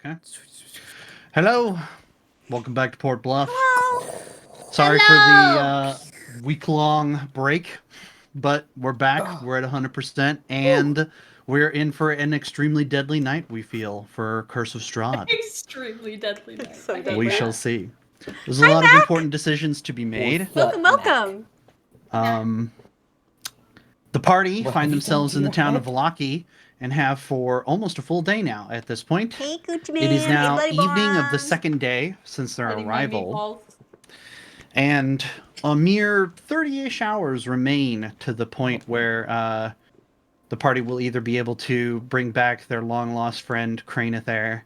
Okay. Hello. Welcome back to Port Bluff. Hello. Sorry for the week-long break, but we're back. We're at 100%, and we're in for an extremely deadly night, we feel, for Curse of Strahd. Extremely deadly night. So We shall see. There's a Hi, lot of Mac. important decisions to be made. Welcome. The party What find have you themselves done in to the your town head? of Valaki and have for almost a full day now at this point. Hey, Gucci Man. It is now hey, evening of the Boron. second day since their Petting my arrival. meatballs. And a mere 30-ish hours remain to the point where the party will either be able to bring back their long-lost friend Cranethair,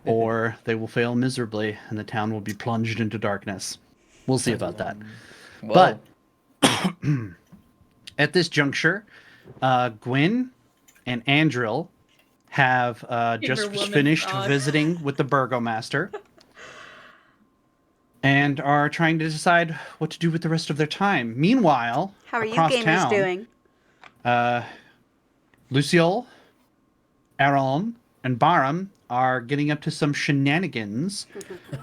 or they will fail miserably, and the town will be plunged into darkness. We'll see about that. Whoa. But at this juncture, Gwyn and Andril have just Woman finished frog. visiting with the Burgomaster. And are trying to decide what to do with the rest of their time. Meanwhile, How are you across gamers town, doing? Luciole, Aaron, and Baram are getting up to some shenanigans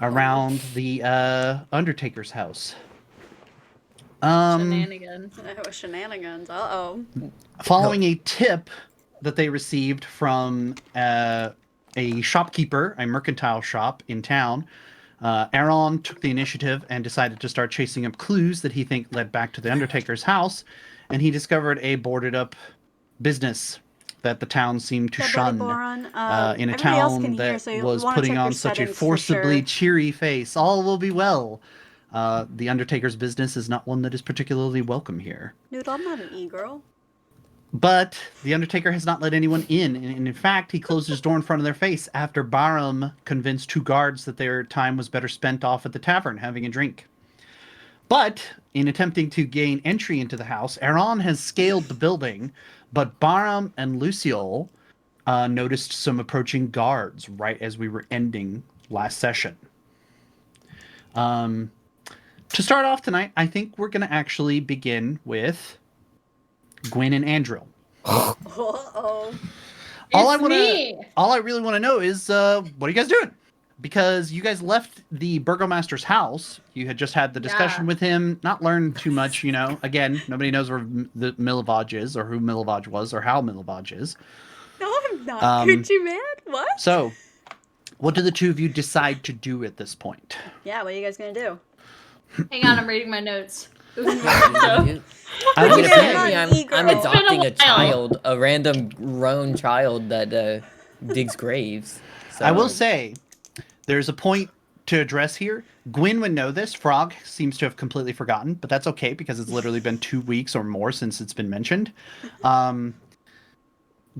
around the Undertaker's house. Shenanigans. Shenanigans. Uh-oh. Following a tip that they received from a shopkeeper, a mercantile shop in town, Aaron took the initiative and decided to start chasing up clues that he think led back to the Undertaker's house, and he discovered a boarded up business that the town seemed to shun Boron. in a everybody else town can hear, that so you was wanna putting check your on such a settings for forcibly sure. cheery face. All will be well. The Undertaker's business is not one that is particularly welcome here. Dude, I'm not an e-girl. But the Undertaker has not let anyone in, and in fact, he closed his door in front of their face after Baram convinced two guards that their time was better spent off at the tavern having a drink. But in attempting to gain entry into the house, Aaron has scaled the building, but Baram and Luciole noticed some approaching guards right as we were ending last session. To start off tonight, I think we're going to actually begin with Gwyn and Andril. Uh-oh. All I really want to know is what are you guys doing? Because you guys left the Burgomaster's house. You had just had the discussion with him, not learned too much, you know. Again, nobody knows where the Milivaj is, or who Milivaj was, or how Milivaj is. No, I'm not Gucci Man. What? So, what do the two of you decide to do at this point? Yeah, what are you guys gonna do? Hang on, I'm reading my notes. I'm Apparently gonna say, I'm e-girl. adopting a It's been a while. child, a random grown child that digs graves. So. I will say, there's a point to address here. Gwyn would know this. Frog seems to have completely forgotten, but that's okay because it's literally been 2 weeks or more since it's been mentioned.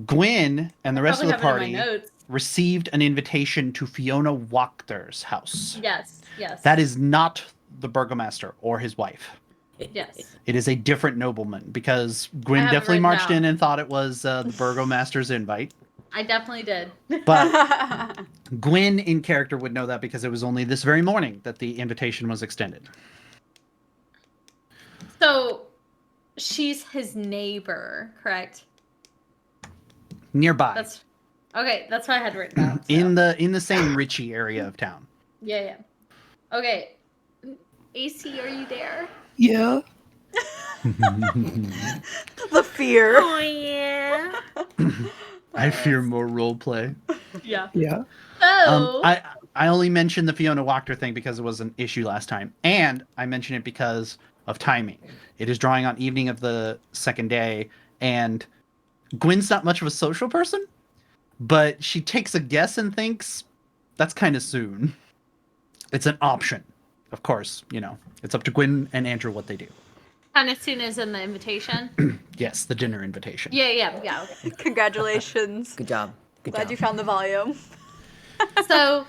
Gwyn and the rest of the party received an invitation to Fiona Wachther's house. Yes. That is not the Burgomaster or his wife. Yes. It is a different nobleman because Gwyn have it definitely written marched down. in and thought it was the Burgomaster's invite. I definitely did. But Gwyn in character would know that because it was only this very morning that the invitation was extended. So, she's his neighbor, correct? Nearby. That's okay. That's what I had written down. So. In the same Richie area of town. Yeah. Okay. AC, are you there? Yeah. The fear. Oh yeah. I fear more roleplay. Yeah. Yeah. So. I only mentioned the Fiona Wachter thing because it was an issue last time, and I mention it because of timing. It is drawing on evening of the second day, and Gwyn's not much of a social person, but she takes a guess and thinks that's kind of soon. It's an option. Of course, you know, it's up to Gwyn and Andrew what they do. Kind of soon as in the invitation. Yes, the dinner invitation. Yeah. Okay. Congratulations. Good job. Good Glad job. you found the volume. So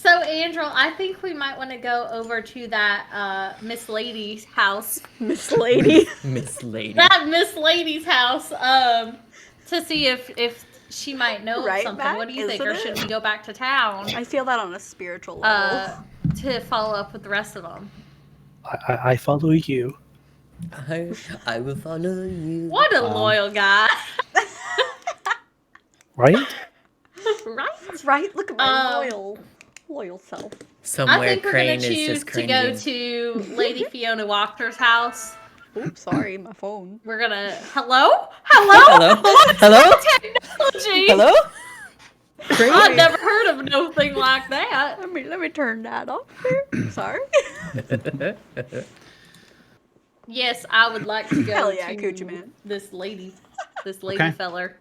Andrew, I think we might want to go over to that Miss Lady's house. Miss Lady. Miss Lady. That Miss Lady's house. To see if she might know Right, something. Matt? What do you think? Isn't Or should it? we go back to town? I feel that on a spiritual level. To follow up with the rest of them. I follow you. I will follow you. What a loyal guy. Right? Right? Right? Look at my Um, loyal self. I Somewhere think we're gonna Crane is choose just to go cringing. to Lady Fiona Walker's house. Oops, sorry, my phone. We're gonna. Hello? Hello? Hello? Technology! Hello? I've never heard of nothing like that. Let me turn that off there. Sorry. Yes, I would like to go Hell yeah, to Coochie Man. this lady Okay. feller.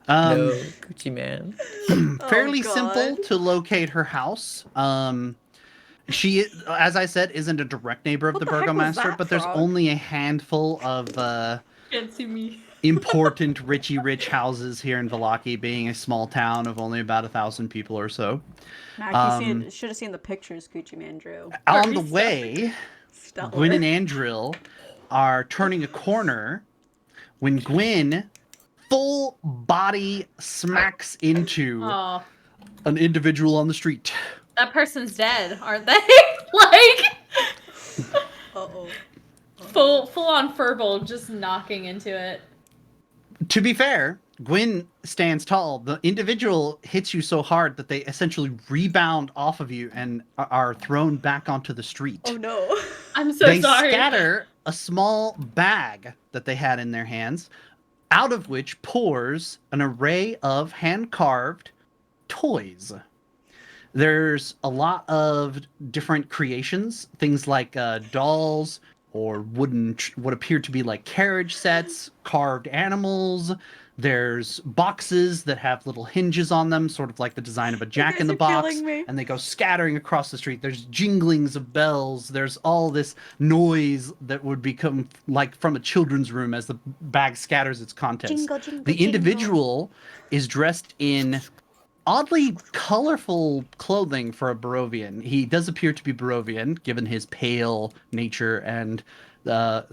No, Gucci man. Fairly God. simple to locate her house. She, as I said, isn't a direct neighbor of What the the heck was burgomaster, that, but there's frog? only a handful of Can't see me. important Richie Rich houses here in Vallaki, being a small town of only about 1,000 people or so. Mac, you should have seen the pictures Coochie Man drew. On the Very way, Stellar. Gwyn and Andril are turning a corner when Gwyn full body smacks into Oh, an individual on the street. that person's dead, aren't they? Like Uh-oh. full on furball, just knocking into it. To be fair, Gwyn stands tall. The individual hits you so hard that they essentially rebound off of you and are thrown back onto the street. Oh no. I'm so They sorry. scatter a small bag that they had in their hands, out of which pours an array of hand-carved toys. There's a lot of different creations, things like dolls or wooden, what appear to be like carriage sets, carved animals. There's boxes that have little hinges on them, sort of like the design of a Jack in the guys are Box, killing me. and they go scattering across the street. There's jinglings of bells. There's all this noise that would become like from a children's room as the bag scatters its contents. Jingle, jingle, The jingle. individual is dressed in oddly colorful clothing for a Barovian. He does appear to be Barovian, given his pale nature and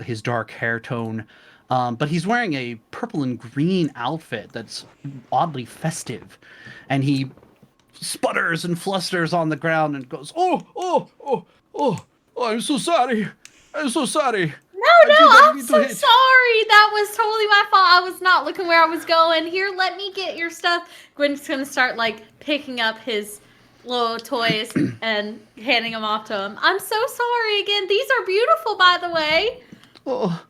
his dark hair tone. But he's wearing a purple and green outfit that's oddly festive. And he sputters and flusters on the ground and goes, oh, I'm so sorry. I'm so sorry. No, I'm need to so hit. sorry. That was totally my fault. I was not looking where I was going. Here, let me get your stuff. Gwen's gonna start like picking up his little toys and handing them off to him. I'm so sorry again. These are beautiful, by the way. Oh,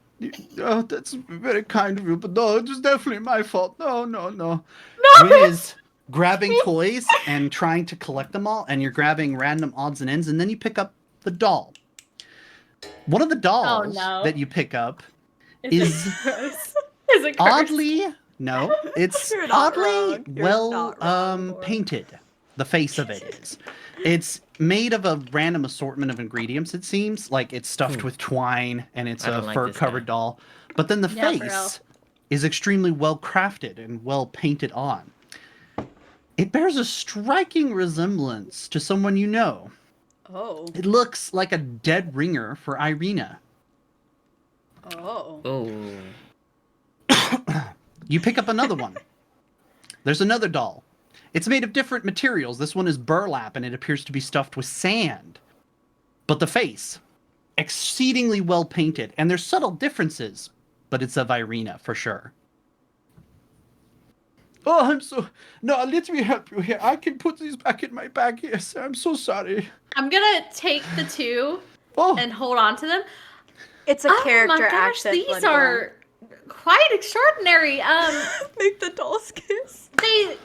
that's very kind of you, but no, it was definitely my fault. No. No. Gwyn is grabbing toys and trying to collect them all, and you're grabbing random odds and ends, and then you pick up the doll. One of the dolls no. that you pick up Is is it gross? Is it gross? oddly, no, it's You're not oddly wrong. You're well not wrong, Laura. painted. The face of it is. It's made of a random assortment of ingredients, it seems. Like it's stuffed with twine and it's I a don't like fur-covered this guy. doll. But then the Yeah, for real. face is extremely well crafted and well painted on. It bears a striking resemblance to someone you know. Oh. It looks like a dead ringer for Irina. Oh. Oh. You pick up another one. There's another doll. It's made of different materials. This one is burlap and it appears to be stuffed with sand. But the face, exceedingly well painted. And there's subtle differences, but it's of Irina for sure. Oh, I'm so... No, let me help you here. I can put these back in my bag. Yes, I'm so sorry. I'm gonna take the two Oh, and hold on to them. It's a character oh my gosh, accent. these Bloodborne. are quite extraordinary. Make the dolls kiss. They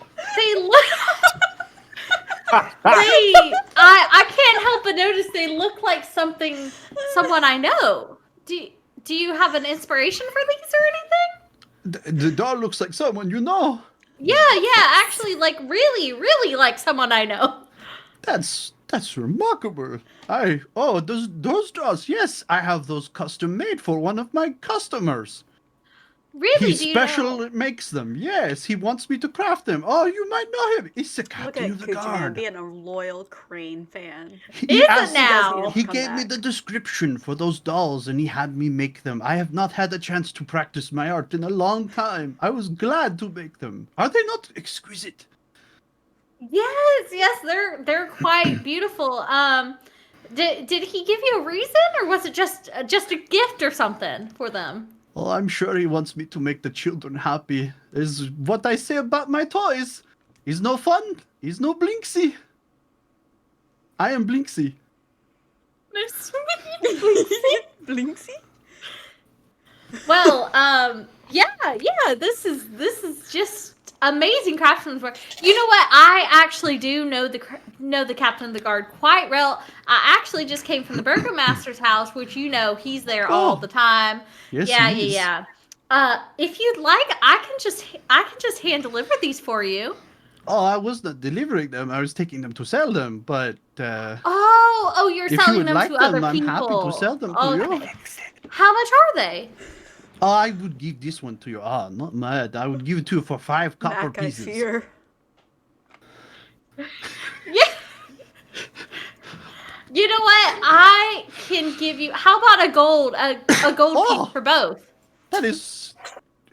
look. I can't help but notice they look like someone I know. Do you have an inspiration for these or anything? the doll looks like someone you know. Yeah, actually, like really like someone I know. That's remarkable. Those dolls. Yes, I have those custom made for one of my customers. Really, He do you special know? makes them. Yes, he wants me to craft them. Oh, you might know him. He's the Look captain at of the Coochie Man guard. being a loyal Crane fan. He Is it asked- now? He Come gave me back. the description for those dolls and he had me make them. I have not had a chance to practice my art in a long time. I was glad to make them. Are they not exquisite? Yes, they're quite beautiful. Did he give you a reason, or was it just a gift or something for them? Oh, I'm sure he wants me to make the children happy. Is what I say about my toys. He's no fun. He's no Blinksy. I am Blinksy. Nice to meet you. Blinksy? Well, yeah, this is just amazing craftsmanship. You know what? I actually do know the captain of the guard quite well. I actually just came from the burgomaster's house, which he's there all the time. Yes, Yeah. he is. If you'd like, I can just hand deliver these for you. Oh, I was not delivering them. I was taking them to sell them, but you're if you selling would them like to them, other I'm people. happy to sell them to you. Okay. How much are they? I would give this one to you. Not mad. I would give it to you for 5 copper Mac, I pieces. fear. Yeah. You know what? I can give you. How about a gold piece for both? That is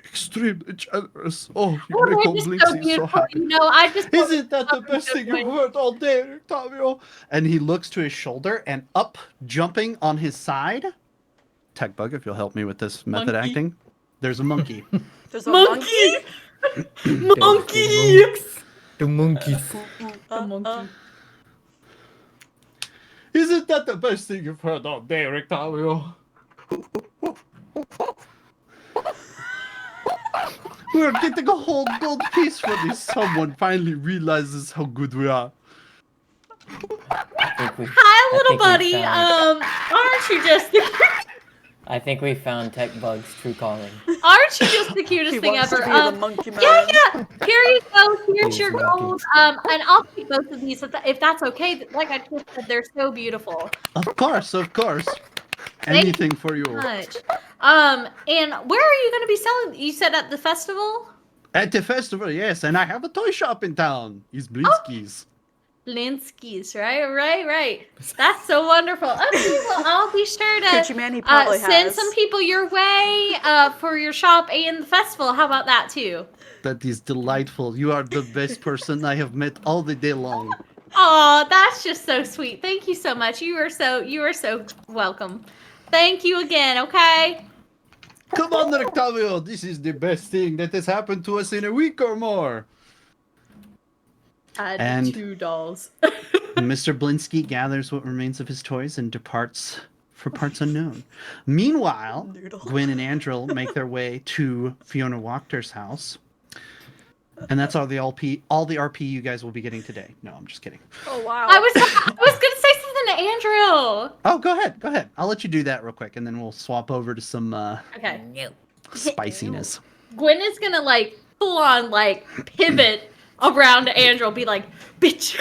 extremely generous. Oh, you Oh, make they're old just so Blinksy so beautiful. happy. I just Isn't that the best thing you've heard all day, Octavio? And he looks to his shoulder and up, jumping on his side. Tech Bug, if you'll help me with this method Monkey. acting. There's a monkey. There's a monkey. Monkey. The monkeys. The monkey. Isn't that the best thing you've heard all day, Octavio? We're getting a whole gold piece for this. Someone finally realizes how good we are. Hi, little buddy. Aren't you just I think we found Tech Bug's true calling. aren't you just the cutest He thing wants ever? to be the monkey man. Yeah. Here you go. Here's Please, your monkey. gold. And I'll take both of these if that's okay. Like I just said, they're so beautiful. Of course. Thank Anything for you. Much. And where are you going to be selling? You said at the festival? At the festival, yes, and I have a toy shop in town. It's Blinsky's. Linsky's, right. That's so wonderful. Okay, well, I'll be sure to Coochie Man, he probably send has. some people your way for your shop and the festival. How about that too? That is delightful. You are the best person I have met all the day long. Oh, that's just so sweet. Thank you so much. You are so welcome. Thank you again. Okay. Come on, Octavio. This is the best thing that has happened to us in a week or more. And- 2 dolls. Mr. Blinsky gathers what remains of his toys and departs for parts unknown. Meanwhile, Noodle. Gwen and Andrel make their way to Fiona Wachter's house. And that's all the RP you guys will be getting today. No, I'm just kidding. Oh wow. I was gonna say something to Andrew. Oh, go ahead. I'll let you do that real quick, and then we'll swap over to some Okay. spiciness. Gwen is gonna full on pivot around to Andrew, be like, bitch,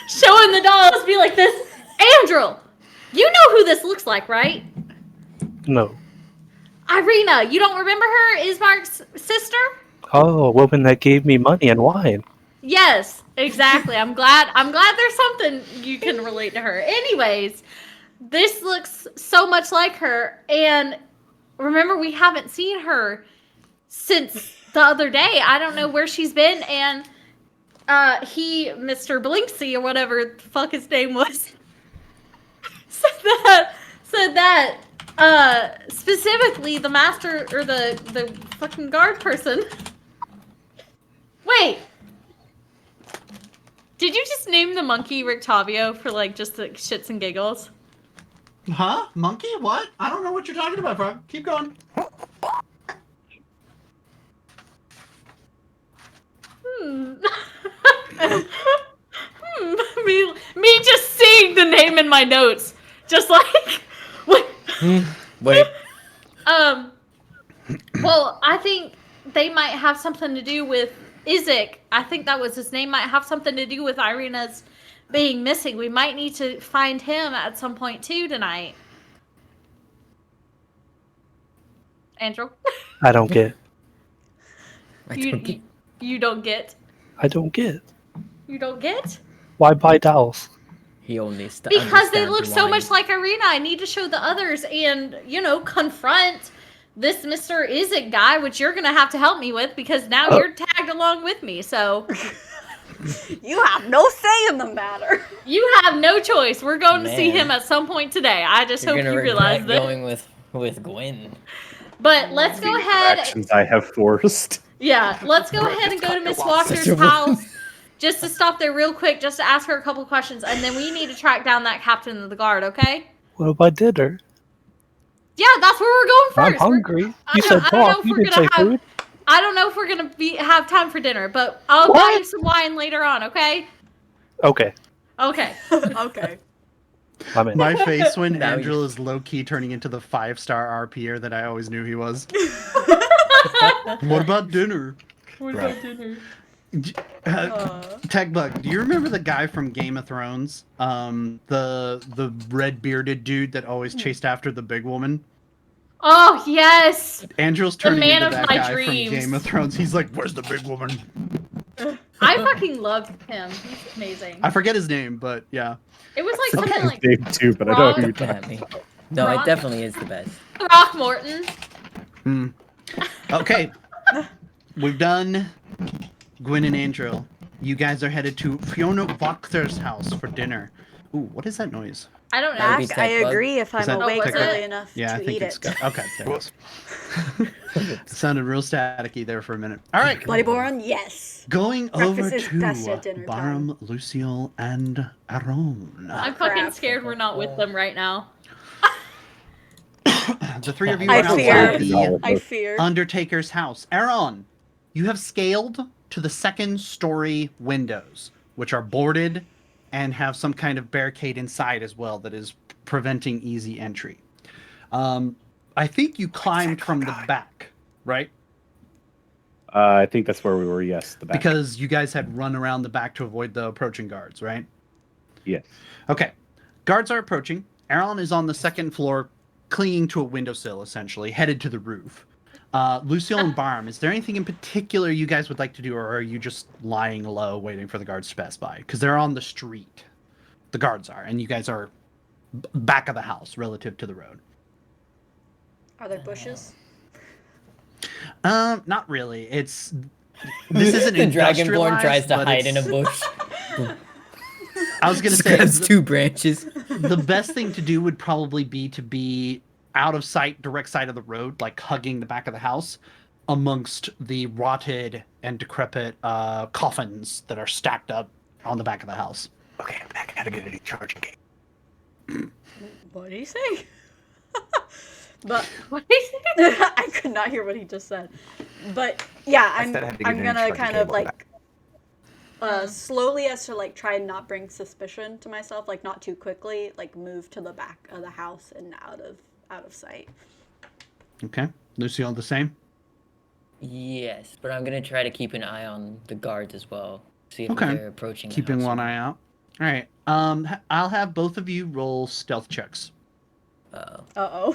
showing the dolls, be like this. Andrew, you know who this looks like, right? No. Irina, you don't remember her? Ismark's sister? Oh, a woman that gave me money and wine. Yes, exactly. I'm glad there's something you can relate to her. Anyways, this looks so much like her, and remember, we haven't seen her since the other day. I don't know where she's been, and Mr. Blinksy or whatever the fuck his name was, said that specifically the master or the fucking guard person. Wait. Did you just name the monkey Rictavio for just the shits and giggles? Huh? Monkey? What? I don't know what you're talking about, bro. Keep going. Me just seeing the name in my notes. Just what? Wait. Well, I think they might have something to do with Isaac. I think that was his name. Might have something to do with Irina's being missing. We might need to find him at some point too tonight. Andrew? I don't get. You don't get? I don't get. You don't get? Why buy dolls? He only Because they look so much like Irina. I need to show the others and, confront this Mr. Isaac guy, which you're going to have to help me with because now you're tagged along with me, so. You have no say in the matter. You have no choice. We're going to see him at some point today. I just hope you realize that. Going with Gwen. But let's go ahead. Actions I have forced. Yeah, let's go ahead and go to Miss Walker's house just to stop there real quick, just to ask her a couple questions, and then we need to track down that captain of the guard, okay? What about dinner? Yeah, that's where we're going 1st I'm hungry. I You don't said know talk. if You we're didn't gonna say have. food. I don't know if we're gonna have time for dinner, but I'll buy you some wine later on, okay? Okay. Okay. Okay. I'm in. My face when Now Angel is low-key turning into the 5-star RPer that I always knew he was. What about dinner? What about dinner? Tech Bug, do you remember the guy from Game of Thrones? The red-bearded dude that always chased after the big woman? Oh yes, Angel's turning man into of that my guy dreams. from Game of Thrones. He's like, "Where's the big woman?" I fucking loved him. He's amazing. I forget his name, but yeah. It was like something like Name too, but I know who you're Looking talking. at me. No, Rock. it definitely is the best. Throckmorton. Hmm. Okay, we've done Gwyn and Angel. You guys are headed to Fiona Wachther's house for dinner. Ooh, what is that noise? I don't know. That would be Mac, I tech bug. agree if I'm that awake tech bug? early enough Yeah, I to think eat it's it. good. Okay, there it was. It sounded real staticky there for a minute. All right, Bloodborne, yes. going Breakfast over is best to at dinner Barum, Lucille, and Aaron. I'm fucking crap. scared we're not with them right now. The three of you I are fear. outside the I fear. Undertaker's house. Aaron, you have scaled to the 2nd-story windows, which are boarded and have some kind of barricade inside as well that is preventing easy entry. I think you climbed from the back, right? I think that's where we were. Yes, the back. Because you guys had run around the back to avoid the approaching guards, right? Yes. Okay. Guards are approaching. Aaron is on the 2nd floor, clinging to a windowsill, essentially, headed to the roof. Lucille and Barm, is there anything in particular you guys would like to do, or are you just lying low, waiting for the guards to pass by? Because they're on the street. The guards are, and you guys are back of the house relative to the road. Are there bushes? Not really. This isn't The Dragonborn industrialized, tries to but hide in a it's- bush. I was gonna say Grabs 2 branches. the best thing to do would probably be to be out of sight, direct side of the road, like hugging the back of the house, amongst the rotted and decrepit coffins that are stacked up on the back of the house. Okay, I'm back. I gotta get a new charging cable. What did he say? But What is it? I could not hear what he just said. But yeah, I said I had to get I'm a new gonna charging kind of cable. like slowly as to like try and not bring suspicion to myself, like not too quickly, like move to the back of the house and out of sight. Okay, Lucille, the same. Yes, but I'm gonna try to keep an eye on the guards as well. See if Okay. they're approaching. the Keeping house or one not. eye out. All right. I'll have both of you roll stealth checks. Uh-oh.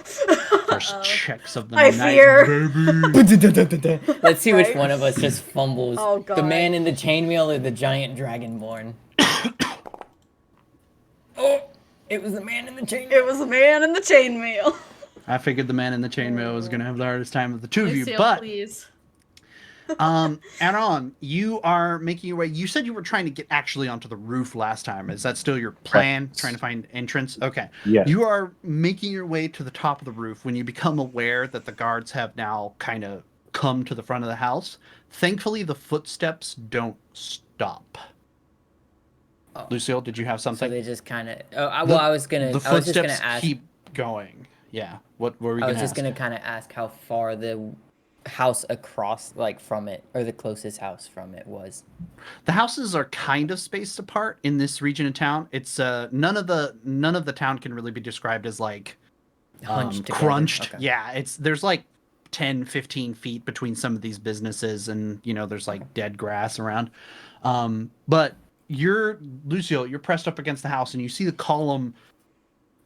First checks of the I night, fear. baby. Let's see which Right? one of us just fumbles. Oh, The God. man in the chainmail or the giant dragonborn? Oh, it was the man in the chainmail. It was a man in the chainmail. I figured the man in the chainmail was going to have the hardest time of the two of you, Lucille, but please. Aaron, you are making your way. You said you were trying to get actually onto the roof last time. Is that still your plan? Trying to find entrance? Okay. Yes. You are making your way to the top of the roof when you become aware that the guards have now kind of come to the front of the house. Thankfully, the footsteps don't stop. Oh. Lucille, did you have So something? they just kind of. Oh, I was The just gonna footsteps ask. keep going. Yeah. What were we I going was to just ask? gonna kind of ask how far the house across, like from it, or the closest house from it was. The houses are kind of spaced apart in this region of town. It's none of the town can really be described as like Hunched together. crunched. Okay. Yeah, there's like 10, 15 feet between some of these businesses, and there's like dead grass around. But Lucio, you're pressed up against the house, and you see the column.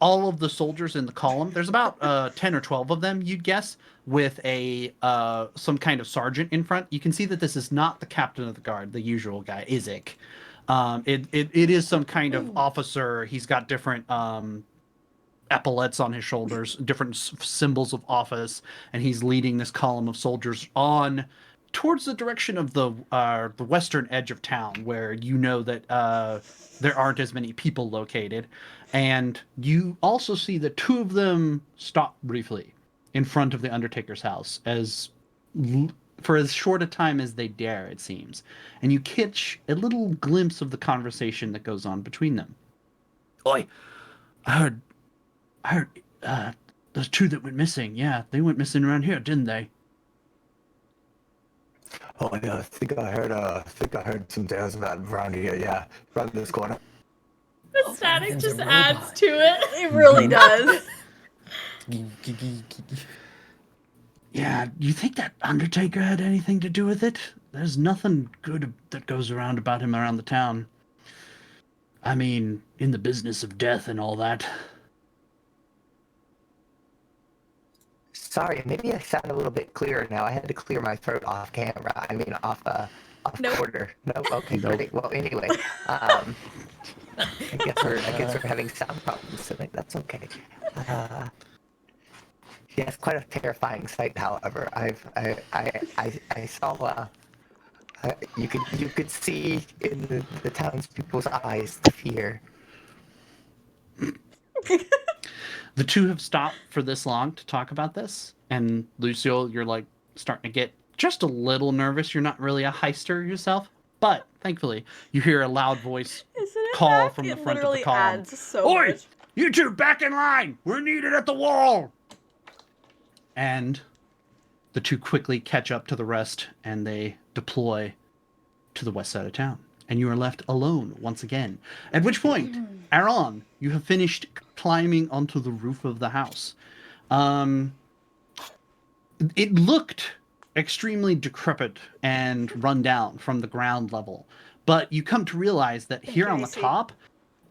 All of the soldiers in the column. There's about 10 or 12 of them, you'd guess, with a some kind of sergeant in front. You can see that this is not the captain of the guard, the usual guy, Isaac. It is some kind of officer. He's got different epaulets on his shoulders, different symbols of office, and he's leading this column of soldiers on towards the direction of the western edge of town, where that there aren't as many people located. And you also see the two of them stop briefly in front of the Undertaker's house as for as short a time as they dare, it seems, and you catch a little glimpse of the conversation that goes on between them. Oi, I heard, those two that went missing. Yeah, they went missing around here, didn't they? Oh yeah, I think I heard some tales about around here. Yeah, around this corner. The static them's just a adds robot. to it. It really does. Yeah, you think that Undertaker had anything to do with it? There's nothing good that goes around about him around the town. I mean, in the business of death and all that. Sorry, maybe I sound a little bit clearer now. I had to clear my throat off camera. I mean, off Nope. quarter. No, okay, Nope. great. Well, anyway, I guess we're having sound problems tonight. That's okay. Yeah, it's quite a terrifying sight. However, I saw. You could see in the townspeople's eyes the fear. The two have stopped for this long to talk about this, and Lucio, you're like starting to get just a little nervous. You're not really a heister yourself, but thankfully you hear a loud voice Isn't it call back? from the It front of the literally column. adds so Oi! much. You two back in line! We're needed at the wall! And the two quickly catch up to the rest and they deploy to the west side of town. And you are left alone once again. At which point, Aaron, you have finished climbing onto the roof of the house. It looked extremely decrepit and run down from the ground level. But you come to realize that here on the AC. top,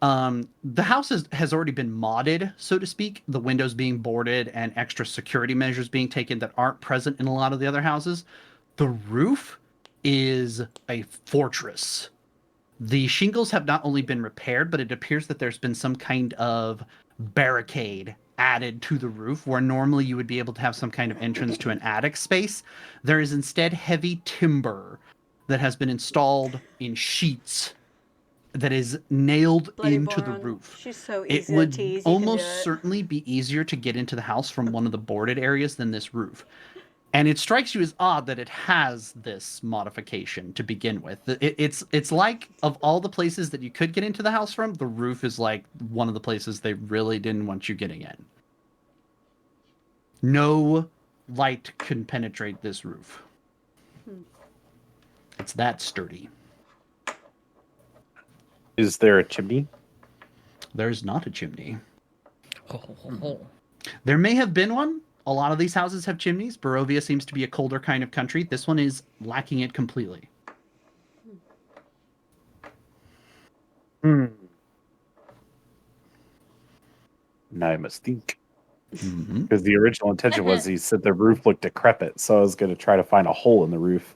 the house has already been modded, so to speak, the windows being boarded and extra security measures being taken that aren't present in a lot of the other houses. The roof is a fortress. The shingles have not only been repaired, but it appears that there's been some kind of barricade added to the roof where normally you would be able to have some kind of entrance to an attic space. There is instead heavy timber that has been installed in sheets that is nailed Bloody into the Baron. roof. She's so It easy to would tease. You can do almost it. certainly be easier to get into the house from one of the boarded areas than this roof. And it strikes you as odd that it has this modification to begin with. It's like, of all the places that you could get into the house from, the roof is like one of the places they really didn't want you getting in. No light can penetrate this roof. It's that sturdy. Is there a chimney? There's not a chimney. Oh. There may have been one. A lot of these houses have chimneys. Barovia seems to be a colder kind of country. This one is lacking it completely. Now I must think. Mm-hmm. Because the original intention was he said the roof looked decrepit, so I was going to try to find a hole in the roof.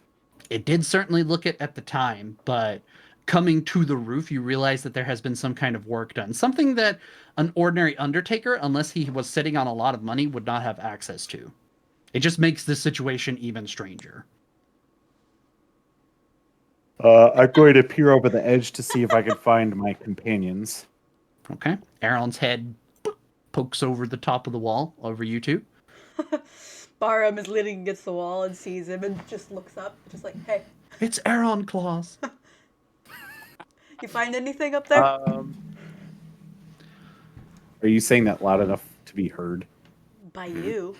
It did certainly look it at the time, but coming to the roof, you realize that there has been some kind of work done. Something that an ordinary undertaker, unless he was sitting on a lot of money, would not have access to. It just makes this situation even stranger. I'm going to peer over the edge to see if I can find my companions. Okay. Aaron's head pokes over the top of the wall over you two. Barham is leaning against the wall and sees him and just looks up, just like, hey, It's Aaron Claus. you find anything up there? Are you saying that loud enough to be heard? By you.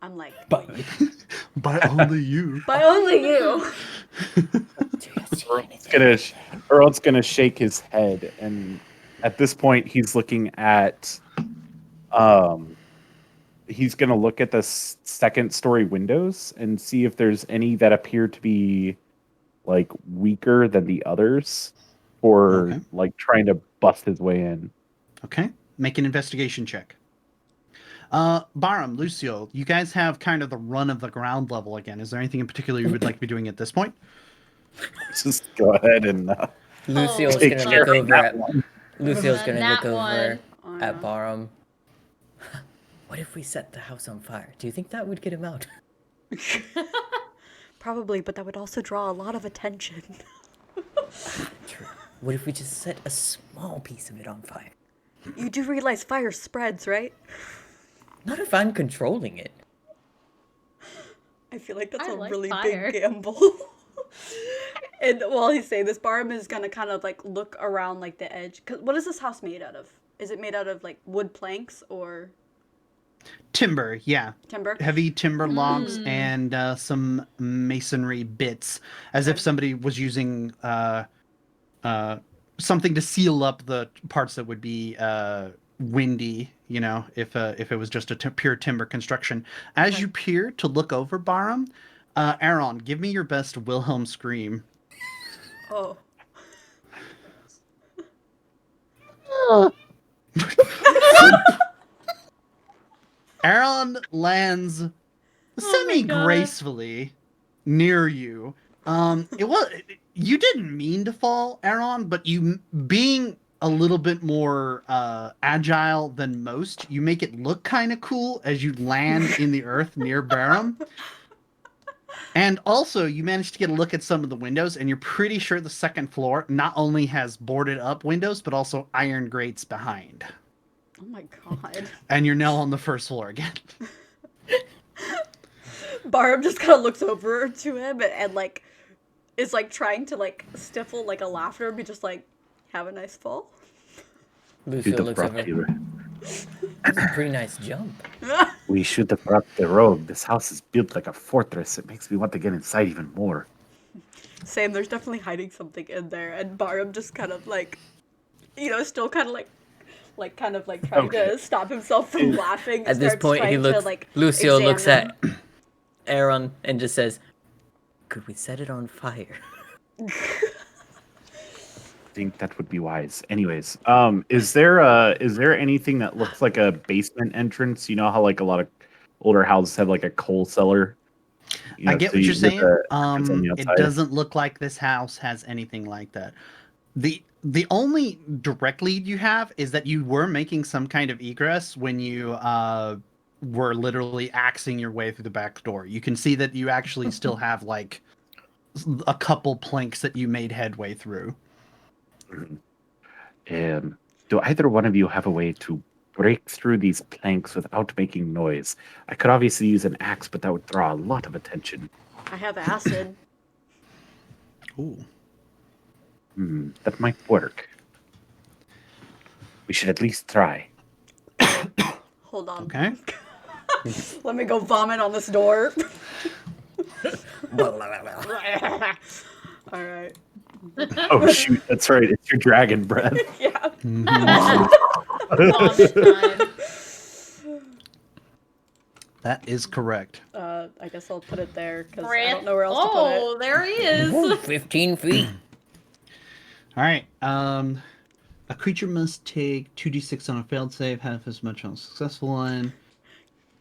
I'm like, But By only you. by only you. Earl's gonna shake his head, and at this point, he's looking at. He's gonna look at the second story windows and see if there's any that appear to be like weaker than the others, or Okay. like trying to bust his way in. Okay. Make an investigation check. Barum, Lucio, you guys have kind of the run of the ground level again. Is there anything in particular you would like to be doing at this point? Just go ahead and Lucio's take gonna care look of over that at one. Lucio's gonna That look over one. Oh, at yeah. Barum. What if we set the house on fire? Do you think that would get him out? Probably, but that would also draw a lot of attention. True. What if we just set a small piece of it on fire? You do realize fire spreads, right? Not if I'm controlling it. I feel like that's I a like really fire. big gamble. And while he's saying this, Barham is gonna kind of like look around like the edge. Cause what is this house made out of? Is it made out of like wood planks or Timber, yeah. timber? Heavy timber logs Mm. and some masonry bits, as if Okay. somebody was using something to seal up the parts that would be windy, you know, if it was just a pure timber construction. As Okay. you peer to look over Barham, Aaron, give me your best Wilhelm scream. Oh. Aaron lands Oh my semi-gracefully near you. You didn't mean to fall, Aaron, but you being a little bit more agile than most, you make it look kind of cool as you land in the earth near Barham. And also, you managed to get a look at some of the windows, and you're pretty sure the second floor not only has boarded up windows, but also iron grates behind. Oh my god. And you're now on the first floor again. Barham just kind of looks over to him and like is like trying to like stifle like a laughter, be just like, have a nice fall. Lucio Should have looks brought over. the, That's a pretty nice jump. we should have brought the rogue. This house is built like a fortress. It makes me want to get inside even more. Same, there's definitely hiding something in there, and Barham just kind of like, you know, still kind of like kind of like trying Okay. to stop himself from laughing. At this starts point, he trying looks. to, like, Lucio looks at examine. Aaron and just says, "Could we set it on fire?" I think that would be wise. Anyways, is there anything that looks like a basement entrance? You know how like a lot of older houses have like a coal cellar. You I know, get so what you you're get saying. the entrance on the It outside. doesn't look like this house has anything like that. The only direct lead you have is that you were making some kind of egress when you were literally axing your way through the back door. You can see that you actually still have like a couple planks that you made headway through. Do either one of you have a way to break through these planks without making noise? I could obviously use an axe, but that would draw a lot of attention. I have acid. Ooh. That might work. We should at least try. Hold on. Okay. Let me go vomit on this door. All right. Oh shoot, that's right. It's your dragon breath. Yeah. Vomit time. That is correct. I guess I'll put it there because I Breath. don't know where else to put it. Oh, there he is. Ooh, 15 feet. All right. A creature must take 2d6 on a failed save, half as much on a successful one.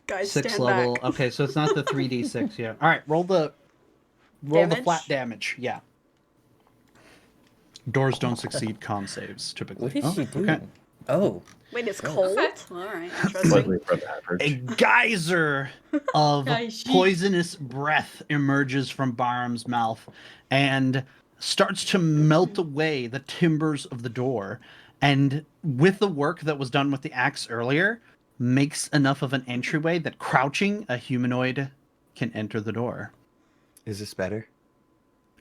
Guys, 6 stand level. back. Okay, so it's not the 3d6 yet. All right, roll the flat damage. Yeah. Doors don't succeed con saves typically. What is Oh, she doing? okay. Oh, Wait, it's cold? Okay. Alright, interesting. Slightly above average. A geyser of Geyser. poisonous breath emerges from Barham's mouth and starts to melt away the timbers of the door. And with the work that was done with the axe earlier, makes enough of an entryway that crouching a humanoid can enter the door. Is this better?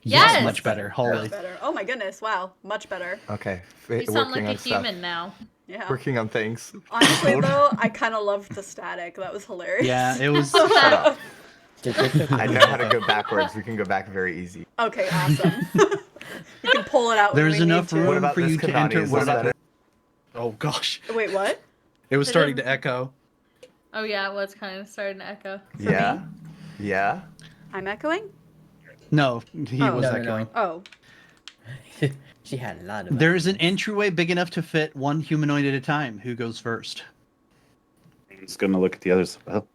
Yes! Much better. Holy. Better. Oh my goodness, wow. Much better. Okay. You sound like working a on stuff. human now. Yeah. Working on things. Honestly, though, I kind of loved the static. That was hilarious. Yeah, it was. Shut up. I I know how to go backwards. We can go back very easy. Okay, awesome. We can pull it out when There's we enough need to. room for this, you to Kanani? enter. Is What this about better? Oh gosh, Wait, what? it was It starting is- to echo. Oh yeah, it was kind of starting to echo. For Yeah. me. Yeah. I'm echoing? No, he Oh. was No, no, echoing. Oh. She had a lot of. There's an entryway big enough to fit one humanoid at a time. Who goes first? I'm just gonna look at the others. Well,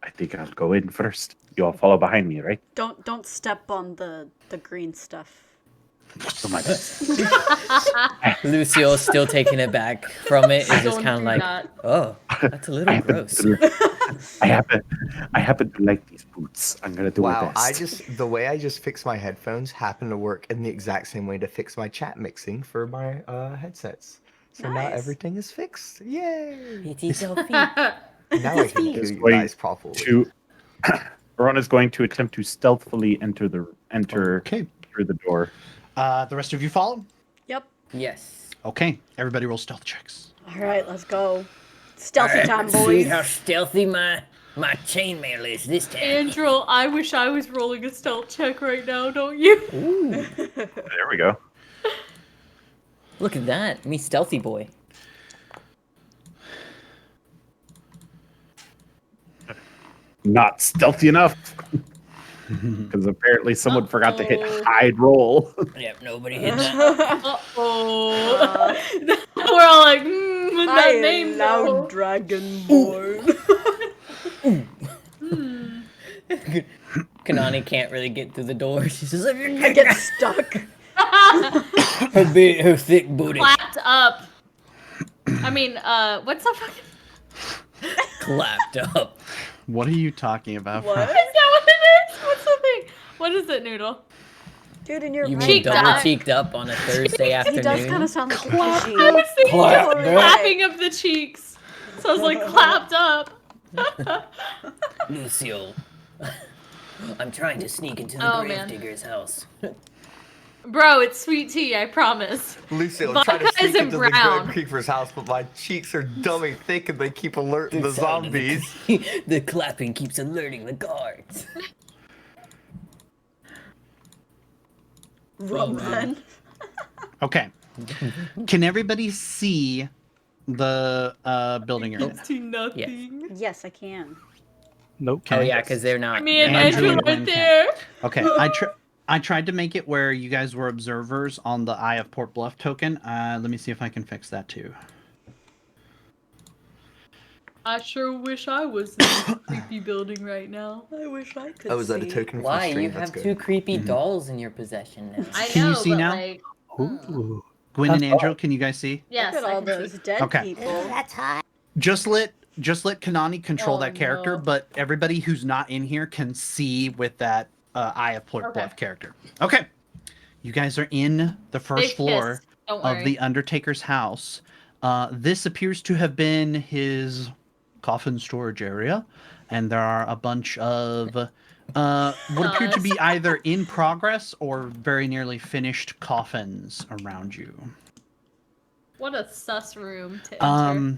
I think I'll go in first. You all follow behind me, right? Don't step on the green stuff. Oh my God. Lucio still taking it back from it. Is just Don't kind of do like, that. oh, that's a little gross. I happen to like these boots. I'm gonna do my Wow. best. The way I just fixed my headphones happened to work in the exact same way to fix my chat mixing for my headsets. So now Nice. everything is fixed. Yay! Petey selfie. Now I can hear Just you wait guys properly. Baron is going to attempt to stealthily enter Okay. through the door. The rest of you follow? Yep. Yes. Okay. Everybody roll stealth checks. All right, let's go. Stealthy Alright, time, let's see boys. how stealthy my chainmail is this time. Andrew, I wish I was rolling a stealth check right now, don't you? Ooh, There we go. look at that, me stealthy boy. Not stealthy enough. Because apparently someone forgot to hit Uh-oh. hide roll. Yep, nobody hit that. Uh-oh. We're all like, what's that I name am now though? Dragonborn. Kanani can't really get through the door. She's just like, I get stuck. her thick booty Clapped up. I mean, what's that fucking... clapped up. What are you talking about? What? Is that what it is? What's the thing? What is it, Noodle? Dude, and you're You right. mean Cheeked double up. cheeked up on a Thursday He afternoon? does kind of sound like a I fishy. was thinking Clap, of man. clapping of the cheeks. So I was like, clapped up. Lucio, I'm trying to sneak into the Oh, man. gravedigger's house. Bro, it's sweet tea, I promise. Lucio, I'm Vodka trying to sneak isn't into the brown. Grim Creeper's house, but my cheeks are dummy thick and they keep alerting the sound of the- zombies. The clapping keeps alerting the guards. Roman. Okay. Can everybody see the building you're in? To nothing. Yes, I can. Nope. Oh yeah, because they're not. Me and Andrew Andrew and right Gwen there. Okay. I tried to make it where you guys were observers on the Eye of Port Bluff token. Let me see if I can fix that too. I sure wish I was in this creepy building right now. I wish I could Oh, was that a see. token for Why? stream? You That's have good. two creepy dolls in your possession now. I Can know, you see but now? like, Ooh. Gwen and Andrew, can you guys see? yes, Look at I all can see. those dead Okay. people. Just let Kanani control Oh, that character, no. but everybody who's not in here can see with that Eye of Port Okay. Bluff character. Okay. You guys are in the first They've floor kissed. Don't of worry. the Undertaker's house. This appears to have been his coffin storage area, and there are a bunch of what appear to be either in progress or very nearly finished coffins around you. What a sus room to enter.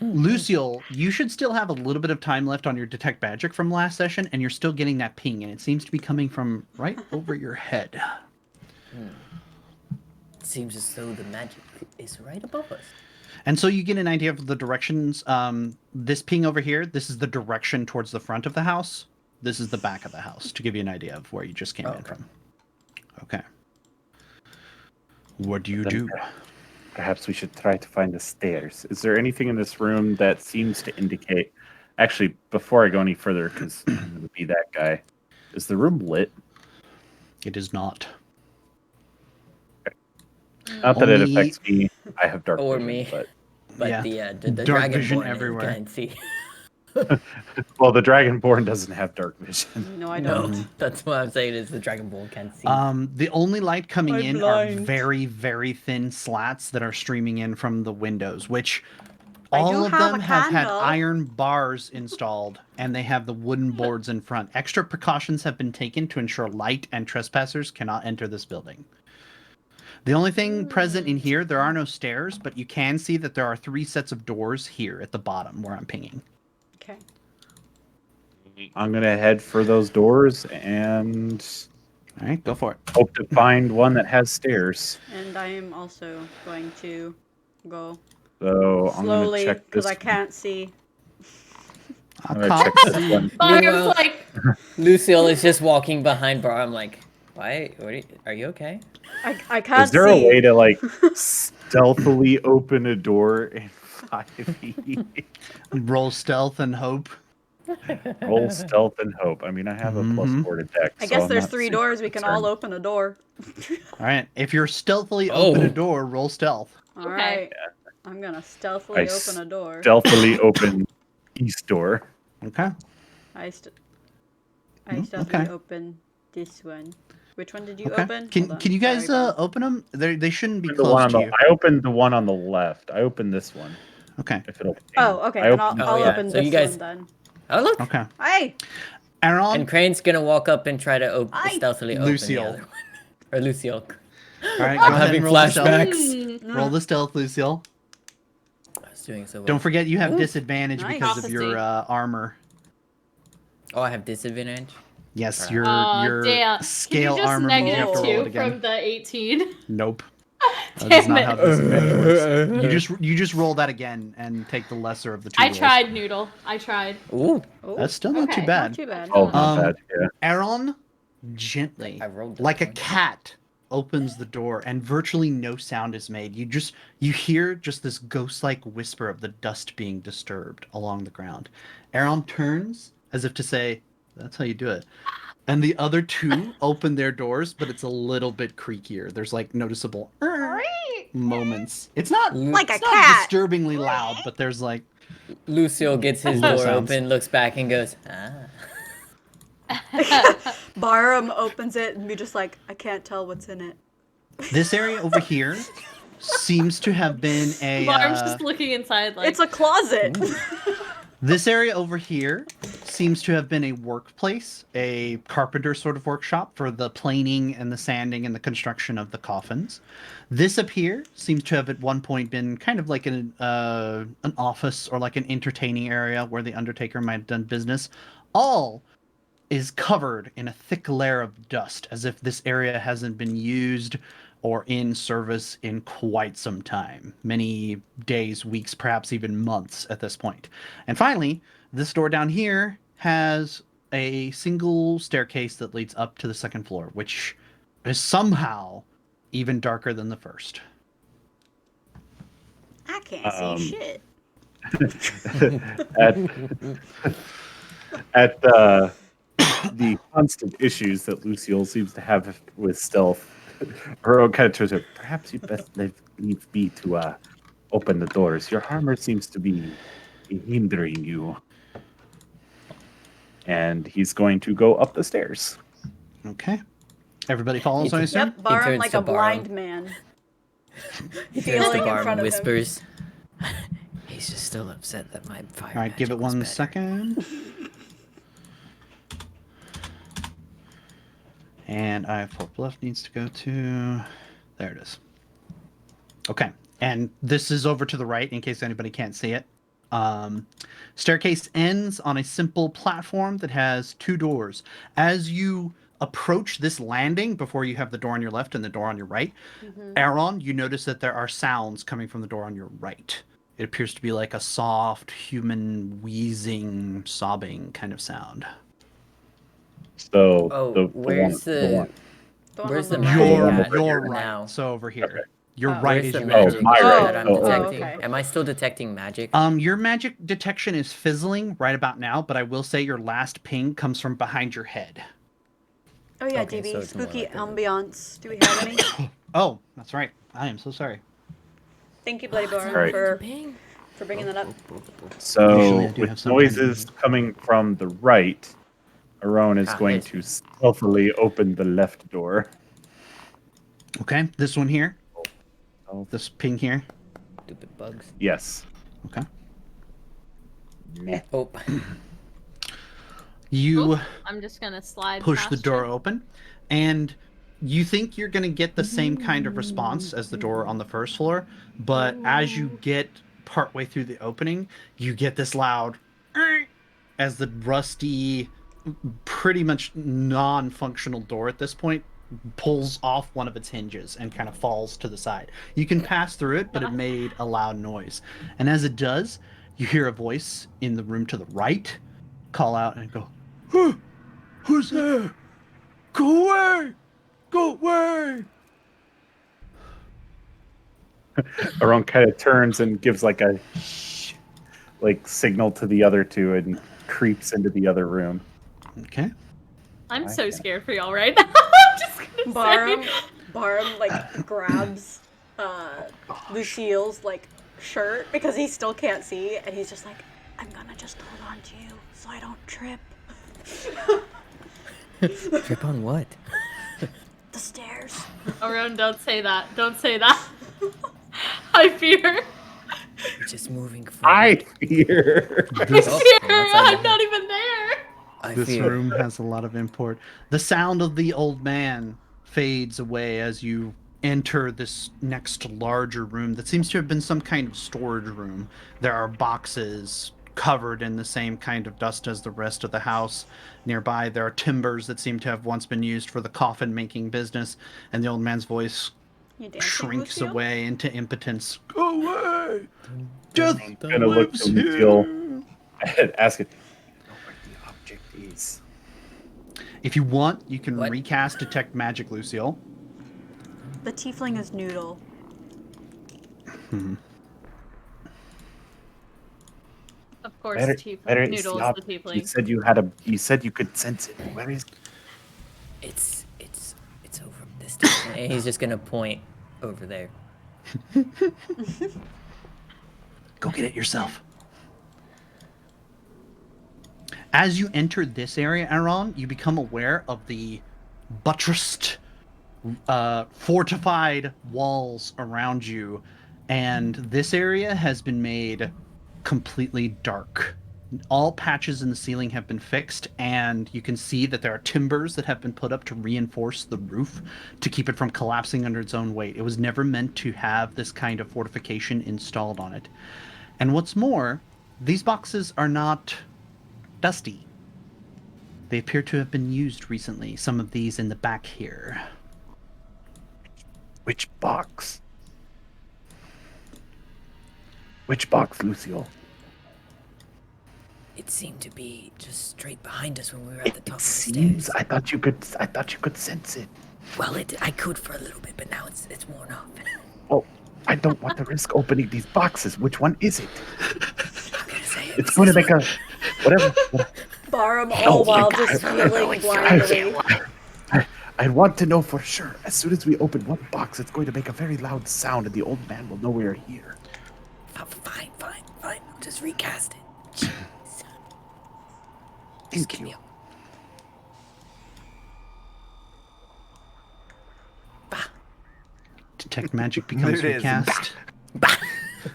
Lucille, you should still have a little bit of time left on your detect magic from last session, and you're still getting that ping, and it seems to be coming from right over your head. It seems as though the magic is right above us. And so you get an idea of the directions. This ping over here, this is the direction towards the front of the house. This is the back of the house, to give you an idea of where you just came in from. Okay. What do you do? Perhaps we should try to find the stairs. Is there anything in this room that seems to indicate... Actually, before I go any further, because I'm going to be that guy, is the room lit? It is not. Not that it Only- affects me. I have dark Or vision, me. but... But Yeah. the Dark vision Dragonborn everywhere. can't see. Well, the Dragonborn doesn't have dark vision. No, I No, don't. that's what I'm saying is the Dragonborn can't see. The only light coming I'm in blind. are very, very thin slats that are streaming in from the windows, which I all do of have them a have had candle. iron bars installed, and they have the wooden boards in front. Extra precautions have been taken to ensure light and trespassers cannot enter this building. The only thing present in here, there are no stairs, but you can see that there are 3 sets of doors here at the bottom where I'm pinging. Okay. I'm going to head for those doors and All right, go for it. hope to find one that has stairs. And I am also going to go So I'm going to slowly check because this. I can't see. I'm going to check this one. Barnum's Meanwhile- like, Lucille is just walking behind Bar. I'm like, why? Are you okay? I can't Is there see. a way to like stealthily open a door in 5e? Roll stealth and hope. Roll stealth and hope. I mean, I have a +4 to dex. I so guess I'm there's not 3 super doors. We can all concerned. open a door. All right, if you're stealthily open Oh. a door, roll stealth. All Okay. right. I'm gonna stealthily I open a door. Stealthily open east door. Okay. I Mm, stealthily okay. open this one. Which one did you Okay. open? Can Hold on. can you guys Sorry, Bob. open them? They shouldn't be The one on close the, to you. I opened the one on the left. I opened this one. Okay. If it'll. Oh, okay. I Then opened- I'll Oh, yeah. open So this you guys- one then. Oh look, Okay. Hey, Aaron, And Crane's gonna walk up and try to stealthily open Lucille. the other one. Or Lucille. all right, I'm go ahead having and roll the stealth. flashbacks. Roll the stealth, Lucille. I was doing so well. Don't forget you have Ooh, disadvantage nice. because of your armor. Oh, I have disadvantage? Yes, Right. your Damn. scale Can you just armor means you have to roll -2 it again. from the 18? Nope. That is Damn not how it. disadvantage works. You just roll that again and take the lesser of the two I rolls. tried, Noodle. I tried. Ooh. Oh, That's still not too Okay. bad. not too bad. Oh, not Um, bad. Yeah. Aaron gently, I rolled like a one. cat, opens the door, and virtually no sound is made. You hear just this ghost-like whisper of the dust being disturbed along the ground. Aaron turns as if to say, "That's how you do it." And the other two open their doors, but it's a little bit creakier. There's like noticeable moments. It's not Like a it's not cat. disturbingly loud, but there's like Lucille gets his Little door sounds. open, looks back, and goes, Barham opens it and be just like, I can't tell what's in it. this area over here seems to have been a Barm's just looking inside like... It's a closet. this area over here seems to have been a workplace, a carpenter sort of workshop for the planing and the sanding and the construction of the coffins. This up here seems to have at one point been kind of like an office or like an entertaining area where the Undertaker might have done business. All is covered in a thick layer of dust, as if this area hasn't been used or in service in quite some time. Many days, weeks, perhaps even months at this point. And finally, this door down here has a single staircase that leads up to the second floor, which is somehow even darker than the first. I can't see shit. At the constant issues that Lucille seems to have with stealth, her own kind of turns her, perhaps you best leave me to open the doors. Your armor seems to be hindering you. And he's going to go up the stairs. Okay. Everybody follows, I assume? Yep, Barham turns like to a blind Barham. man. he turns Feeling to in Barm front and of him. whispers, he's just still upset that my fire All right, give it magic was 1 better." second. And I have what Bluff needs to go to. There it is. Okay, and this is over to the right in case anybody can't see it. Staircase ends on a simple platform that has 2 doors. As you approach this landing, before you have the door on your left and the door on your right, Aaron, you notice that there are sounds coming from the door on your right. It appears to be like a soft, human, wheezing, sobbing kind of sound. So Oh, where's the Where's the the magic You're, at you're right right. now? So over here. Okay. You're Oh. right Where's as the you magic enter. my right. that I'm Oh, detecting? okay. Am I still detecting magic? Your magic detection is fizzling right about now, but I will say your last ping comes from behind your head. Oh yeah, Okay, DB, so it's more spooky like a- ambiance. Do we have any? Oh, that's right. I am so sorry. Thank you, Bloody Barham, Right. for bringing that up. So Usually I do have with some kind noises of- coming from the right, Aron is going yes. to stealthily open the left door. Okay, this one here. Oh. This ping here. Stupid bugs. Yes. Okay. Meh. Oh, You Oop, I'm just gonna slide push the past door you. open, and you think you're going to get the same kind of response as the door on the first floor, but as you get partway through the opening, you get this loud as the rusty, pretty much non-functional door at this point pulls off one of its hinges and kind of falls to the side. You can pass through it, but it made a loud noise. And as it does, you hear a voice in the room to the right call out and go, "Who's there? Go away! Go away!" Aron kind of turns and gives like a signal to the other two and creeps into the other room. Okay. I'm I so get it. scared for y'all right now. I'm just gonna Barham, say. Barham like grabs Lucille's like shirt because he still can't see, and he's just like, I'm gonna just hold on to you so I don't trip. trip on what? The stairs. Aron, don't say that. Don't say that. I fear. We're just moving I forward. fear. I Oh, fear. that's I'm not not even there. I This fear. room has a lot of import. The sound of the old man fades away as you enter this next larger room that seems to have been some kind of storage room. There are boxes covered in the same kind of dust as the rest of the house. Nearby, there are timbers that seem to have once been used for the coffin making business, and the old man's voice You dancing, shrinks Lucio? away into impotence. Go away! Death I'm gonna look lives to Lucille here! and ask it. Know where the object is. If you want, you can What? recast Detect Magic, Lucille. The tiefling is Noodle. Of course, Where is Noodle the is the object? You tiefling. said you had a. You said you could sense it. Where is? It's over this time. And he's just gonna point over there. Go get it yourself. As you enter this area, Aaron, you become aware of the buttressed, fortified walls around you, and this area has been made completely dark. All patches in the ceiling have been fixed, and you can see that there are timbers that have been put up to reinforce the roof to keep it from collapsing under its own weight. It was never meant to have this kind of fortification installed on it. And what's more, these boxes are not dusty. They appear to have been used recently, some of these in the back here. Which box? Which box, Lucio? It seemed to be just straight behind us when we were at the top It of the seems. stairs. I thought you could. I thought you could sense it. Well, I could for a little bit, but now it's worn off. Oh, I don't want to risk opening these boxes. Which one is it? I'm gonna say it. It's going to make a whatever. Barham all while just feeling blindly. I want to know for sure. As soon as we open one box, it's going to make a very loud sound, and the old man will know we are here. Oh, fine. I'll just recast it. Jeez. Thank Give you. me Bah. Detect Magic becomes There it is. recast. Bah.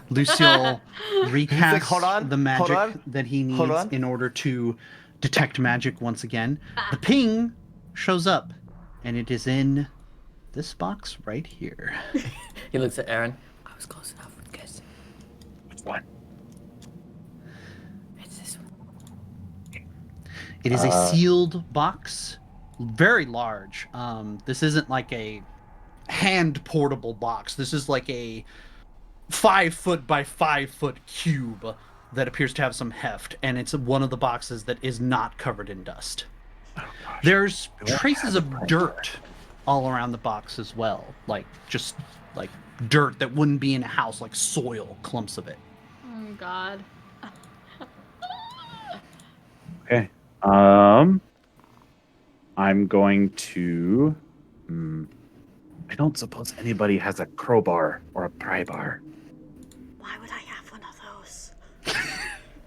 Lucille recasts "Hold on, the hold magic on, that he hold needs on." in order to detect magic once again. The ping shows up, and it is in this box right here. He looks at Aaron. I was close enough, guys. Which one? It's this one. It is a sealed box, very large. This isn't like a hand portable box. This is like a 5 foot by 5 foot cube that appears to have some heft, and it's one of the boxes that is not covered in dust. There's traces of dirt all around the box as well, like just like dirt that wouldn't be in a house, like soil, clumps of it. Oh God. Okay. I'm going to. I don't suppose anybody has a crowbar or a pry bar. Why would I have one of those?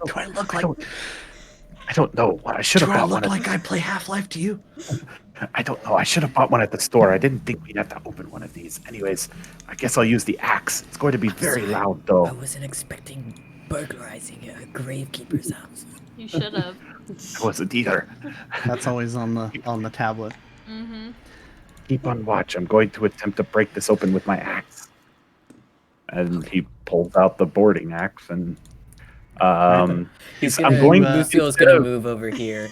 Do I look like? I don't know. I should have Do I bought look one. like I play Half-Life to you? I don't know. I should have bought one at the store. I didn't think we'd have to open one of these. Anyways, I guess I'll use the axe. It's going to be very Sorry, loud, I though. wasn't expecting burglarizing a gravekeeper's house. You should have. I wasn't either. That's always on the tablet. Mm-hmm. Keep on watch. I'm going to attempt to break this open with my axe. And he pulls out the boarding axe and He's I'm gonna, going Lucille's instead gonna of- move over here.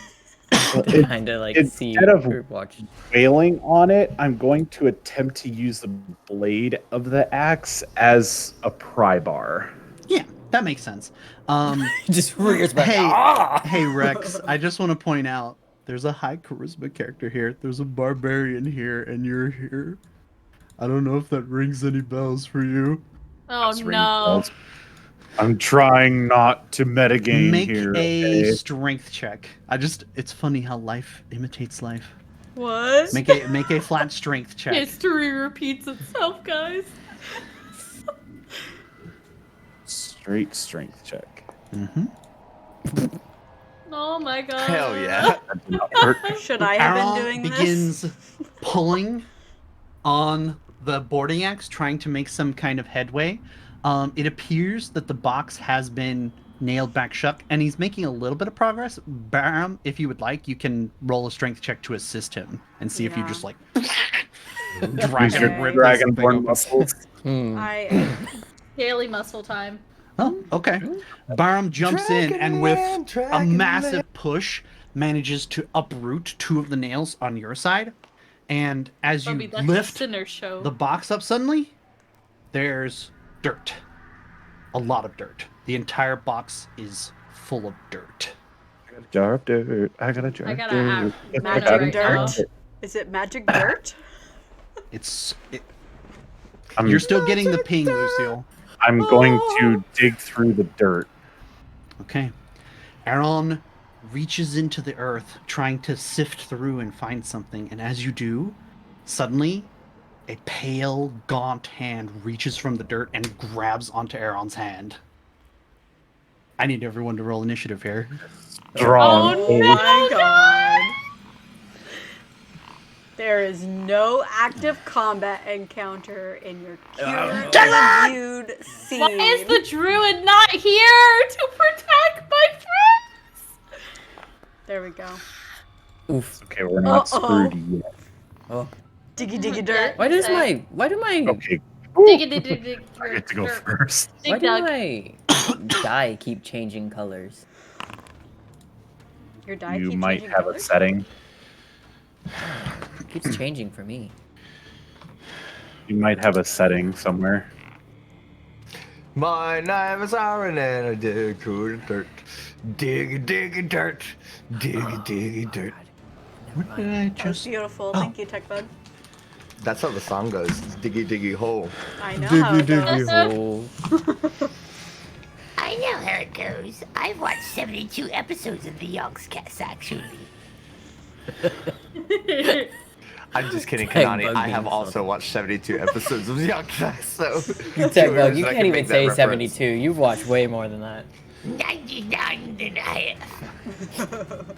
it- Kind of like see instead of- her watch. wailing on it, I'm going to attempt to use the blade of the axe as a pry bar. Yeah, that makes sense. Just rears back. Hey, Ah! hey Rex, I just want to point out there's a high charisma character here. There's a barbarian here, and you're here. I don't know if that rings any bells for you. Oh That's ring no. bells. I'm trying not to metagame Make here. a okay? strength check. It's funny how life imitates life. What? Make a flat strength check. History repeats itself, guys. Straight strength check. Mm-hmm. Oh my God. Hell yeah. That did not hurt. Should I have Aaron been doing begins this? pulling on the boarding axe, trying to make some kind of headway. It appears that the box has been nailed back shut, and he's making a little bit of progress. Barum, if you would like, you can roll a strength check to assist him and see if you Yeah. just like Use your Okay. dragonborn muscles. I Daily muscle time. Oh, okay. Barum jumps in and with a massive push manages to uproot 2 of the nails on your side. And as Bobby, you that's a lift sinner show. the box up suddenly, there's dirt. A lot of dirt. The entire box is full of dirt. I got a jar of dirt. I got a jar I of gotta dirt. act magic right now. dirt. Is it magic dirt? I'm, You're still getting the ping, Lucille. I'm going to dig through the dirt. Okay. Aaron reaches into the earth, trying to sift through and find something. And as you do, suddenly, a pale, gaunt hand reaches from the dirt and grabs onto Aaron's hand. I need everyone to roll initiative here. Strong. Oh, Oh my god. There is no active combat encounter in your peer-reviewed scene. Why is the druid not here to protect my friends? There we go. Oof. Okay, we're not Uh-oh. screwed yet. Oh. Diggy diggy dirt. Why do my Okay. Dig it, dig, dig, dig, I get to go dirt. first. why Dig do dug. my dye keep changing colors? Your die You keep might changing have a colors? setting. It keeps changing for me. You might have a setting somewhere. My name is Aaron and I dig through the dirt. Dig, dig, dirt. Dig, dig, dirt. What did I That was just... beautiful. Thank you, Tech Bud. That's how the song goes. Diggy, diggy, hole. I know how it goes. Oh. I know how it goes. I've watched 72 episodes of the Yogscast, actually. I'm just kidding, Tech Kanani. Bug I have being also funny. watched 72 episodes of Yogscast, so... Tech Bug, you I can't can even make that say reference. 72. You've watched way more than that. 99 and a half.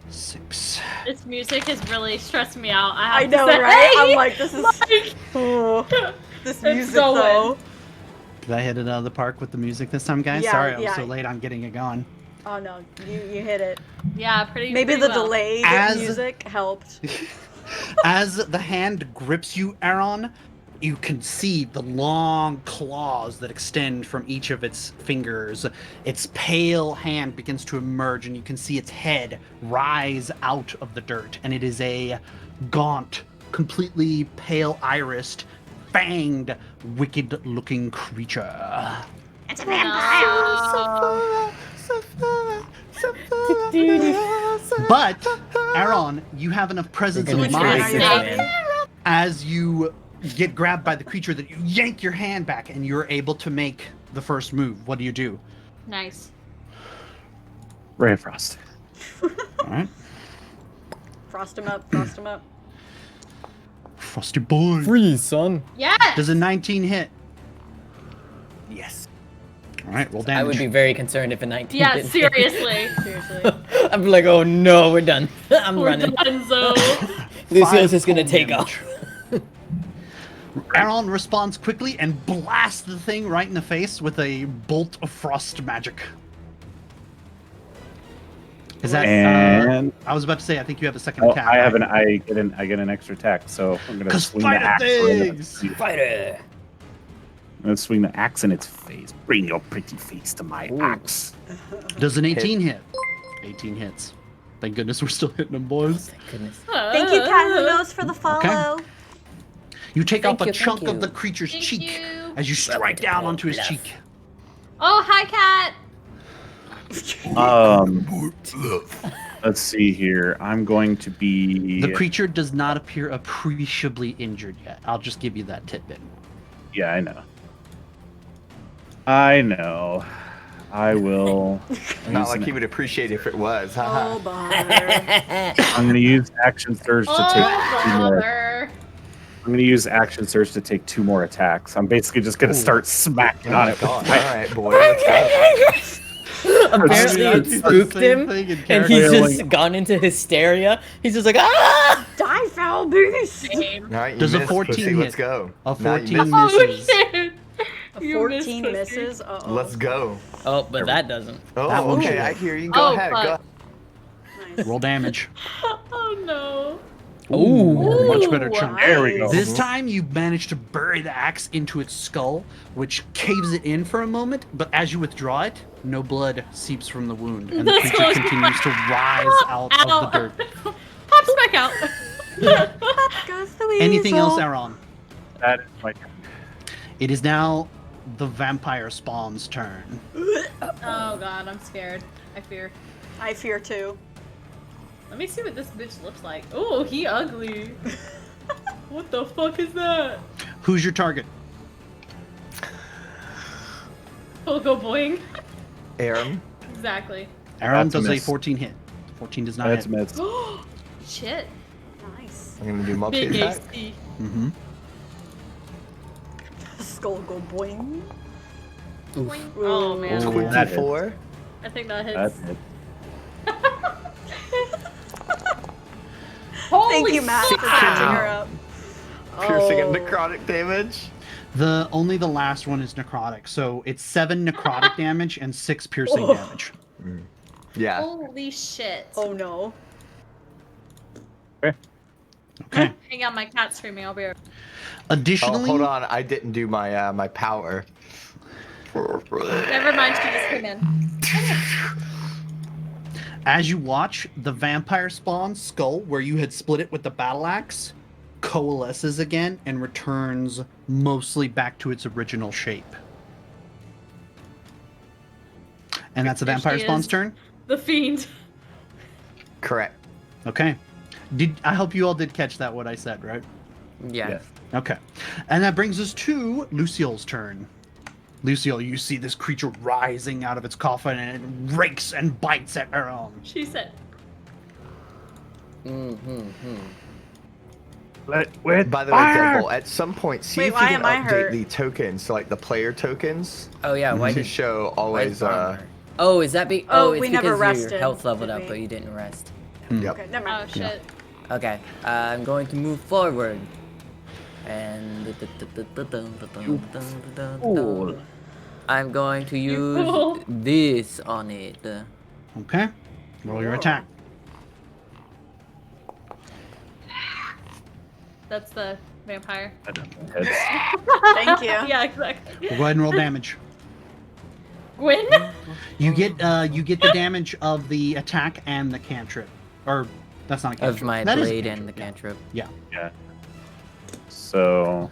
6. This music has really stressed me out. I have know, to say. right? I'm like, this is... Like, Oh, this It's music, going. though. Did I hit it out of the park with the music this time, guys? Yeah, Sorry, I was yeah. so late on getting it going. Oh, no. You hit it. yeah, pretty. Maybe pretty the well. delayed As- music helped. As the hand grips you, Aaron, you can see the long claws that extend from each of its fingers. Its pale hand begins to emerge, and you can see its head rise out of the dirt. And it is a gaunt, completely pale irised, fanged, wicked looking creature. It's a vampire. But, Aaron, you have enough presence You're of gonna Which one mind are you man. having? as you get grabbed by the creature that you yank your hand back and you're able to make the first move. What do you do? Nice. Ray of Frost. All right. Frost him up, frost him up. Frosty boy. Freeze, son. Yes. Does a 19 hit? Yes. All right, roll I damage. would be very concerned if a 19 Yeah, didn't hit. seriously. Seriously. I'd be like, oh no, we're done. I'm We're running. done, so. Lucille's just gonna cold take damage. off. Aaron responds quickly and blasts the thing right in the face with a bolt of frost magic. Is that? And I was about to say, I think you have a second oh, attack. I have right? I get an extra attack, so I'm gonna 'Cause swing the fighter axe. things! Fighter. I'm gonna swing the axe in its face. Bring your pretty face to my axe. Does an 18 hit? 18 hits. Thank goodness we're still hitting them, boys. Thank goodness. Thank you, Cat Who Knows, for the follow. You take Thank off a you, chunk thank of you. the creature's Thank cheek you. as you strike down onto his Bluff. cheek. Oh, hi, cat. Let's see here. I'm going to be. The creature does not appear appreciably injured yet. I'll just give you that tidbit. Yeah, I know. I know. I will. Not use like an- he would appreciate if it was. Oh, haha. bother. I'm gonna use action surge to take Oh, 2 more. bother. I'm gonna use action surge to take 2 more attacks. I'm basically just gonna start smacking Oh on my it. god. Alright, boy. Let's go. Apparently I it do the spooked same him, thing in and he's character. just gone into hysteria. He's just like, ah! Die, Wow, beast! Same. All right, you Does a missed, 14 pussy, Let's hit? go. A Now you 14 missed. misses. shit! A You missed, 14 pussy. misses? Uh-oh. Let's go. Oh, but that doesn't. Oh, That one okay, should. I hear you. Go Oh, ahead. Go fuck. ahead. Nice. Roll damage. Oh no. Ooh. Much better chunk. There we go. This time you manage to bury the axe into its skull, which caves it in for a moment, but as you withdraw it, no blood seeps from the wound, and the This creature goes continues to rise out of the dirt. Pops back out. Goes the Anything else, weasel. Aaron? That is my turn. It is now the vampire spawn's turn. Oh god, I'm scared. I fear. I fear too. Let me see what this bitch looks like. Oh, he ugly. What the fuck is that? Who's your target? He'll go boing. Aaron. Exactly. Aaron That's a does a miss. 14 hit. 14 does not That's hit. miss. Shit. Nice. I'm gonna do Big multi-attack. AC. Mm-hmm. Skull go boing. Oh man. Ooh. That hits. 24. I think that hits. That's it. Holy Thank you, Matt, for fuck! catching her up. Piercing and Oh. necrotic damage. Only the last one is necrotic, so it's 7 necrotic damage and 6 piercing Oh. damage. Yeah. Holy shit. Oh no. Okay. Hang on, my cat's screaming. I'll be right. Oh, Additionally, hold on. I didn't do my my power. Never mind, she just came in. as you watch, the vampire spawn skull, where you had split it with the battle axe, coalesces again and returns mostly back to its original shape. And that's the There vampire she spawn's is. turn? The fiend. Correct. Okay. I hope you all did catch that, what I said, right? Yeah. Yes. Okay. And that brings us to Lucille's turn. Lucille, you see this creature rising out of its coffin and it rakes and bites at Aaron. She said. With By the way, fire! Deadbolt, at some point, see Wait, if why you can am I update hurt? the tokens, so like the player tokens, Oh yeah. Why to did show why always. is Bond hurt? Oh, is that be? Oh, it's we because never your rested, health leveled did up, we? but you didn't rest. Yep. Okay, never Oh mind. shit. Okay. I'm going to move forward. And fool. I'm going to use fool. this on it. Okay. Roll your attack. That's the vampire. I don't know. It's- Thank you. Yeah, exactly. Go ahead and roll damage. Gwen? You get the damage of the attack and the cantrip. Or that's not a cantrip. Of my That is a blade and the cantrip, cantrip. Yeah. So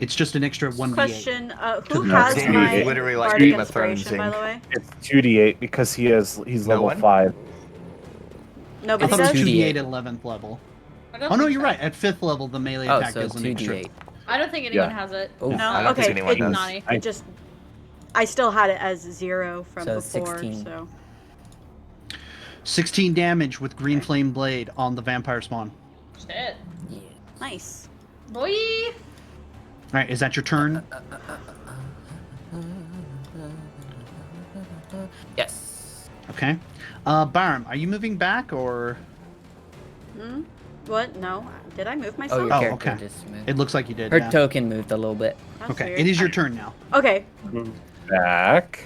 It's just an extra 1d8. Question, who No, has Sandy my is literally like bardic Game of Thrones inspiration, by the ink. way? it's 2d8 because he's No level one? 5. I Nobody thought it was does? 2d8 2d8 at 11th level. I don't Oh no, think you're so. right. At 5th level, the melee Oh, attack so is an extra. 2d8. I don't think anyone Yeah. has it. Oh, No, I don't okay. think anyone it, does. Naughty. it just, I still had it as 0 from So before, 16. so. 16 damage with green flame blade on the vampire spawn. Shit. Yeah. Nice. Boy! Alright, is that your turn? Yes. Okay. Barm, are you moving back or? Hmm? What? No. Did I move Oh, myself? your Oh, character okay. just moved. It looks like you did. Her yeah. token moved a little bit. That's Okay, weird. it is your turn now. Okay. Move back.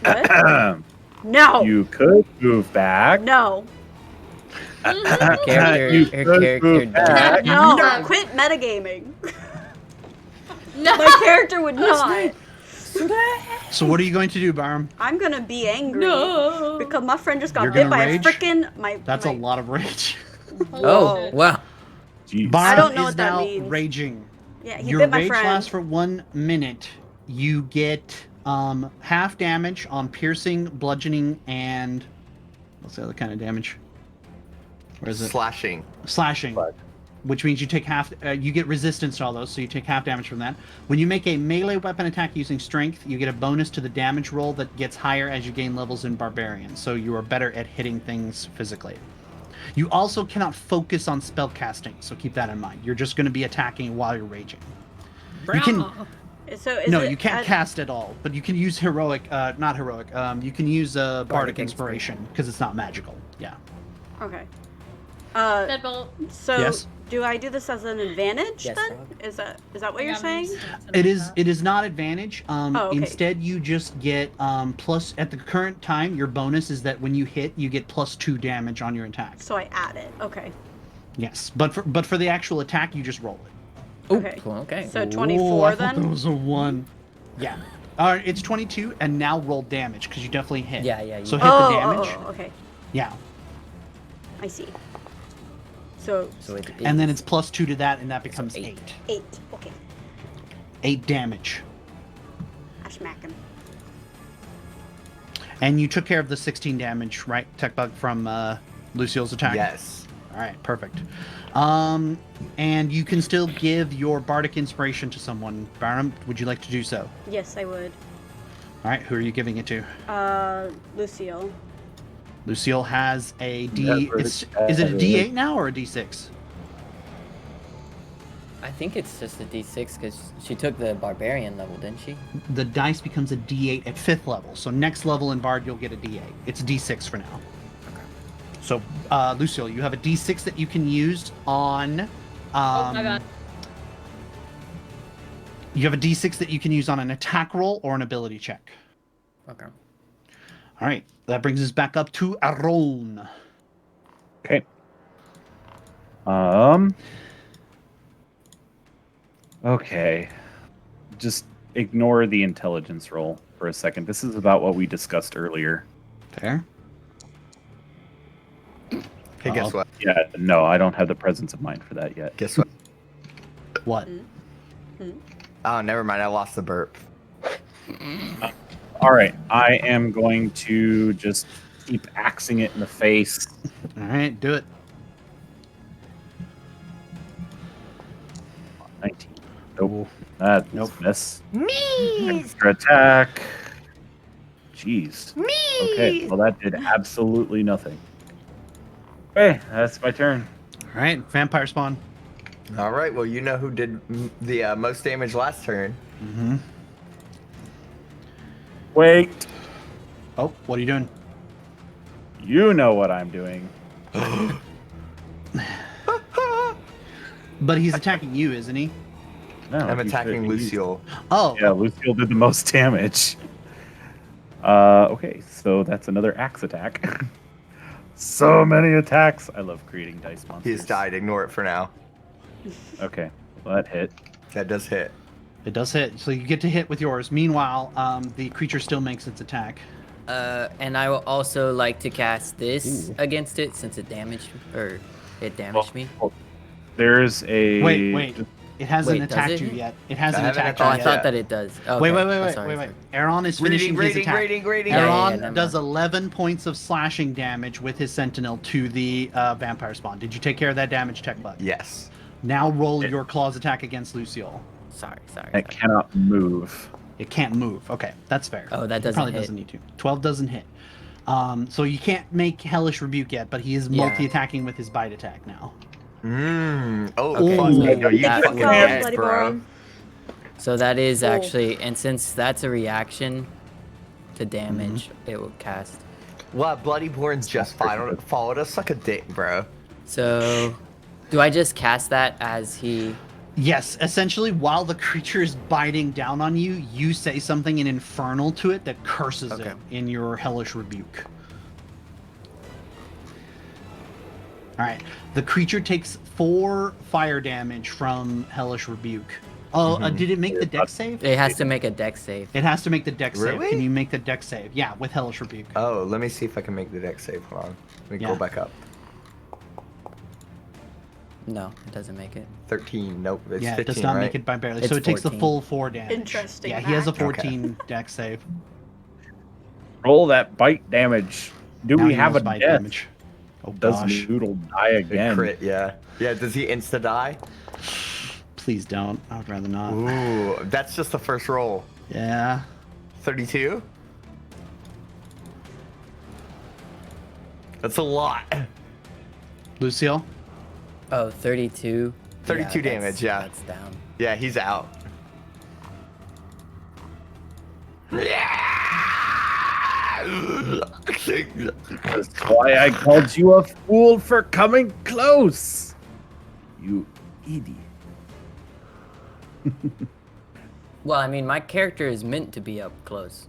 What? No! You could move back. No. Character, You her could character move back. No! No. Quit metagaming. No! My character would not. So what are you going to do, Barm? I'm gonna be angry. No! Because my friend just got You're bit gonna by rage? a frickin' That's my, a lot of rage. Holy Oh, shit. wow. Jeez. Barm don't know is what that now means. raging. Yeah, he Your bit my rage friend. lasts for 1 minute. You get half damage on piercing, bludgeoning, and what's the other kind of damage? Where is it? Slashing. Slashing, Slash. which means you take half. You get resistance to all those, so you take half damage from that. When you make a melee weapon attack using strength, you get a bonus to the damage roll that gets higher as you gain levels in barbarian. So you are better at hitting things physically. You also cannot focus on spell casting, so keep that in mind. You're just going to be attacking while you're raging. You can So is no, it you can't at- cast at all, but you can use heroic. Not heroic. You can use bardic inspiration because it's not magical. Yeah. Okay. Deadbolt. So Yes? Do I do this as an advantage Yes, then? dog. Is that what Hang you're on, saying? I'm just It gonna is. It is not advantage. okay. Instead, you just get plus. At the current time, your bonus is that when you hit, you get +2 damage on your attack. So I add it. Okay. Yes, but for the actual attack, you just roll it. Ooh, Okay. cool, okay. So Ooh, 24 I thought then? that was a 1. Yeah. It's 22, and now roll damage because you definitely hit. Yeah, you So hit. hit the damage. Okay. Yeah, I see. So So it and then is- it's +2 to that, and that becomes 8. 8. Okay. 8 damage. I smack him. And you took care of the 16 damage, right, Tech Bug, from Lucille's attack? Yes. All right, perfect. And you can still give your bardic inspiration to someone. Barum, would you like to do so? Yes, I would. All right, who are you giving it to? Lucille. Lucille has a D. Yeah, Is it a D8 now or a D6? I think it's just a D6 because she took the barbarian level, didn't she? The dice becomes a D8 at 5th level. So next level in Bard, you'll get a D8. It's a D6 for now. So, Lucille, you have a D6 that you can use on. Oh my god. You have a D6 that you can use on an attack roll or an ability check. Okay. All right, that brings us back up to Aron. Okay. Okay. Just ignore the intelligence roll for a second. This is about what we discussed earlier. Fair. Hey, guess what? Yeah, no, I don't have the presence of mind for that yet. Guess what? What? Oh, never mind. I lost the burp. All right, I am going to just keep axing it in the face. All right, do it. 19. Nope. That Nope. miss. Me! Extra attack. Jeez. Me! Okay, well that did absolutely nothing. Okay, that's my turn. All right, vampire spawn. All right. Well, you know who did the most damage last turn. Mm-hmm. Wait. Oh, what are you doing? You know what I'm doing. But he's attacking you, isn't he? No, I'm he attacking should- he's- Lucille. Oh, Yeah, Lucille did the most damage. Okay, so that's another axe attack. So many attacks. I love creating dice monsters. He's died. Ignore it for now. Okay, well, that hit. That does hit. it does hit. So you get to hit with yours. Meanwhile, the creature still makes its attack. And I will also like to cast this against it since it damaged me. Well, there's a Wait. It hasn't Wait, does attacked it? you yet. It hasn't I haven't attacked Oh, you I yet. thought that it does. Okay. Wait. Oh, sorry. Aaron is finishing his attack. Rating. Yeah, Aaron never does mind. 11 points of slashing damage with his sentinel to the vampire spawn. Did you take care of that damage, Tech Bug? Yes. Now roll your claws attack against Lucille. Sorry. It cannot move. It can't move. Okay, that's fair. Oh, that It doesn't probably hit. doesn't need to. 12 doesn't hit. So you can't make Hellish Rebuke yet, but he is Yeah. multi-attacking with his bite attack now. Oh, Okay, fuck. so No, you that fucking would- dead, Bloody bro. Baron. So that is Cool. actually, and since that's a reaction to damage, it will cast. What? Bloodyborn's just followed us like a dick, bro. So, do I just cast that as he? Yes, essentially, while the creature is biting down on you, you say something in Infernal to it that curses Okay. it in your Hellish Rebuke. Alright, the creature takes 4 fire damage from Hellish Rebuke. Oh, did it make the dex save? It has to make a dex save. It has to make the dex save. Really? Can you make the dex save? Yeah, with Hellish Rebuke. Oh, let me see if I can make the deck save. Hold on. Let me Yeah. go back up. No, it doesn't make it. 13. Nope. It's Yeah, 15, it does not right? make it by barely. It's So it takes the 14. full 4 damage. Interesting Yeah, he has a fact. 14 dex save. Roll that bite damage. Do Now we he have a rolls bite death? damage. Oh Does gosh. Noodle die The again? crit, yeah. Yeah, does he insta die? Please don't. I would rather not. Ooh, that's just the first roll. Yeah. 32? That's a lot. Lucille? Oh, 32. 32 damage, yeah. That's down. Yeah, he's out. That's why I called you a fool for coming close. you idiot. Well, I mean, my character is meant to be up close.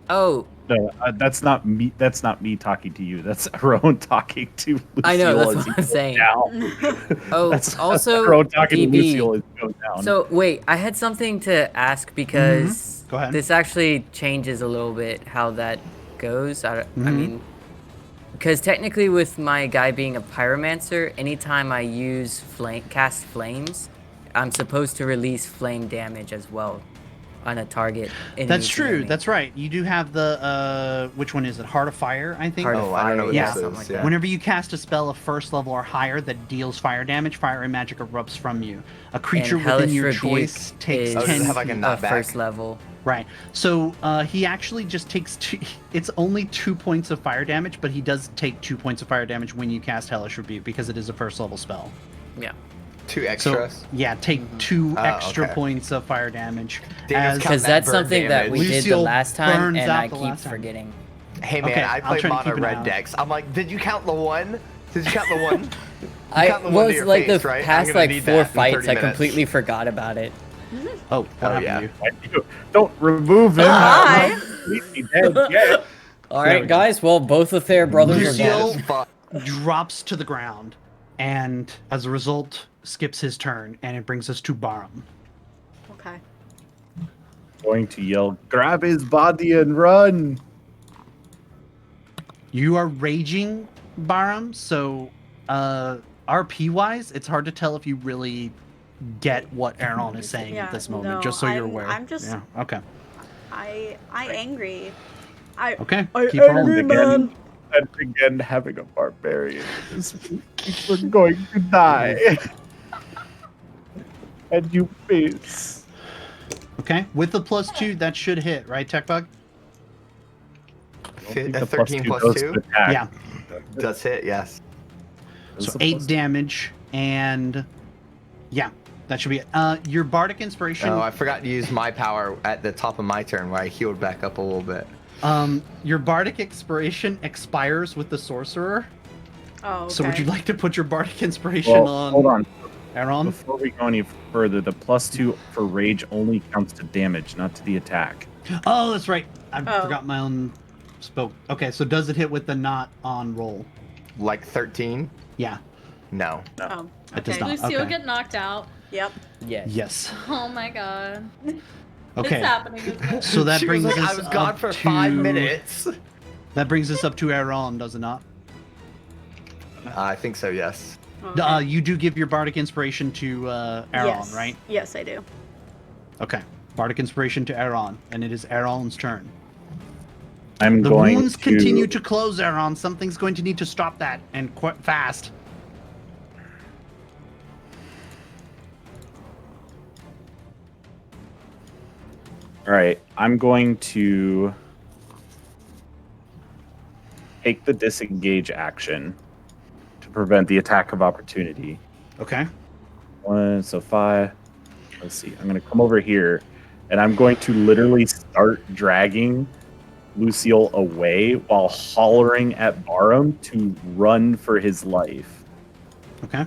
Oh, No, that's not me. That's not me talking to you. That's Aaron talking to Lucille. I know, that's as what he I'm goes saying. down. Oh, That's also, Aaron talking to DB. Lucille as he goes down. So wait, I had something to ask because Go ahead. this actually changes a little bit how that goes. I mean, because technically with my guy being a pyromancer, anytime I use cast flames, I'm supposed to release flame damage as well on a target. That's true. That's right. You do have the which one is it? Heart of Fire, I think. Heart of Oh, I don't know what Yeah. this something is. like Yeah. that. Whenever you cast a spell of first level or higher that deals fire damage, fire and magic erupts from you. A creature And within Hellish your Rebuke choice takes is Oh, does it 10 have, like, a feet. knockback? first level. Right. So he actually just takes it's only 2 points of fire damage, but he does take 2 points of fire damage when you cast Hellish Rebuke because it is a first level spell. Yeah. 2 So extras. yeah, take 2 Oh, extra okay. points of fire damage. Daniel's as- count Because that that's burn something that we damage. did the Lucille last time, burns and out I the keep last time. forgetting. Hey man, Okay, I I'll play try to keep mono an eye red on decks. I'm like, did you count the one? Did you count the one? I count the one to was your like face, the right? I'm past gonna like need 4 that in fights, 30 I minutes. completely forgot about it. Oh, what happened yeah. to you? Don't remove him. Hi. Completely dead yet. All There right, we go. guys. Well, both of their brothers are Lucille- dead. Fuck. Drops to the ground, and as a result, skips his turn, and it brings us to Barum. Okay. Going to yell, grab his body and run. You are raging, Barum, so RP wise, it's hard to tell if you really get what Aaron is saying Yeah, at this moment, no, just so you're I'm- aware. I'm just- Yeah, okay. I angry. I Okay, I keep rolling. angry man. And again, having a barbarian. We're going to die. And you face. Okay, with the +2, that should hit, right, Techbug? A 13 plus 2 Yeah, does hit, yes. so 8 damage, and yeah, that should be it. Your Bardic Inspiration, Oh, I forgot to use my power at the top of my turn where I healed back up a little bit. your Bardic Inspiration expires with the Sorcerer. Oh, okay. So would you like to put your Bardic Inspiration Well, on hold on. Aaron? Before we go any further, the +2 for rage only counts to damage, not to the attack. Oh, that's right. I Oh. forgot my own spoke. Okay, so does it hit with the not on roll? Like 13? Yeah. No. Oh, It does okay. not. Lucille okay. get knocked out. Yep. Yes. Yes. Oh my god. Okay. It's happening. Isn't it? So that She brings was like, us I was gone up for to 5 minutes. That brings us up to Aaron, does it not? I think so, yes. Okay. You do give your Bardic Inspiration to Aaron, yes. right? Yes, I do. Okay. Bardic Inspiration to Aaron, and it is Aaron's turn. I'm The going wounds to continue to close, Aaron. Something's going to need to stop that, and quite fast. All right, I'm going to take the disengage action to prevent the attack of opportunity. Okay. 1, so 5. Let's see. I'm going to come over here, and I'm going to literally start dragging Lucille away while hollering at Barum to run for his life. Okay.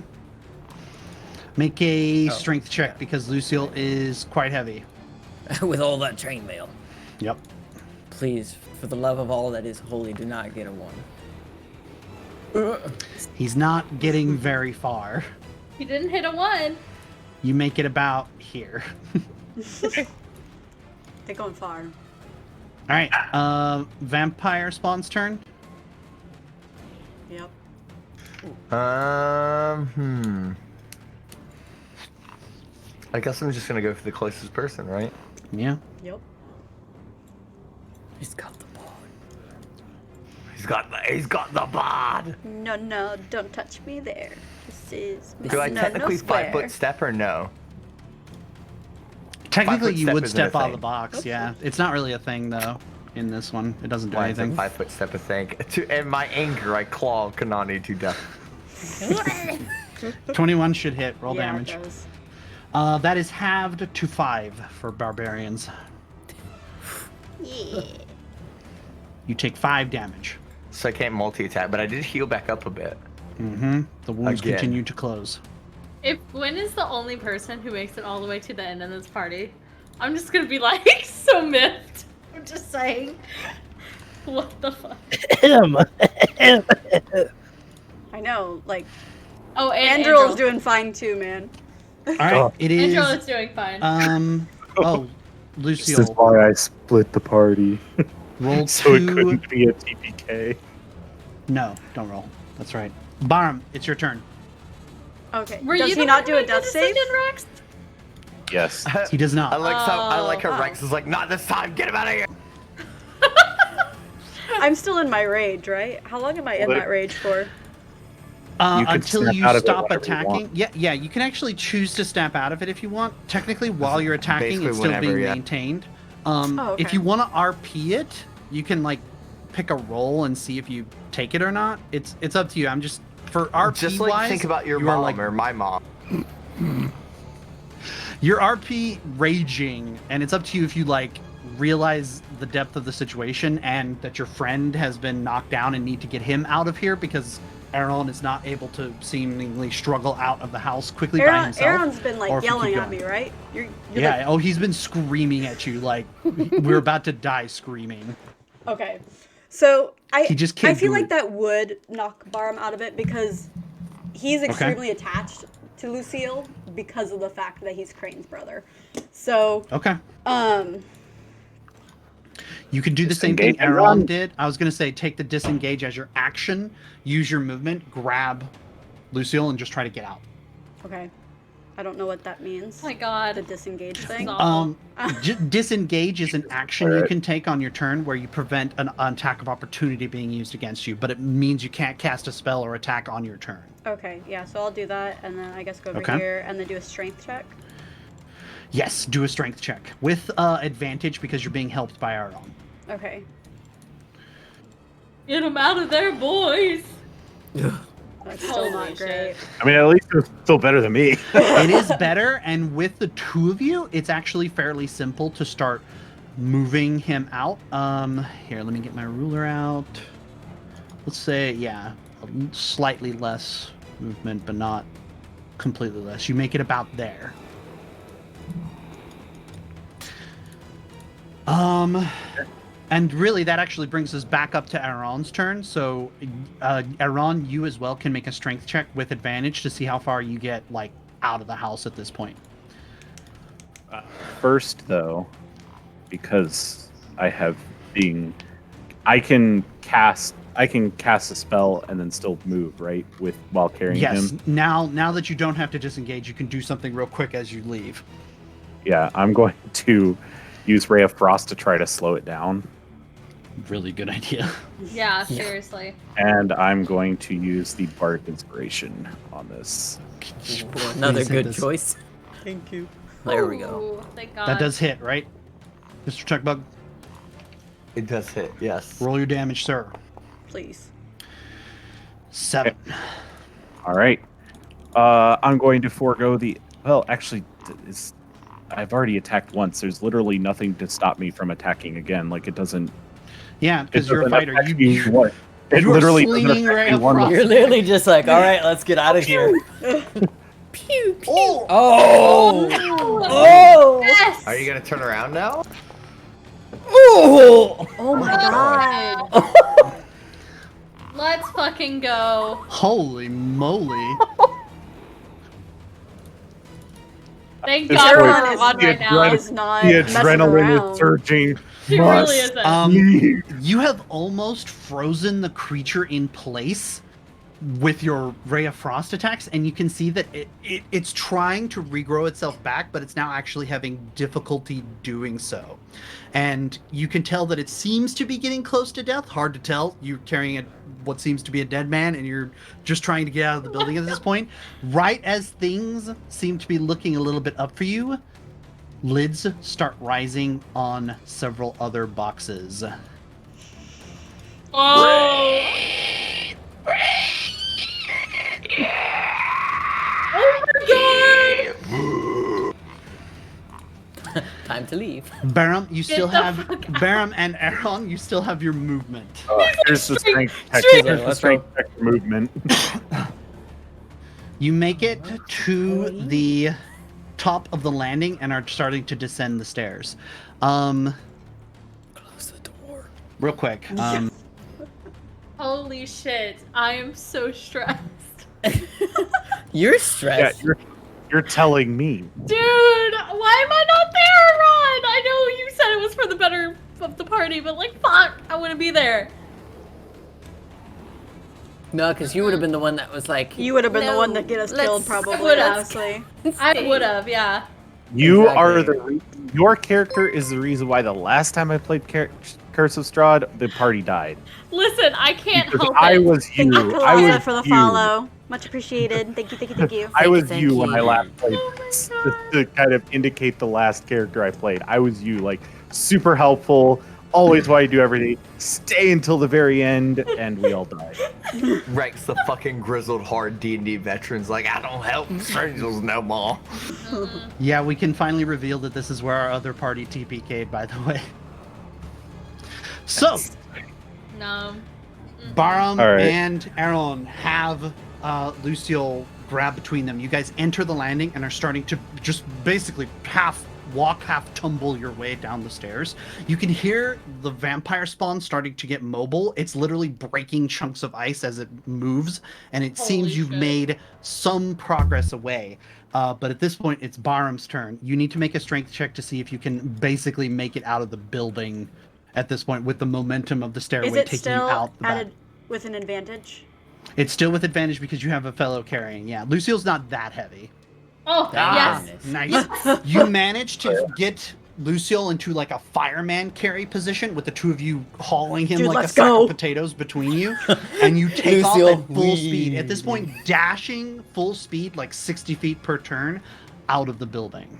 Make a strength check because Lucille is quite heavy. With all that chainmail. Yep. Please, for the love of all that is holy, do not get a 1. He's not getting very far. He didn't hit a 1. You make it about here. They're going far. All right. Vampire Spawn's turn. Yep. I guess I'm just gonna go for the closest person, right? Yeah. Yep. He's got the ball. He's got the bod. No, no, don't touch me there. This is Do I no, technically no square. 5-foot step or no? Technically, 5-foot you step would isn't a step out of thing. the box. Yeah. It's not really a thing though. In this one, it doesn't do Why is a anything. 5-foot step a thing? In my anger, I claw Kanani to death. 21 should hit. Roll Yeah, damage. it does. That is halved to 5 for barbarians. Yeah. You take 5 damage. So I can't multi-attack, but I did heal back up a bit. Mm-hmm. The wounds Again. continue to close. If Gwen is the only person who makes it all the way to the end of this party, I'm just gonna be like so miffed. I'm just saying. What the fuck? I know, like Oh, and Andrew's doing fine too, man. All right, Oh. it is. Andrew is doing fine. Oh, This is Lucille, why I split the party. roll So it 2. couldn't be a TPK. No, don't roll. That's right. Barm, it's your turn. Okay. Were Does you he the not one do who a made the death save? decision, Rex? Yes. He does not. I like how Oh. Rex is like, not this time, get him out of here. I'm still in my rage, right? How long am I in Wait. that rage for? You can Until snap you out of it stop whenever you attacking. want. Yeah, you can actually choose to snap out of it if you want. Technically, while you're attacking, Basically it's still whenever, being yeah. maintained. okay. If you want to RP it, you can like pick a roll and see if you take it or not. It's up to you. I'm just for RP Just like wise, think about your you are, mom like, or my mom. You're RP raging, and it's up to you if you like realize the depth of the situation and that your friend has been knocked down and need to get him out of here because Aaron is not able to seemingly struggle out of the house quickly by himself. Aaron's been or like if you yelling keep at going. me, right? You're Yeah. like, Oh, he's been screaming at you like we're about to die screaming. okay. So He just I can't feel do like it. that would knock Barham out of it because he's extremely attached to Lucille because of the fact that he's Crane's brother. So Okay. You can do the same Disengage thing and Aaron run. did. I was gonna say take the disengage as your action, use your movement, grab Lucille, and just try to get out. okay. I don't know what that means. Oh my god. The disengage thing. awful. Disengage is an action you Alright. can take on your turn where you prevent an attack of opportunity being used against you, but it means you can't cast a spell or attack on your turn. Okay, yeah, so I'll do that and then I guess go over Okay. here and then do a strength check. Yes, do a strength check with advantage because you're being helped by Aaron. Okay. Get him out of there, boys. That's still Holy not shit. great. I mean, at least it's still better than me. It is better, and with the two of you, it's actually fairly simple to start moving him out. Here, let me get my ruler out. Let's say, yeah, slightly less movement, but not completely less. You make it about there. And really, that actually brings us back up to Aaron's turn. So, Aaron, you as well can make a strength check with advantage to see how far you get, like, out of the house at this point. First, though, because I have I can cast a spell and then still move, right? While carrying Yes. him. Now that you don't have to disengage, you can do something real quick as you leave. Yeah, I'm going to use Ray of Frost to try to slow it down. Really good idea. Yeah, seriously. And I'm going to use the Bardic Inspiration on this. Another Please hit good this. choice. Thank you. There we go. Ooh, thank God. That does hit, right? Mr. Chuckbug, It does hit, yes. roll your damage, sir. Please. 7. All right. I'm going to forego the. Well, actually, I've already attacked once. There's literally nothing to stop me from attacking again. Like it doesn't. Yeah, because It you're a doesn't fighter. affect me what? It you are literally doesn't slinging affect Ray me of one Frost. way. You're literally just like, all right, let's get out of here. Oh! Oh! Oh! Yes! Are you gonna turn around now? Oh! Oh my god. Let's fucking go. Holy moly. Thank This God boy- we're is on the right now. Is not The messing adrenaline around. is surging. She Must really isn't. leave. You have almost frozen the creature in place with your Ray of Frost attacks, and you can see that it's trying to regrow itself back, but it's now actually having difficulty doing so. And you can tell that it seems to be getting close to death. Hard to tell. You're carrying what seems to be a dead man, and you're just trying to get out of the building at this point. Right as things seem to be looking a little bit up for you, lids start rising on several other boxes. Oh! Oh my God! Time to leave. Barum, you still the have fuck Barum and Aaron. You still have your movement. Here's the strength check. Strength. Here's the strength check movement. You make it to the top of the landing and are starting to descend the stairs. Close the door. Real quick. Holy shit. I am so stressed. You're Yeah, stressed. you're telling me. Dude, why am I not there, Ron? I know you said it was for the better of the party, but like, fuck, I want to be there. No, because you would have been the one that was like, You would have been the No, one that get us killed, let's- probably. would've. Honestly. I would have, yeah. You are Exactly. your character is the reason why the last time I played Curse of Strahd, the party died. Listen, I can't Because help I it. was Thank you, you. I Kalila, was for the you. follow. Much appreciated. Thank you, thank you, thank you. I was Thank you when you. I last played. Oh my Just God. to kind of indicate the last character I played. I was you, like super helpful, always why you do everything, stay until the very end, and we all died. Rex, the fucking grizzled hard D&D veterans, like, I don't help strangers no more. Yeah, we can finally reveal that this is where our other party TPK'd, by the way. So, No. Barum All right. and Aaron have Luciel grab between them. You guys enter the landing and are starting to just basically half walk, half tumble your way down the stairs. You can hear the vampire spawn starting to get mobile. It's literally breaking chunks of ice as it moves, and it seems Holy you've shit. made some progress away. But at this point, it's Barum's turn. You need to make a strength check to see if you can basically make it out of the building at this point with the momentum of the stairway Is it taking still you out the back. added with an advantage? It's still with advantage because you have a fellow carrying. Yeah, Lucille's not that heavy. Oh, Ah. yes. Nice. You managed to get Lucille into like a fireman carry position with the two of you hauling him Dude, like a let's sack go. of potatoes between you, and you take off Lucille, at full speed. whee. At this point, dashing full speed, like 60 feet per turn, out of the building.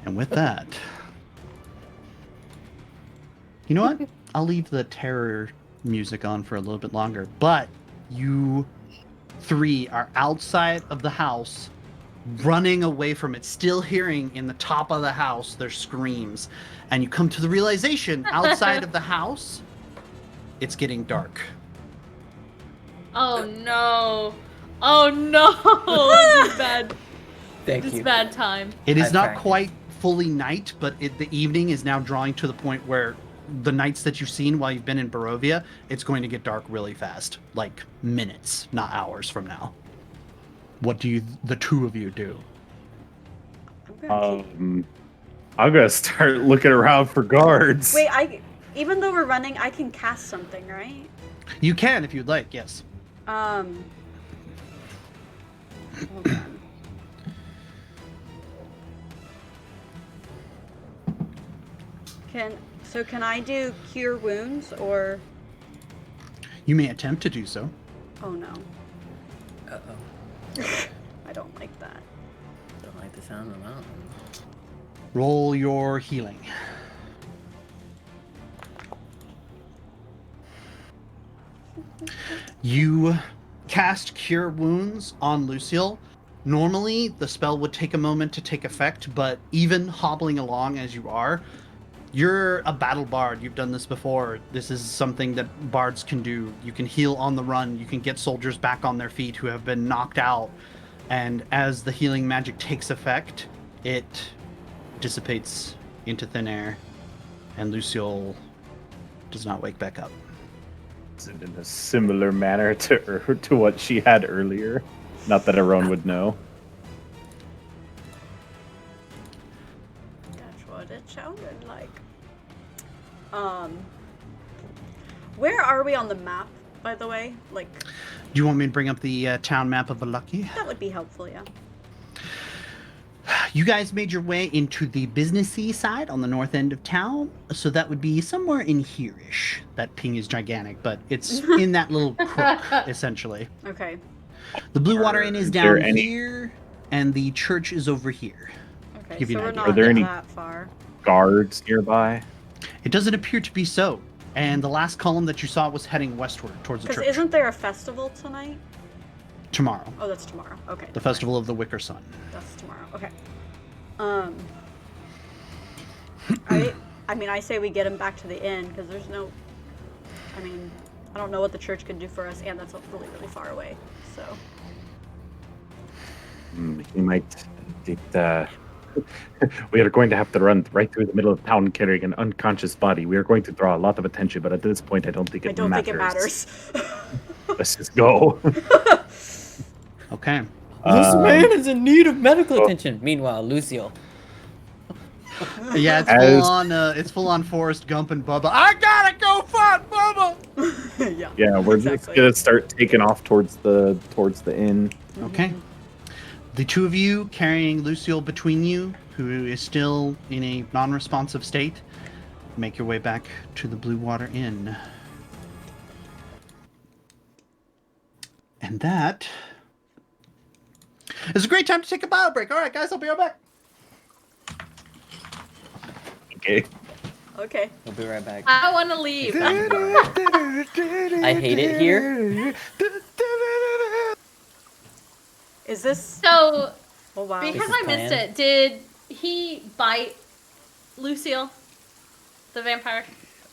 And with that, you know what? I'll leave the terror music on for a little bit longer. But you three are outside of the house, running away from it, still hearing in the top of the house their screams. And you come to the realization outside of the house, it's getting dark. Oh no. Oh no. This is bad. Thank This is you. bad time. It is I've not practiced. quite fully night, but the evening is now drawing to the point where the nights that you've seen while you've been in Barovia, it's going to get dark really fast, like minutes, not hours from now. What do the two of you do? I'm gonna keep- I'm gonna start looking around for guards. Wait, even though we're running, I can cast something, right? You can if you'd like, yes. Hold on. Can I do cure wounds or? You may attempt to do so. Oh no, Uh-oh. I don't like that. Don't like the sound of that one. Roll your healing. You cast Cure Wounds on Lucille. Normally, the spell would take a moment to take effect, but even hobbling along as you are, you're a battle bard. You've done this before. This is something that bards can do. You can heal on the run. You can get soldiers back on their feet who have been knocked out. And as the healing magic takes effect, it dissipates into thin air, and Lucille does not wake back up. Is it in a similar manner to what she had earlier? Not that everyone would know. That's what it sounded like. Where are we on the map, by the way? Like, Do you want me to bring up the town map of Lucky? that would be helpful, yeah. You guys made your way into the businessy side on the north end of town, so that would be somewhere in here-ish. That ping is gigantic, but it's in that little crook, essentially. Okay. The Blue Water Inn is Is there down any- here, and the church is over here. Okay, Give you so an we're idea. not Are there any- that far. Guards nearby? It doesn't appear to be so, and the last column that you saw was heading westward towards the Because church. isn't there a festival tonight? Tomorrow. Oh, that's tomorrow. Okay. The Festival of the Wicker Sun. That's tomorrow. Okay. I mean, I say we get him back to the inn because there's no. I mean, I don't know what the church could do for us, and that's really, really far away. So. He might. We are going to have to run right through the middle of town carrying an unconscious body. We are going to draw a lot of attention, but at this point, I don't think it matters. Let's just go. Okay. This man is in need of medical attention. Meanwhile, Lucio. Yeah, it's full on Forrest Gump and Bubba. I gotta go find Bubba. Yeah. Yeah, we're just gonna start taking off towards the inn. Okay. The two of you carrying Lucille between you, who is still in a non-responsive state, make your way back to the Blue Water Inn. And that is a great time to take a bio break. All right, guys, I'll be right back. Okay. Okay. We'll be right back. I want to leave. I hate it here. Is this? So, Oh wow. because This is I missed planned. it, did he bite Lucille, the vampire?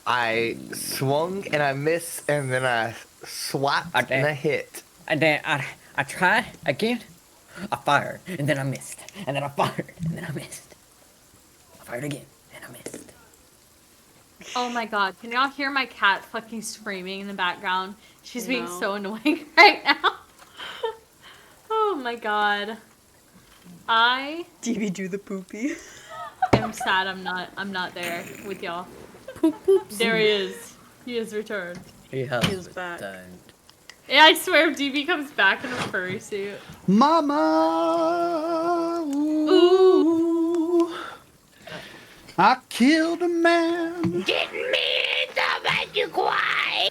I swung and I missed, and then I swapped Okay. and I hit. And then I tried again. I fired, and then I missed. And then I fired, and then I missed. I fired again, and I missed. Oh my god, can y'all hear my cat fucking screaming in the background? She's being No. so annoying right now. Oh my god. I DB do the poopy. am sad I'm not there with y'all. There he is. He has returned. He has He's back. returned. Yeah, I swear if DB comes back in a furry suit. Mama, ooh, I killed a man. Didn't mean to make you cry.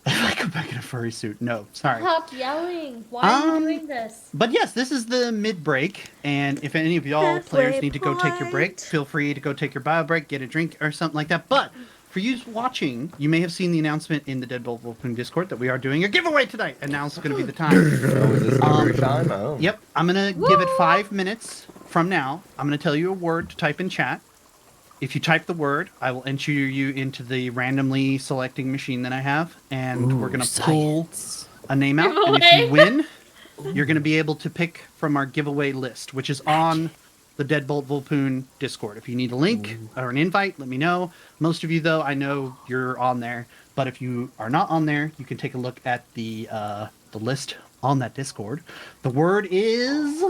If I go back in a furry suit, no, sorry. Stop yelling. Why are you doing this? But yes, this is the mid-break, and if any of y'all players need to go take your break, feel free to go take your bio break, get a drink or something like that. But for you watching, you may have seen the announcement in the Deadbolt Wolfing Discord that we are doing a giveaway tonight, and now's going to be the time. Every time? Oh. Yep, I'm going to give it 5 minutes from now. I'm going to tell you a word to type in chat. If you type the word, I will enter you into the randomly selecting machine that I have, and we're going to pull a name out. And if you win, you're going to be able to pick from our giveaway list, which is on the Deadbolt Volpoon Discord. If you need a link or an invite, let me know. Most of you, though, I know you're on there. But if you are not on there, you can take a look at the list on that Discord. The word is...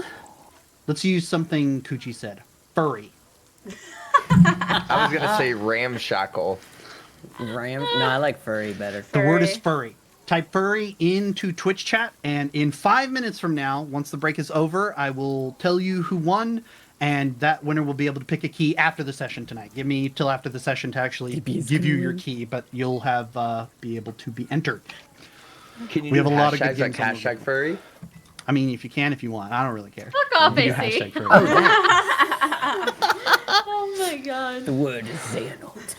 Let's use something Coochie said. Furry. I was gonna say ramshackle. No, I like furry better. The word is furry. Type furry into Twitch chat, and in 5 minutes from now, once the break is over, I will tell you who won, and that winner will be able to pick a key after the session tonight. Give me till after the session to actually give you your key, but you'll have be able to be entered. Can you We do have a lot of good hashtags like games on hashtag furry? I mean, if you can, if you want. I don't really care. Fuck off, You can do AC. hashtag furry. Oh my god. The word is Xehanort.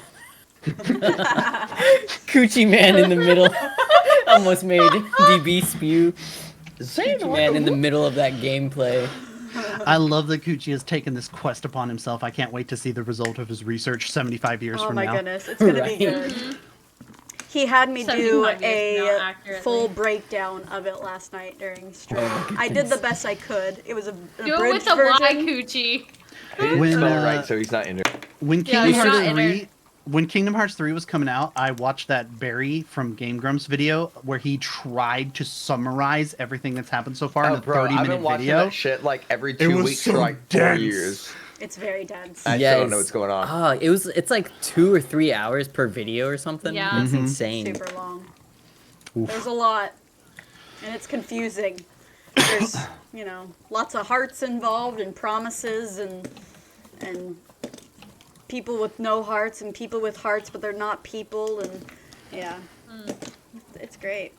Coochie man in the middle. Almost made DB spew. Coochie man in the middle of that gameplay. I love that Coochie has taken this quest upon himself. I can't wait to see the result of his research 75 years Oh from my now. goodness, it's gonna Right. be good. He had me do 75 years from now, a accurately. full breakdown of it last night during stream. Oh my I did the best I could. It was a Do it with abridged the Y, version. Coochie. He didn't When, spell it uh, right, so he's not in it. When Yeah, Kingdom you're Hearts not in 3, when Kingdom Hearts 3 was coming out, I watched that Barry from Game Grumps video where he tried to summarize everything that's happened so far in Oh, a bro, I've 30-minute been watching video. that shit like every 2 was weeks so for like 4 dense. years. It's very dense. I still don't know what's going on. It's like 2 or 3 hours per video or something. Yeah. It's insane. Super long. Oof. There's a lot, and it's confusing. There's, lots of hearts involved and promises and people with no hearts and people with hearts but they're not people and yeah, it's great.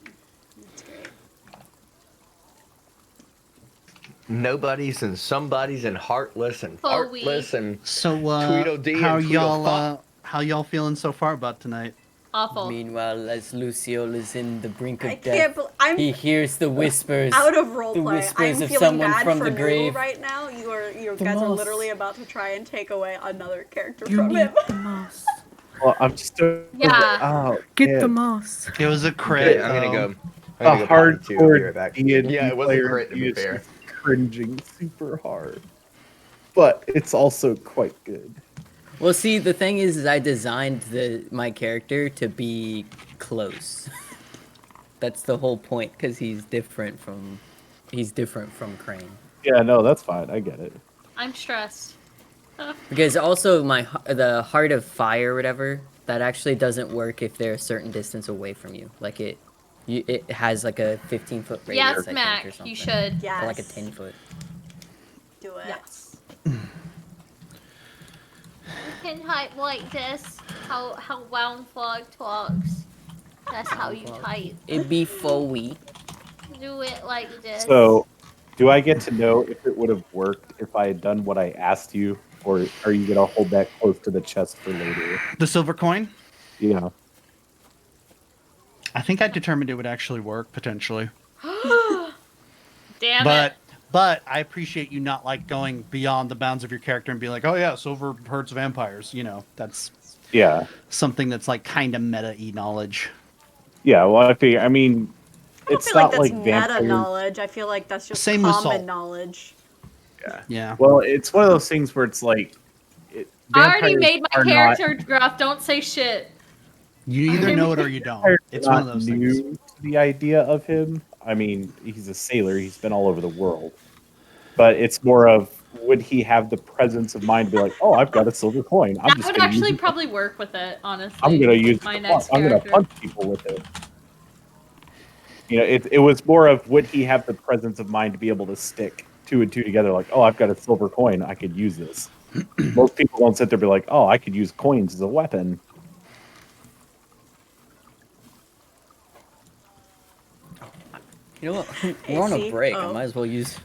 It's great. Nobodies and somebodies and heartless and Chloe. artless and So, Tweedledee how and y'all how y'all feeling so far about tonight? Awful. Meanwhile, as Lucio is in the brink of I death, can't. I'm he hears the whispers. out of the roleplay. whispers I'm of feeling someone bad from for the Noodle grave. right now. You The guys are moss. literally about to try and take away another character from him. the moss. Well, I'm just. Yeah. Oh, Get yeah. the moss. It was a crit. Okay, I'm gonna go. I'm a gonna go potty too. I'll be hardcore right back. D&D Yeah, it wasn't player great to be is fair. just cringing super hard, but it's also quite good. Well, see, the thing is I designed my character to be close. That's the whole point, because he's different from Crane. Yeah, no, that's fine. I get it. I'm stressed. Because also the Heart of Fire, or whatever, that actually doesn't work if they're a certain distance away from you. Like it has like a 15-foot radius. Yes, I think, or Mac, something. you should. Yes. Or like a 10-foot. Do it. Yes. You can type like this. How Wound Frog talks. That's how you type. It'd be foey. Do it like this. So, do I get to know if it would have worked if I had done what I asked you, or are you gonna hold that close to the chest for later? The silver coin? Yeah. I think I determined it would actually work, potentially. Damn it. But I appreciate you not like going beyond the bounds of your character and be like, oh yeah, silver hurts vampires. You know, that's something that's like kind of meta-y knowledge. Yeah, well, I mean, I don't it's feel like not that's like meta vampires. knowledge. I feel like that's just Same with common Salt. knowledge. Yeah. Well, it's one of those things where it's like. I already vampires made my are not- character gruff. Don't say shit. You either know it or you don't. vampires It's are one of not those new things. to the idea of him. I mean, he's a sailor. He's been all over the world. But it's more of, would he have the presence of mind to be like, oh, I've got a silver coin. I'm That just would gonna use actually it. probably work with it, honestly. I'm gonna use my it. next I'm gonna character. punch people with it. You know, it was more of, would he have the presence of mind to be able to stick two and two together? Like, oh, I've got a silver coin. I could use this. Most people don't sit there and be like, oh, I could use coins as a weapon. You know what? We're on a AC? break. I Oh. might as well use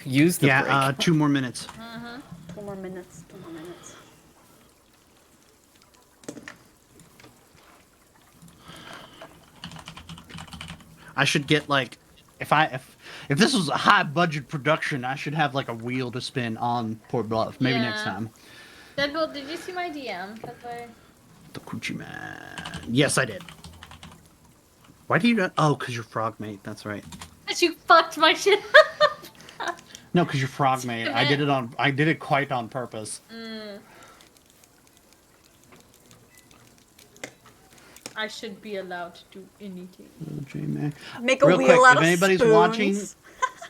the break. Yeah, 2 more minutes. 2 more minutes. 2 more minutes. I should get like, if this was a high budget production, I should have like a wheel to spin on Port Bluff. Maybe next Yeah. time. Deadbolt, did you see my DM? The Coochie Man. Yes, I did. Why do you not? Oh, because you're frog mate. That's right. Because you fucked my shit. No, because you're frog mate. I did it quite on purpose. I should be allowed to do anything. Oh, J-Mac. Make a Real wheel quick, out if of anybody's spoons. watching,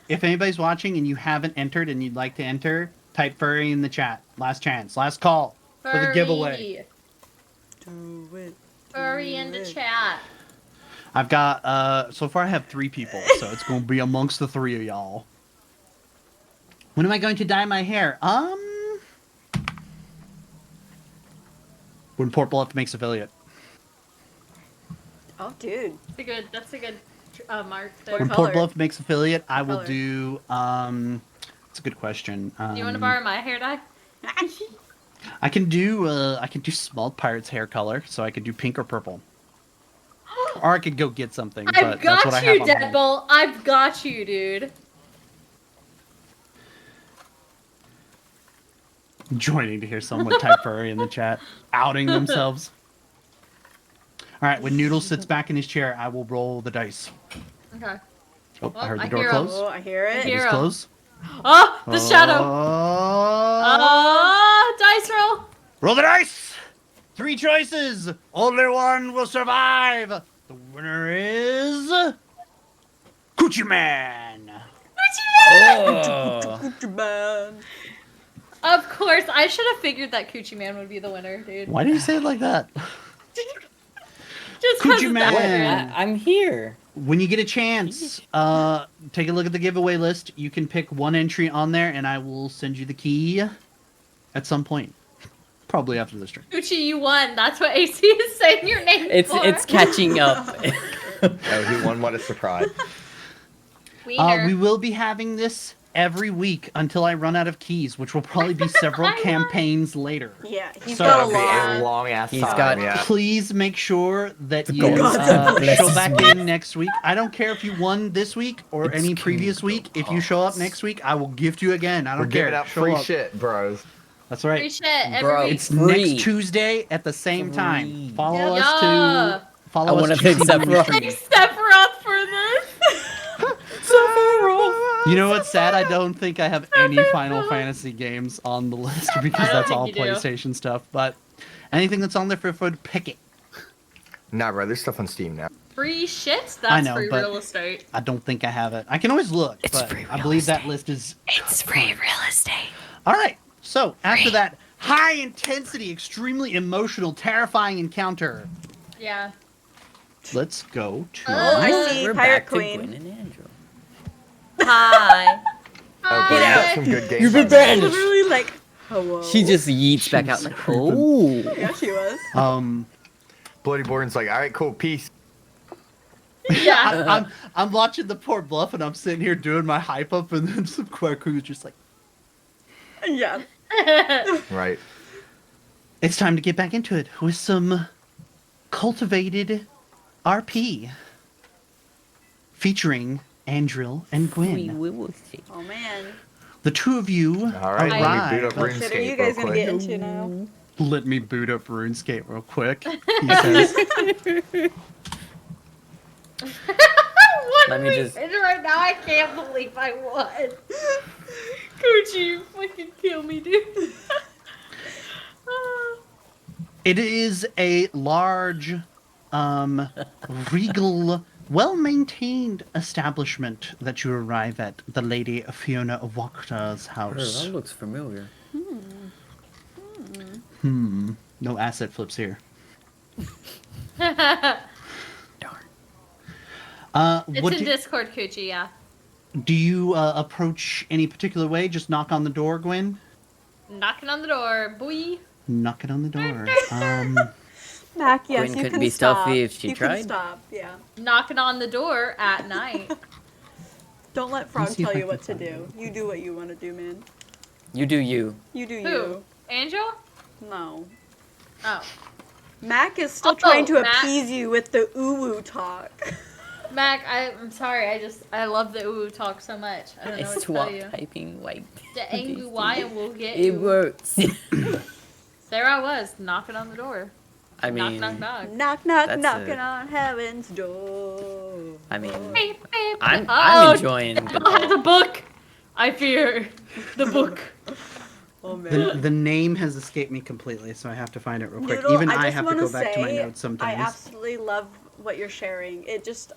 if anybody's watching and you haven't entered and you'd like to enter, type furry in the chat. Last chance, last call for the giveaway. Do it. Furry in the chat. I've got so far I have 3 people, so it's going to be amongst the 3 of y'all. When am I going to dye my hair? When Port Bluff makes affiliate. Oh, dude. That's a good mark What there. When color? Port Bluff makes affiliate, I will color? do it's a good question. Do you want to borrow my hair dye? I can do small pirate's hair color, so I could do pink or purple. Or I could go get something, but I've that's what I got have you, on hand. Deadbolt. I've got you, dude. Joining to hear someone type furry in the chat, outing themselves. All right, when Noodles sits back in his chair, I will roll the dice. Okay. Oh, I Oh, heard the I door hear 'em. close. Oh, I hear it. hear It is 'em. close. Oh, the shadow. Oh. Dice roll. Roll the dice. 3 choices. Only one will survive. The winner is Coochie Man. Oh. Man. Of course, I should have figured that Coochie Man would be the winner, dude. Why did you say it like that? Just 'cause Coochie it's Man. accurate. I'm here. When you get a chance, take a look at the giveaway list. You can pick one entry on there, and I will send you the key at some point. Probably after this turn. Coochie, you won. That's what AC is saying your name for. It's catching up. Oh, he won. What a surprise. Wiener. We will be having this every week until I run out of keys, which will probably be several I know. campaigns later. Yeah, he's So- got a That'll be lot. a long ass He's time. got- yeah. Please make sure that you gods that show bless back me. in next week. I don't care if you won this week or It's any previous week. If you show up next week, I will gift you again. I don't We're care. giving out Show free up. shit, bros. That's right. Free shit every Bro, week. It's Free. next Tuesday at the same time. Free. Follow Yeah. us to I follow wanna us pick to see when we Sephiroth. stream. Thanks, Sephiroth, for the You know what's sad? I don't think I have any Final Fantasy games on the list because don't that's think all you do. PlayStation stuff. But anything that's on there for food, pick it. Nah, bro, there's stuff on Steam now. Free shit? That's I know, free but- real estate. I don't think I have it. I can always look, It's but free I real believe that estate. list is. It's free real estate. All right. So after that high intensity, extremely emotional, terrifying encounter, Yeah. let's go to. Oh, I see We're Pirate back to Queen. Gwen and Andrew. Hi. Oh, boy, you got some good games. You've been on there. banned. Literally like, hello. She just yeets back out like, oh. Yeah, she was. Bloody Borden's like, all right, cool, peace. Yeah. I'm watching the poor Bluff, and I'm sitting here doing my hype up, and then some Quacker's just like, Yeah. Right. it's time to get back into it with some cultivated RP featuring Andril and Gwen. Oh man. The two of you All right, let me boot up arrive. What shit are you RuneScape guys real gonna get quick. into now? Let me boot up RuneScape real quick. He says, What Let are me we just- in right now? I can't believe I won. Could you fucking kill me, dude? it is a large, regal, well-maintained establishment that you arrive at, the Lady Fiona of Wakhtar's house. That looks familiar. No asset flips here. Darn. It's What in do, Discord, Coochie, yeah. do you approach any particular way? Just knock on the door, Gwen? Knocking on the door, boy. Knock it on the door. Mac, yes, Gwen you couldn't can be stop. stealthy if she you tried. Can stop, yeah. Knocking on the door at night. Don't let Frog see if tell I you can what to find do. You do what you want to do, man. You do you. You do Who? you. Angel? No. Oh. Mac is still Oh, trying to Mac. appease you with the uwu talk. Mac, I'm sorry, I love the ooh talk so much. I don't know what to tell Swap you. typing white. The angry lion will get It you. works. There I was, knocking on the door. I mean, knock, knock, knock. Knock, knock, That's knocking a- on heaven's door. I mean, Beep, beep. I'm Oh, enjoying the the book. I fear the book. Oh man. The name has escaped me completely, so I have to find it real quick. Noodle, Even I just have to wanna go back to my say, notes I sometimes. absolutely love what you're sharing.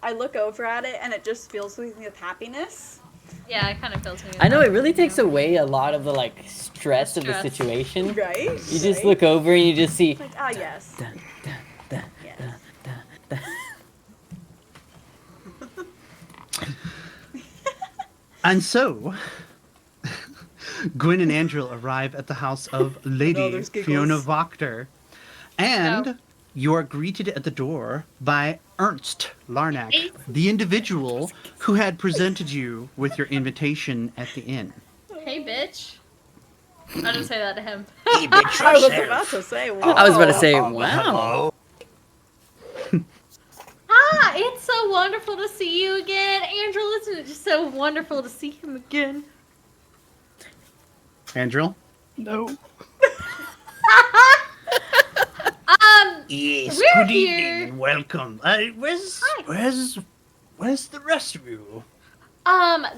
I look over at it and it just fills me with happiness. Yeah, it kind of fills me. with I know that. it really takes away a lot of the like stress of the Stress. situation. Right? You just Right? look over and you just see. Like, ah, yes. Dun, dun, dun, Yes. dun, dun, dun. And so, Gwen and Andrew arrive at the house of Lady there's giggles. Fiona Wachter, and Oh. you are greeted at the door by Ernst Larnack, the individual who had presented you with your invitation at the inn. Hey, bitch. I just say that to him. Hey, bitch, I was yourself. about to say, I was about to say, Oh, wow. hello. Ah, it's so wonderful to see you again. Andrew, isn't it just so wonderful to see him again? Andrew? Yes, We're good here. evening and welcome. Where's the rest of you?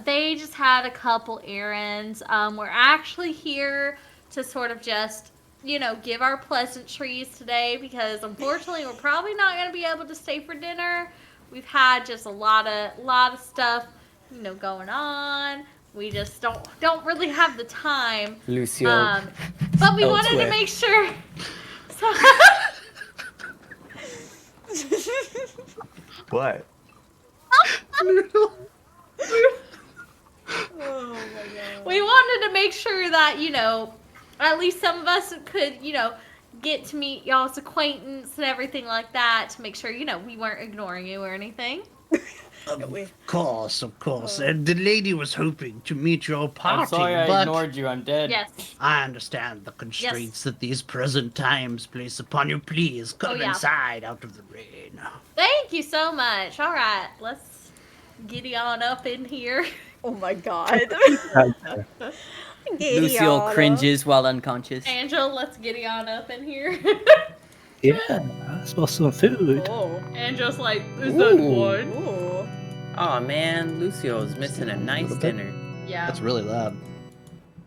They just had a couple errands. We're actually here to sort of just, give our pleasantries today because unfortunately we're probably not going to be able to stay for dinner. We've had just a lot of stuff, going on. We just don't really have the time. Lucio. But we wanted to Elsewhere. make sure. So, What? oh my god. we wanted to make sure that, at least some of us could, get to meet y'all's acquaintance and everything like that to make sure, we weren't ignoring you or anything. Of course. And the lady was hoping to meet your party, I'm sorry I but ignored you. I'm dead. Yes. I understand the constraints that these present times place upon you. Please come yeah. inside out of the rain. Thank you so much. All right, let's giddy on up in here. Oh my god. Lucio cringes while unconscious. Angel, let's giddy on up in here. Yeah, I smell some food. Oh. Angel's like, is that Ooh. one? Ooh. Aw man, Lucio's missing a nice Little bit. dinner. Yeah. That's really loud.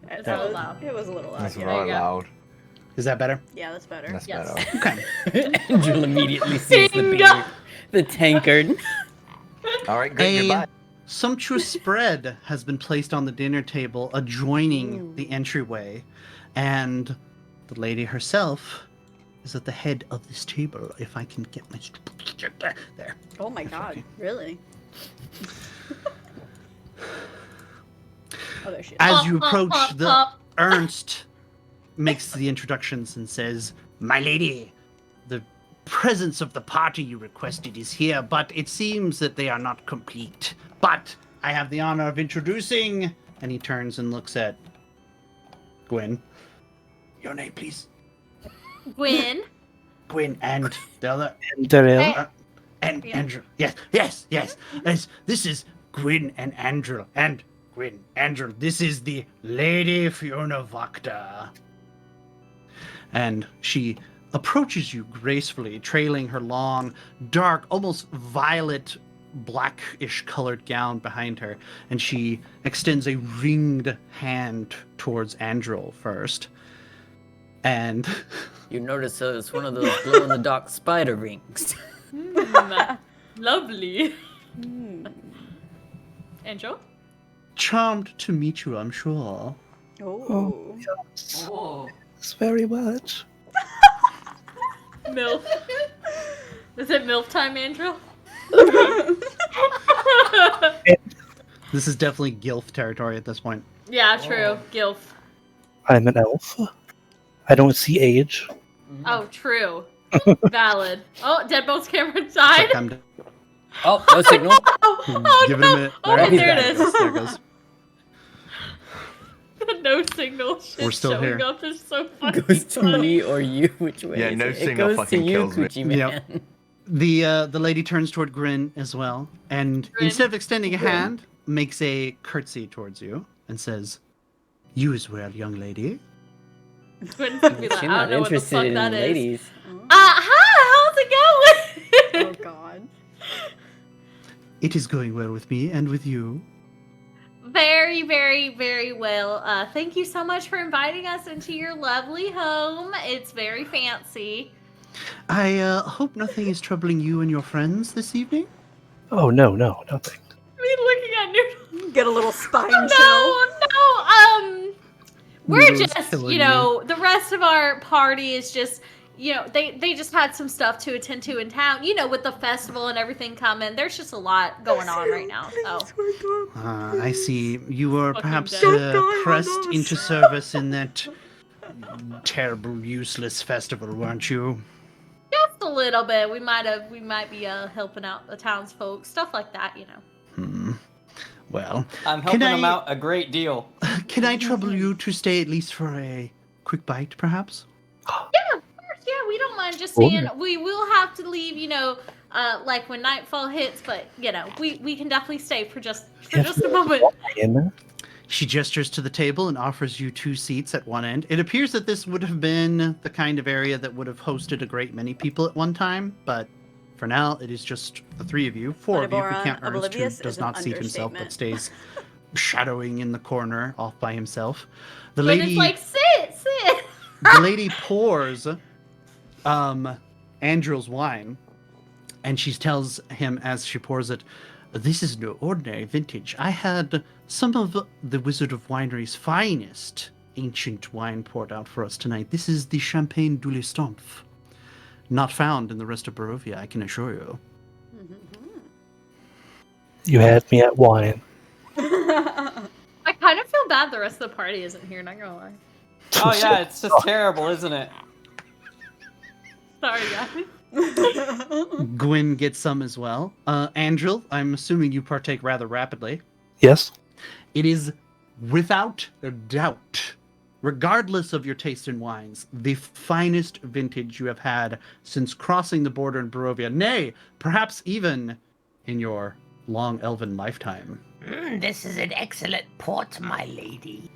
It a little was, loud. it was a little loud. That's Yeah, There you really go. loud. Is that better? yeah, that's better. That's Yes. better. Okay. Angel immediately sees the Bingo! beer, the tankard. All right, great. A Goodbye. sumptuous spread has been placed on the dinner table adjoining the entryway, and the lady herself is at the head of this table. If I can get my there. Oh my god, really? Oh, there she is. As you Pop, pop, approach, pop, the pop. Ernst makes the introductions and says, "My lady, the presence of the party you requested is here, but it seems that they are not complete. But I have the honor of introducing," and he turns and looks at Gwyn. "Your name, please." Gwyn. Gwyn and the other. Daryl. Hey. And Yeah. Andrew. Yes. This is Gwyn and Andrew. And Gwyn, Andrew, this is the Lady Fiona Vacta. And she approaches you gracefully, trailing her long, dark, almost violet, blackish colored gown behind her. And she extends a ringed hand towards Andrew first. And You notice it's one of those glow-in-the-dark spider rings. Lovely. Angel? charmed to meet you, I'm sure. Oh. Yes. Thanks very much. MILF. Is it MILF time, Andrew? This is definitely Gilf territory at this point. Yeah, true. Gilf. I'm an elf. I don't see age. Oh, true. Valid. Oh, Deadbolt's camera died. Like, I'm Oh, no signal. Oh, Give it no. a minute. Oh, There there it it goes. is. There it goes. No signal. Shit We're still showing here. up is so funny. Goes to me or you, which way? Yeah, is no it? signal It goes fucking to you, kills me. Coochie Man. Yep. The lady turns toward Grin as well, and Grin. instead of extending a hand, makes a curtsy towards you and says, "You as well, young lady." Couldn't be like, She's I not don't know what the interested fuck in that is. ladies. Hi, how's it going? Oh god. It is going well with me and with you. Very, very, very well. Thank you so much for inviting us into your lovely home. It's very fancy. I hope nothing is troubling you and your friends this evening. Oh, no, nothing. Me looking at Noodle. Get a little spine chill. No. We're Noodle's just, killing you know, the rest of our party is just, you know, they just had some stuff to attend to in town. You know, with the festival and everything coming, there's just a lot going on right now. So I see. You were Fucking perhaps dead. Don't die on pressed us. into service in that terrible, useless festival, weren't you? just a little bit. We might be helping out the townsfolk, stuff like that. You know. Well, I'm Can helping I- them out a great deal. can I trouble you to stay at least for a quick bite, perhaps? Yeah, of course. Yeah, we don't mind just Sure. seeing. We will have to leave, you know, like when nightfall hits. But you know, we can definitely stay for just a moment. In She gestures to the table and offers you 2 seats at one end. It appears that this would have been the kind of area that would have hosted a great many people at one time, but for now, it is just the 3 of you, 4 of you, who Boron, can't Ernst, who oblivious does is an not seat himself, but understatement. stays shadowing in the corner off by himself. The When lady, it's like sit. the lady pours Andrew's wine, and she tells him as she pours it, "This is no ordinary vintage. I had some of the Wizard of Winery's finest ancient wine poured out for us tonight. This is the Champagne du Lestamphe. Not found in the rest of Barovia, I can assure you." You had me at wine. I kind of feel bad the rest of the party isn't here. Not gonna lie. Oh yeah, it's just terrible, isn't it? Sorry, guys. Gwyn gets some as well. Andrew, I'm assuming you partake rather rapidly. Yes? It is without a doubt, regardless of your taste in wines, the finest vintage you have had since crossing the border in Barovia. Nay, perhaps even in your long elven lifetime. This is an excellent port, my lady.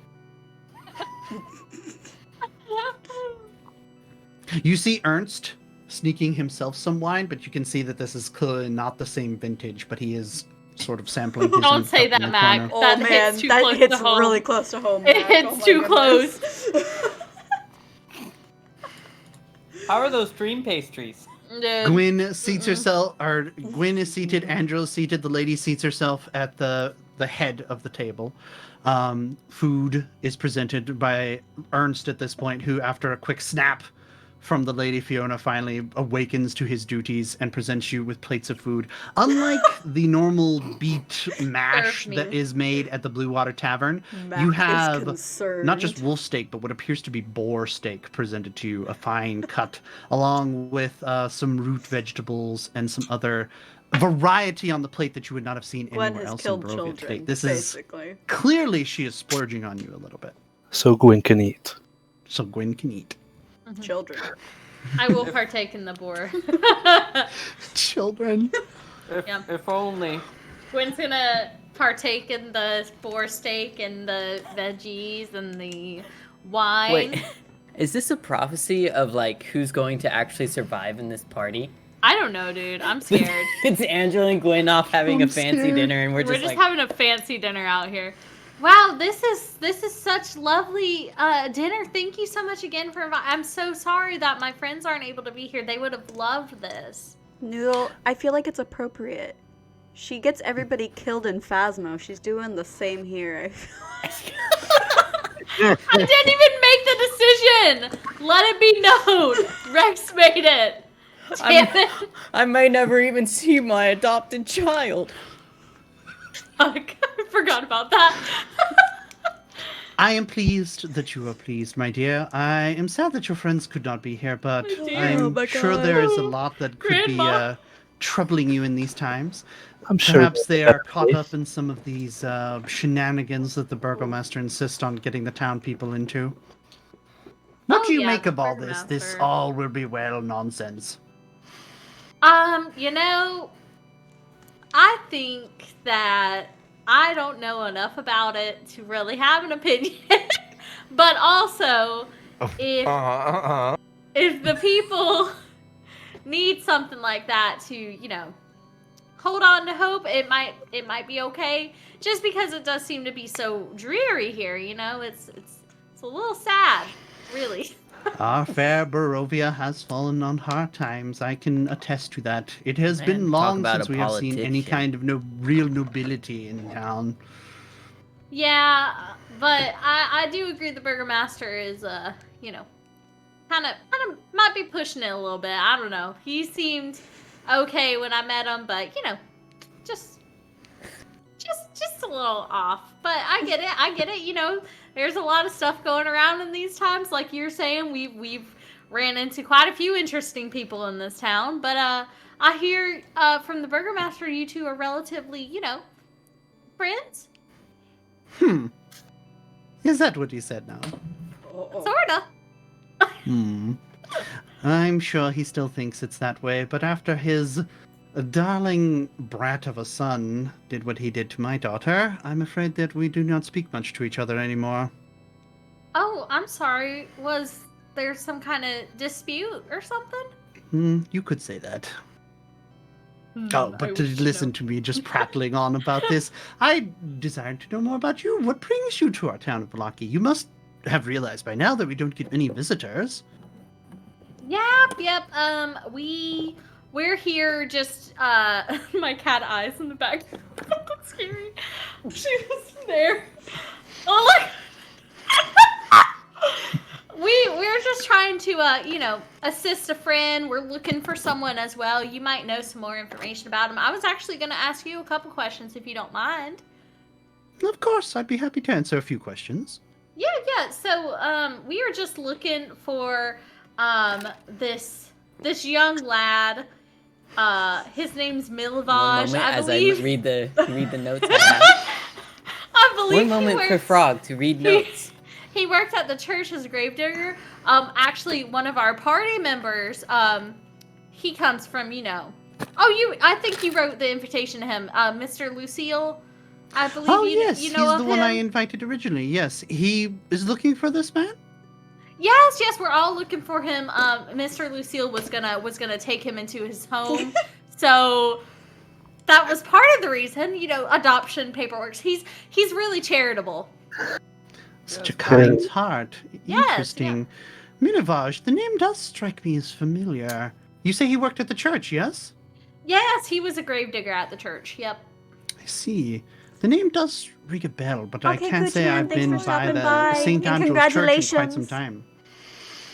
You see Ernst sneaking himself some wine, but you can see that this is clearly not the same vintage, but he is sort of sampling his Don't meat say up that, in the Mac. corner. Oh That man, hits too that close hits to home. really close to home. It Mac. hits Oh my too goodness. How are those dream pastries? Dude. Gwyn seats herself, or Gwyn is seated, Angela is seated, the lady seats herself at the head of the table. Food is presented by Ernst at this point, who, after a quick snap from the Lady Fiona, finally awakens to his duties and presents you with plates of food. Unlike the normal beet mash Serve me. that is made at the Blue Water Tavern, Mac you is have concerned. not just wolf steak, but what appears to be boar steak presented to you, a fine cut, along with some root vegetables and some other variety on the plate that you would not have seen Gwen anywhere has else in killed Barovia children, today. This is basically. clearly she is splurging on you a little bit, So Gwyn can eat. so Gwyn can eat. Children. I will partake in the boar. Children. If only. Gwen's gonna partake in the boar steak and the veggies and the wine. Wait, is this a prophecy of like who's going to actually survive in this party? I don't know, dude. I'm scared. It's Angela and Gwen off having I'm a fancy scared. dinner, and we're We're just just like, having a fancy dinner out here. Wow, this is such lovely dinner. Thank you so much again for inviting. I'm so sorry that my friends aren't able to be here. They would have loved this. Noodle, I feel like it's appropriate. She gets everybody killed in Phasmo. She's doing the same here. I feel like. I didn't even make the decision. Let it be known. Rex made it. Damn it. I may never even see my adopted child. Fuck. I forgot about that. I am pleased that you are pleased, my dear. I am sad that your friends could not be here, but My dear. I'm Oh my sure God. there is a lot that could Grandma. be troubling you in these times. I'm sure. Perhaps they we'll are get caught it. up in some of these shenanigans that the burgomaster insists on getting the town people into. What Oh, do you yeah, make the of all this? This burgomaster. all will be well nonsense. You know, I think that I don't know enough about it to really have an opinion. But also, if the people need something like that to, you know, hold on to hope, it might be okay. Just because it does seem to be so dreary here, you know, it's a little sad, really. Our fair Barovia has fallen on hard times. I can attest to that. It has Man, been talk long about since a we have seen any politician. kind of real nobility in town. Yeah, but I do agree the burgomaster is you know, kind of might be pushing it a little bit. I don't know. He seemed okay when I met him, but you know, just a little off. But I get it. You know, there's a lot of stuff going around in these times. Like you're saying, we've ran into quite a few interesting people in this town. But I hear from the burgomaster, you two are relatively, you know, friends. Is that what you said now? Sorta. I'm sure he still thinks it's that way, but after his darling brat of a son did what he did to my daughter, I'm afraid that we do not speak much to each other anymore. Oh, I'm sorry. Was there some kind of dispute or something? You could say that. Oh, but to listen to me just prattling on about this, I desired to know more about you. What brings you to our town of Valaki? You must have realized by now that we don't get many visitors. Yep. We're here just my cat eyes in the back. That's scary. She was there. Oh look. We're just trying to you know, assist a friend. We're looking for someone as well. You might know some more information about him. I was actually going to ask you a couple questions if you don't mind. Of course, I'd be happy to answer a few questions. Yeah. So, we are just looking for this young lad. His name's One Milivage. moment I as believe. I read the notes. I have. I believe One moment he per works, frog to read notes. He works at the church as a gravedigger. Actually, one of our party members. He comes from, you know. Oh, I think you wrote the invitation to him, Mr. Lucille. I believe Oh, you yes, know he's of the him. one I invited originally. Yes, he is looking for this man? Yes, we're all looking for him. Mr. Lucille was gonna take him into his home. So that was part of the reason, adoption paperwork. He's really charitable. Such a Yes, kind right. heart. Yes, Interesting. Minovage, the name does strike me as familiar. You say he worked at the church, yes? Yes, he was a gravedigger at the church. Yep. I see. The name does ring a bell, but I Okay, can't say Gucci Man, I've thanks been for by stopping the by, St. and Andrew's Church in quite some congratulations. time.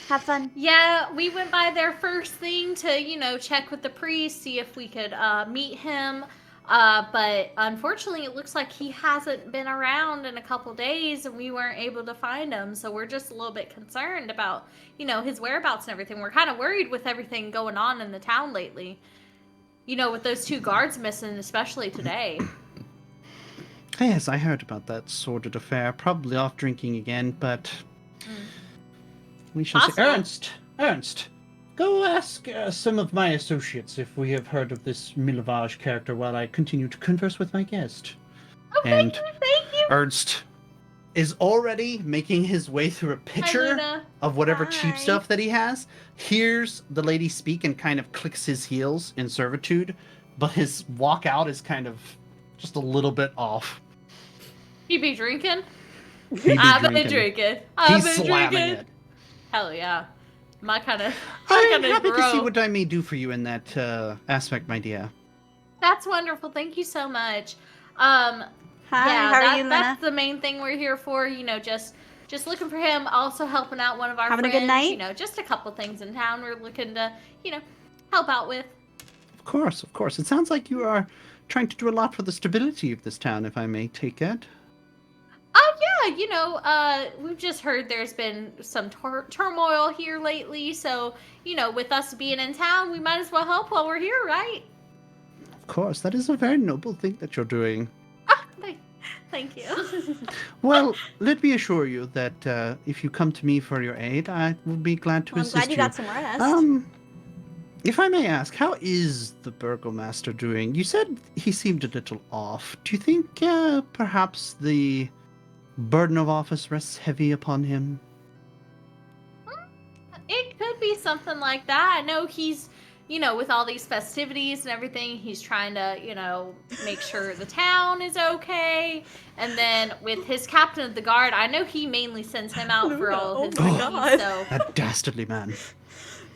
Have fun. Yeah, we went by there first thing to, check with the priest, see if we could meet him. But unfortunately, it looks like he hasn't been around in a couple days, and we weren't able to find him. So we're just a little bit concerned about, his whereabouts and everything. We're kind of worried with everything going on in the town lately. With those 2 guards missing, especially today. Yes, I heard about that sordid affair. Probably off drinking again, but we shall see. Possible. Ernst, go ask some of my associates if we have heard of this Milovage character while I continue to converse with my guest. Oh, And thank you. Ernst is already making his way through a Hi, picture Luna. of whatever Hi. cheap stuff that he has, hears the lady speak and kind of clicks his heels in servitude, but his walkout is kind of just a little bit off. You be drinking? He be I've been drinking. drinking. I've He's been slamming drinking. it. Hell yeah. My kind of. I'm happy to see what I may do for you in that aspect, my dear. That's wonderful. Thank you so much. Hi, Yeah, how are you, Luna? that's the main thing we're here for. Just looking for him. Also helping out one of our Having a friends. good night? Just a couple things in town we're looking to, help out with. Of course, of course. It sounds like you are trying to do a lot for the stability of this town, if I may take it. Yeah, we've just heard there's been some turmoil here lately. So, with us being in town, we might as well help while we're here, right? Of course, that is a very noble thing that you're doing. Thank you. Well, let me assure you that if you come to me for your aid, I will be glad to Well, I'm assist glad you got some rest. If I may ask, how is the burgomaster doing? You said he seemed a little off. Do you think perhaps the burden of office rests heavy upon him? It could be something like that. I know he's, with all these festivities and everything, he's trying to, make sure the town is okay. And then with his captain of the guard, I know he mainly sends him out for all his my duties. God. So That dastardly man.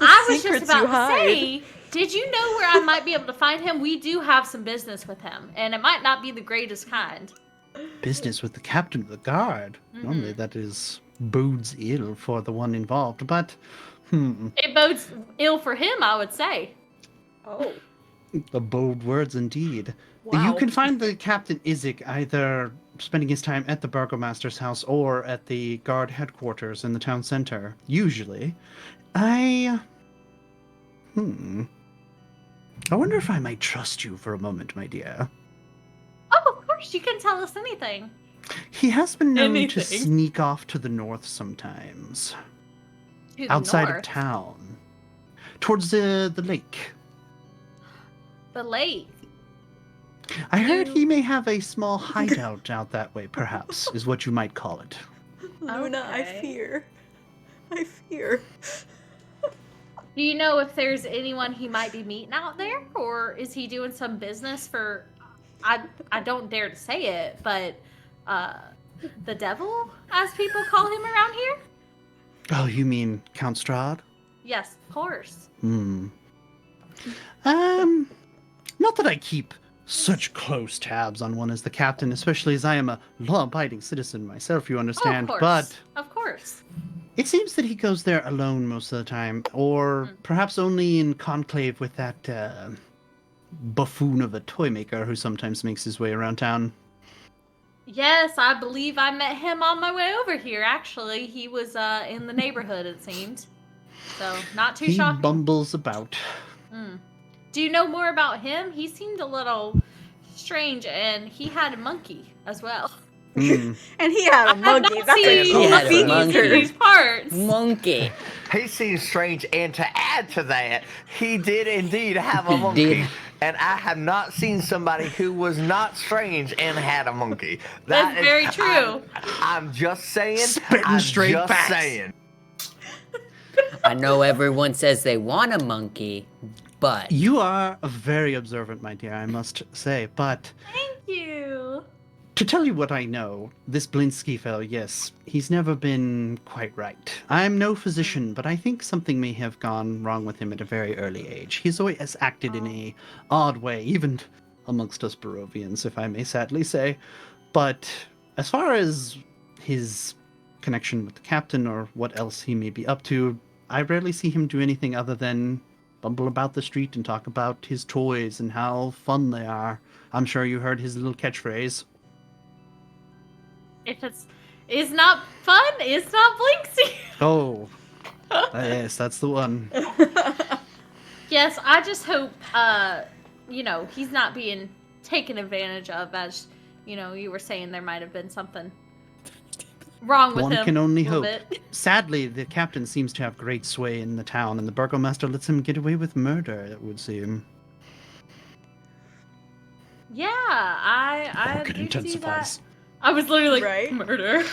I was just secrets about you to hide. say, did you know where I might be able to find him? We do have some business with him, and it might not be the greatest kind. Business with the captain of the guard. Normally that bodes ill for the one involved, but It bodes ill for him, I would say. Oh. the bold words indeed. Wow. You can find the Captain Izzik either spending his time at the burgomaster's house or at the guard headquarters in the town center. Usually. I wonder if I might trust you for a moment, my dear. Oh, of course, you can tell us anything. He has been known to Anything. sneak off to the north sometimes. To the Outside north. of town. Towards the lake. The lake. I heard he may have a small hideout out that way, perhaps, is what you might call it. Luna, I Okay. fear. I fear. Do you know if there's anyone he might be meeting out there, or is he doing some business for? I don't dare to say it, but the devil, as people call him around here. Oh, you mean Count Strahd? Yes, of course. Not that I keep such close tabs on one as the captain, especially as I am a law-abiding citizen myself, you understand, of course. but Of course. it seems that he goes there alone most of the time, or perhaps only in conclave with that buffoon of a toy maker who sometimes makes his way around town. Yes, I believe I met him on my way over here. Actually, he was in the neighborhood. It seemed. So not too He shocking. bumbles about. Do you know more about him? He seemed a little strange, and he had a monkey as well. And he had a I've monkey. not That's seen a He cool had a feature. monkey. these parts. Monkey. He seems strange, and to add to that, he did indeed have a He monkey. did. And I have not seen somebody who was not strange and had a monkey. That's very true. I'm just saying. Spitting I'm straight just facts. saying. I know everyone says they want a monkey, but You are very observant, my dear, I must say. But Thank you. to tell you what I know, this Blinsky fellow, yes, he's never been quite right. I'm no physician, but I think something may have gone wrong with him at a very early age. He's always acted in a odd way, even amongst us Barovians, if I may sadly say. But as far as his connection with the captain or what else he may be up to, I rarely see him do anything other than bumble about the street and talk about his toys and how fun they are. I'm sure you heard his little catchphrase. If it's not fun, it's not Blinksy. Oh, yes, that's the one. Yes, I just hope, he's not being taken advantage of, as, you were saying there might have been something wrong with him. One can only a hope. little bit. Sadly, the captain seems to have great sway in the town, and the burgomaster lets him get away with murder, it would seem. Yeah, I Orchid do see that. intensifies. I was literally like, Right? murder.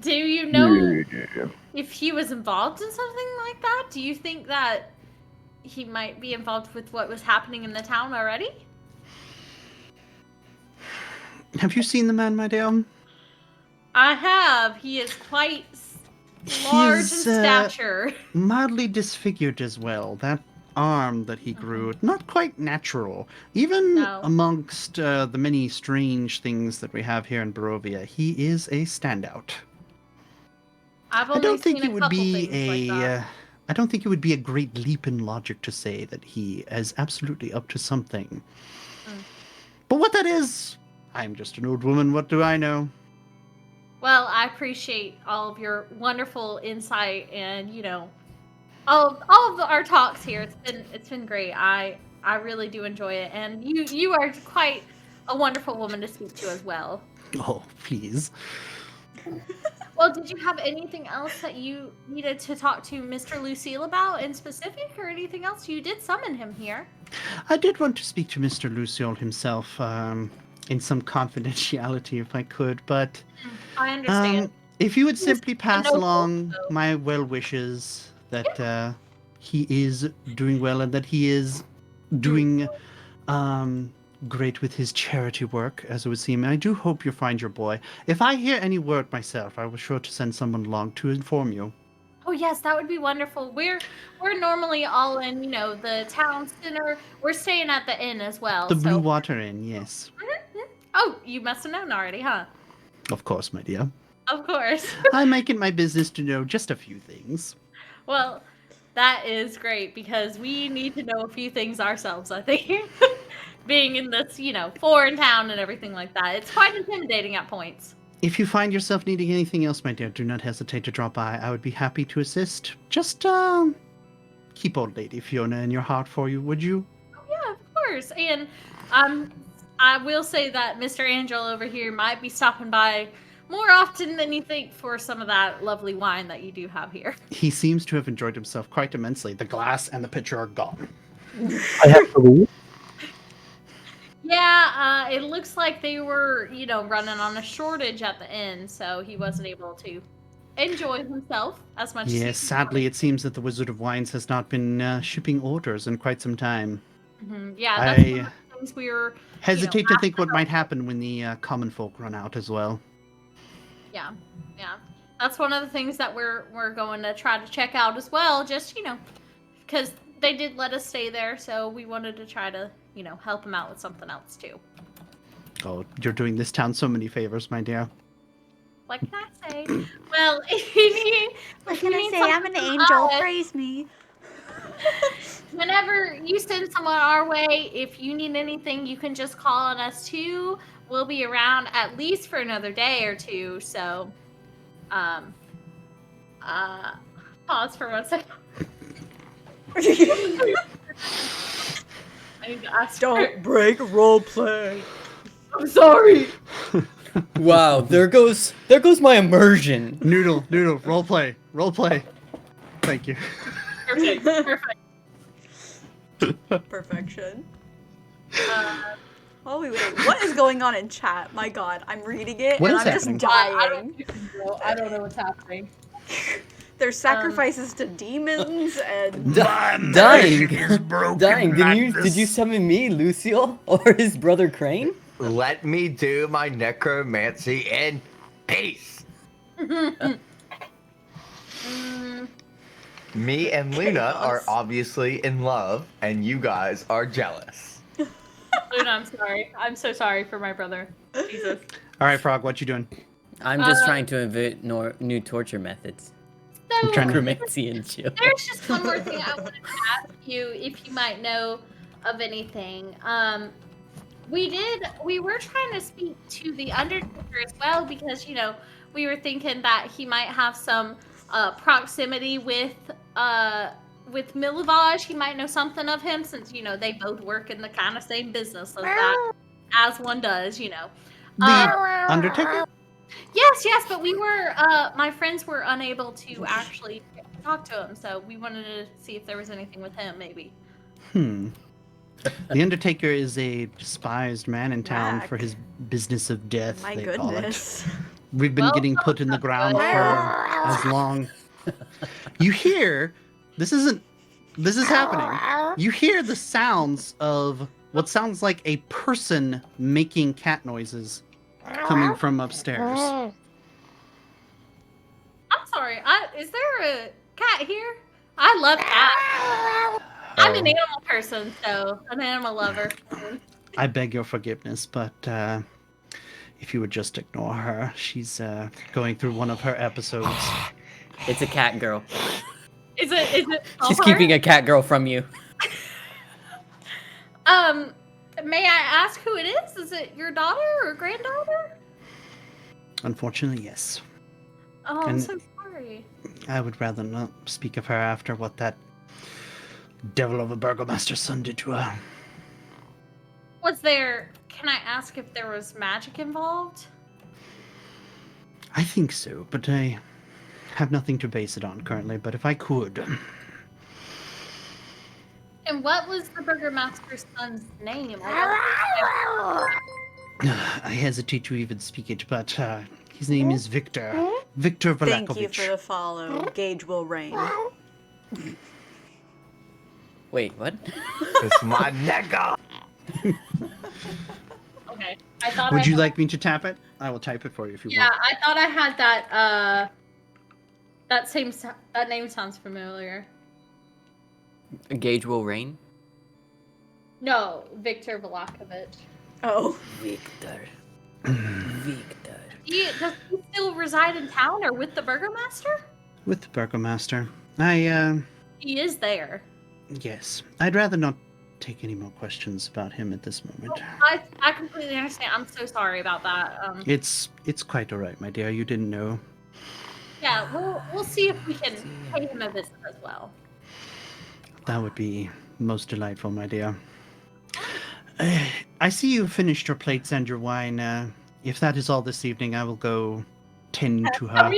Do you know if he was involved in something like that? Do you think that he might be involved with what was happening in the town already? Have you seen the man, my dear? I have. He is quite large in He's, stature. mildly disfigured as well. That arm that he grew, not quite natural. Even No. amongst the many strange things that we have here in Barovia, he is a standout. I've I only don't think seen it a would couple be things like that. I don't think it would be a great leap in logic to say that he is absolutely up to something. But what that is, I'm just an old woman. What do I know? Well, I appreciate all of your wonderful insight and all of our talks here. It's been great. I really do enjoy it, and you are quite a wonderful woman to speak to as well. Oh, please. Well, did you have anything else that you needed to talk to Mr. Lucille about in specific, or anything else? You did summon him here. I did want to speak to Mr. Luciol himself in some confidentiality if I could, but I understand. if you would simply pass no along fault, though. my well wishes that he is doing well and that he is doing great with his charity work, as it would seem. I do hope you find your boy. If I hear any word myself, I will sure to send someone along to inform you. Oh yes, that would be wonderful. We're normally all in, the town center. We're staying at the inn as well. The so. Blue Water Inn, yes. Oh, you must have known already, huh? Of course, my dear. Of course. I make it my business to know just a few things. Well, that is great because we need to know a few things ourselves, I think. Being in this, foreign town and everything like that. It's quite intimidating at points. If you find yourself needing anything else, my dear, do not hesitate to drop by. I would be happy to assist. Just keep old Lady Fiona in your heart for you, would you? Oh, yeah, of course. And I will say that Mr. Angel over here might be stopping by more often than you think for some of that lovely wine that you do have here. He seems to have enjoyed himself quite immensely. The glass and the pitcher are gone. I have to leave. Yeah, it looks like they were, running on a shortage at the end, so he wasn't able to enjoy himself as much as he Yes, sadly, it seems that the Wizard of Wines has not been shipping orders in quite some time. Yeah, that's one of the things we were Hesitate to think what might happen when the common folk run out as well. Yeah. That's one of the things that we're going to try to check out as well, just, because they did let us stay there, so we wanted to try to, help them out with something else too. Oh, you're doing this town so many favors, my dear. What can I say? Well, if you need, What if can you I need say? I'm an something from angel. us, Praise me. whenever you send someone our way, if you need anything, you can just call on us too. We'll be around at least for another day or two. So, pause for 1 second. I need to ask. Don't break roleplay. I'm sorry. wow, there goes my immersion. Noodle, roleplay. Thank you. Perfect. Perfection. Oh, wait. What is going on in chat? My god, I'm reading it What and is I'm happening? just dying. I don't know what's happening. There's sacrifices to demons and Dying. Dying. Did you summon me, Luciel, or his brother Crane? Let me do my necromancy in peace. Me and Luna are obviously in love, and you guys are jealous. Luna, I'm sorry. I'm so sorry for my brother. Jesus. All right, Frog, what you doing? I'm just trying to invent new torture methods. So, Necromancy and chill. there's just one more thing I wanted to ask you, if you might know of anything. We were trying to speak to the Undertaker as well, because, you know, we were thinking that he might have some proximity with Milivage. He might know something of him, since, you know, they both work in the kind of same business as one does, you know. The Undertaker? Yes, but we were, my friends were unable to actually talk to him, so we wanted to see if there was anything with him, maybe. The Undertaker is a despised man in town for his business of death, my they call it. goodness. We've been Well, getting put in the ground for as long. You hear, this is happening. You hear the sounds of what sounds like a person making cat noises coming from upstairs. I'm sorry, is there a cat here? I love cats. I'm an animal person, so an animal lover. I beg your forgiveness, but if you would just ignore her, she's going through one of her episodes. It's a cat girl. Is it? She's keeping a cat girl from you. May I ask who it is? Is it your daughter or granddaughter? Unfortunately, yes. Oh, I'm And- so sorry. I would rather not speak of her after what that devil of a burgomaster's son did to her. Can I ask if there was magic involved? I think so, but I have nothing to base it on currently, but if I could. And what was the burgomaster's son's name? I hesitate to even speak it, but his name is Victor. Victor Valakovich. Thank you for the follow. Gage will reign. Wait, what? It's my nigga. Okay. I thought Would you like me to tap it? I will type it for you if you Yeah, want. I thought I had that name sounds familiar. Gage will reign? No, Victor Valakovich. Oh. Victor. Does he still reside in town or with the burgomaster? With the burgomaster. He is there. Yes. I'd rather not take any more questions about him at this moment. I completely understand. I'm so sorry about that. It's quite alright, my dear. You didn't know. Yeah, we'll see if we can pay him a visit as well. That would be most delightful, my dear. I see you finished your plates and your wine. If that is all this evening, I will go tend to her.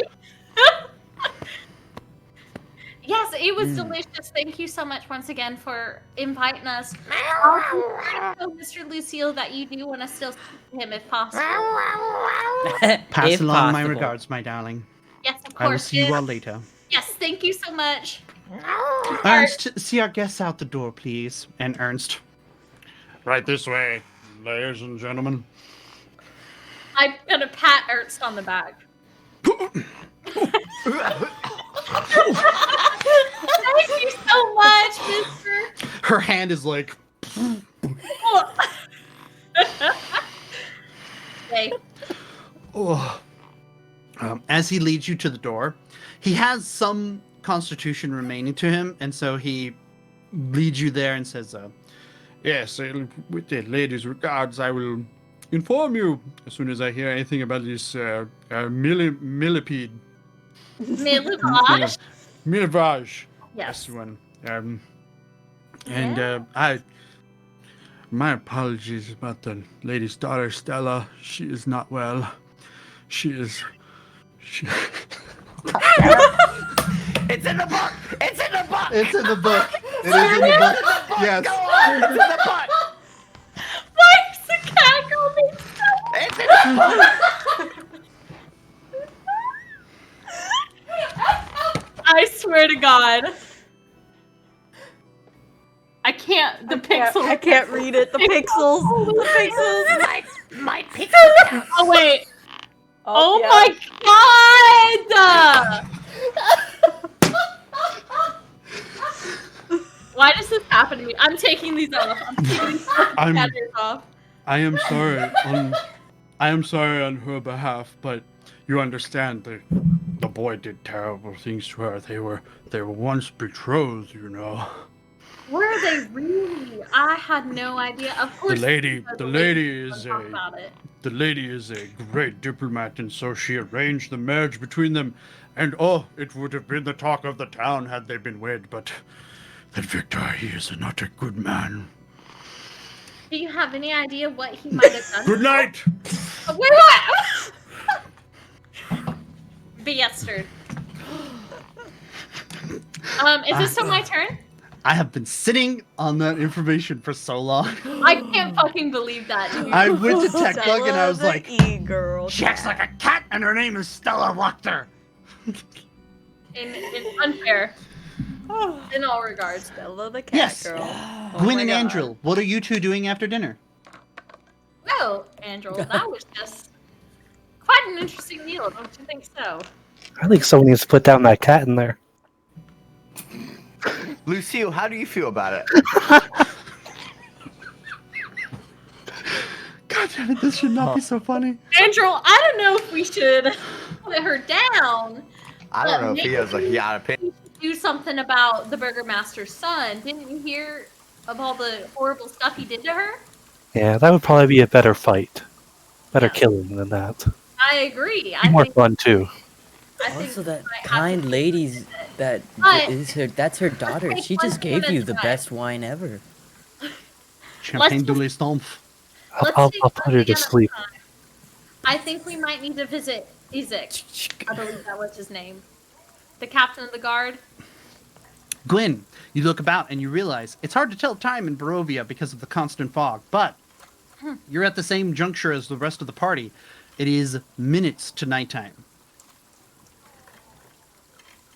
Yes, it was delicious. Thank you so much once again for inviting us. I'll tell Mr. Lucille that you do want to still speak to him if possible. Pass If along my possible. regards, my darling. Yes, of course. I will see you all later. Yes, thank you so much. Ernst, see our guests out the door, please. And Ernst. Right this way, ladies and gentlemen. I'm gonna pat Ernst on the back. Thank you so much, mister. Her hand is like. Okay. Oh. As he leads you to the door, he has some constitution remaining to him, and so he leads you there and says, Yes, with the ladies' regards, I will inform you as soon as I hear anything about this millipede. Milivage? Milivage. Yes. That's the one. My apologies about the lady's daughter, Stella. She is not well. She is. It's in the book. It's in the book. It's in the book. It is in the book. Yes. Go on. It's in the book. Why is the cat girl being so It's in the book. god. I can't. The pixels. I can't read it. The pixels. The pixels. My pixel. Oh wait. Oh yeah. my god! Why does this happen to me? I'm taking these off. I'm taking these headers off. I am sorry. I am sorry on her behalf, but you understand the boy did terrible things to her. They were once betrothed, you know. Were they really? I had no idea. Of course. The lady is talk about it. the lady is a great diplomat, and so she arranged the marriage between them. And it would have been the talk of the town had they been wed. But that Victor, he is not a good man. Do you have any idea what he might have done? Good night. Oh, wait, what? Be yes, Strahd. Is this still my turn? I have been sitting on that information for so long. I can't fucking believe that, dude. I went to Tech Bug and I was like, E-girl. she acts like a cat and her name is Stella Wachter. in unfair. In all regards. Stella the cat Yes. girl. Gwyn my and God. Andrew, what are you two doing after dinner? Oh, Andrew, that was just quite an interesting meal, don't you think so? I think someone needs to put down that cat in there. Lucille, how do you feel about it? God damn it, this should not be so funny. Andrew, I don't know if we should put her down. I don't know if he has a yacht opinion. Do something about the Burgermaster's son. Didn't you hear of all the horrible stuff he did to her? Yeah, that would probably be a better fight. Better killing than that. I agree. Be more fun too. I think Also, that we might have kind to- lady that But- is her. That's her daughter. take She one just gave step you at a the time. best wine ever. Champagne just- de l'Estamphe. I'll take put her one to step at a sleep. time. I think we might need to visit Izek. I believe that was his name. The captain of the guard. Gwyn, you look about and you realize it's hard to tell time in Barovia because of the constant fog, but you're at the same juncture as the rest of the party. It is minutes to nighttime.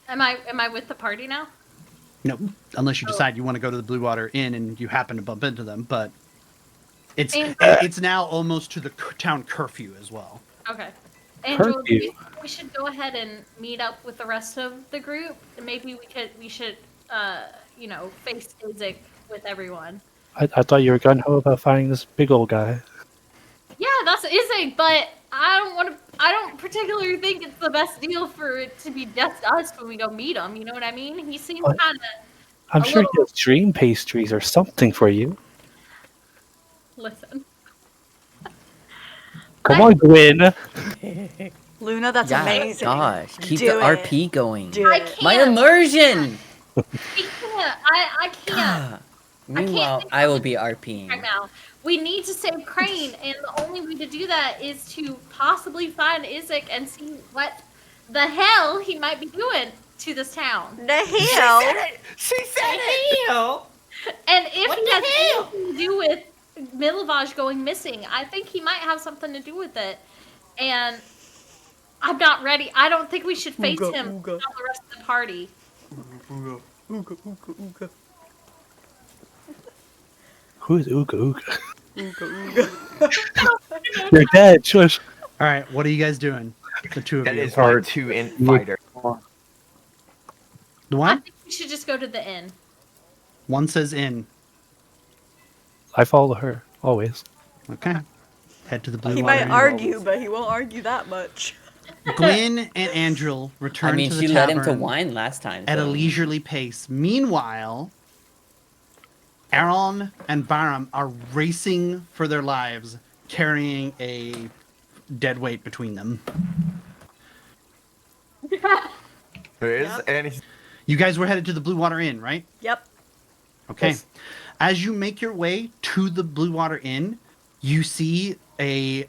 Am I with the party now? No, unless you decide you want to go to the Blue Water Inn and you happen to bump into them, but it's now almost to the town curfew as well. Okay. Angel, Curfew. we should go ahead and meet up with the rest of the group. And maybe we should face Izek with everyone. I thought you were gung ho about finding this big old guy. Yeah, that's Izek, but I don't particularly think it's the best deal for it to be just us when we go meet him. You know what I mean? He seems What? kind of. I'm sure he has dream pastries or something for you. Listen. Come on, Gwyn. Luna, that's Yeah, amazing. gosh, keep Do the it. RP going. Do I it. can't. My immersion. I can't. I can't. Meanwhile, think I will of be right RPing. now. We need to save Crane, and the only way to do that is to possibly find Izek and see what the hell he might be doing to this town. The hell? She said it! And if he has anything to do with Milovaj going missing, I think he might have something to do with it. And I'm not ready. I don't think we should face Ooga, him ooga. without the rest of the party. Ooga, ooga, ooga. Who is Ooga Ooga? Ooga, ooga. You're dead. Shush. All right, what are you guys doing? The two of That you. is my two in fighter. The I one? think we should just go to the inn. One says in. I follow her always. Okay. Head to the Blue He Water might Inn. argue, but he won't argue that much. Gwyn and Andrew return I mean, to the she led him to tavern wine last time. at a so- leisurely pace. Meanwhile, Aaron and Baram are racing for their lives, carrying a dead weight between them. There is, and he's You guys were headed to the Blue Water Inn, right? Yep. Okay. Yes. As you make your way to the Blue Water Inn, you see a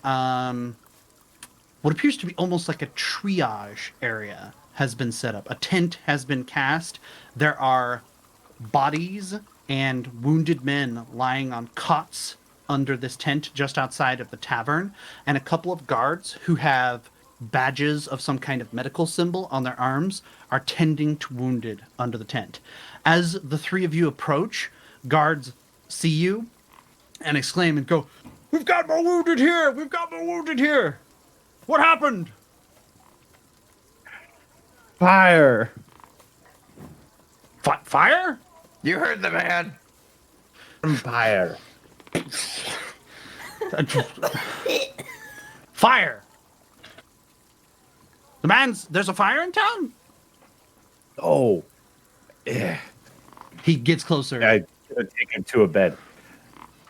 what appears to be almost like a triage area has been set up. A tent has been cast. There are bodies and wounded men lying on cots under this tent just outside of the tavern, and a couple of guards who have badges of some kind of medical symbol on their arms are tending to wounded under the tent. As the three of you approach, guards see you and exclaim and go, "We've got more wounded here! We've got more wounded here! What happened?" Fire! Fire? You heard the man. Fire! Fire! There's a fire in town? Oh. Yeah. He gets closer. I should take him to a bed.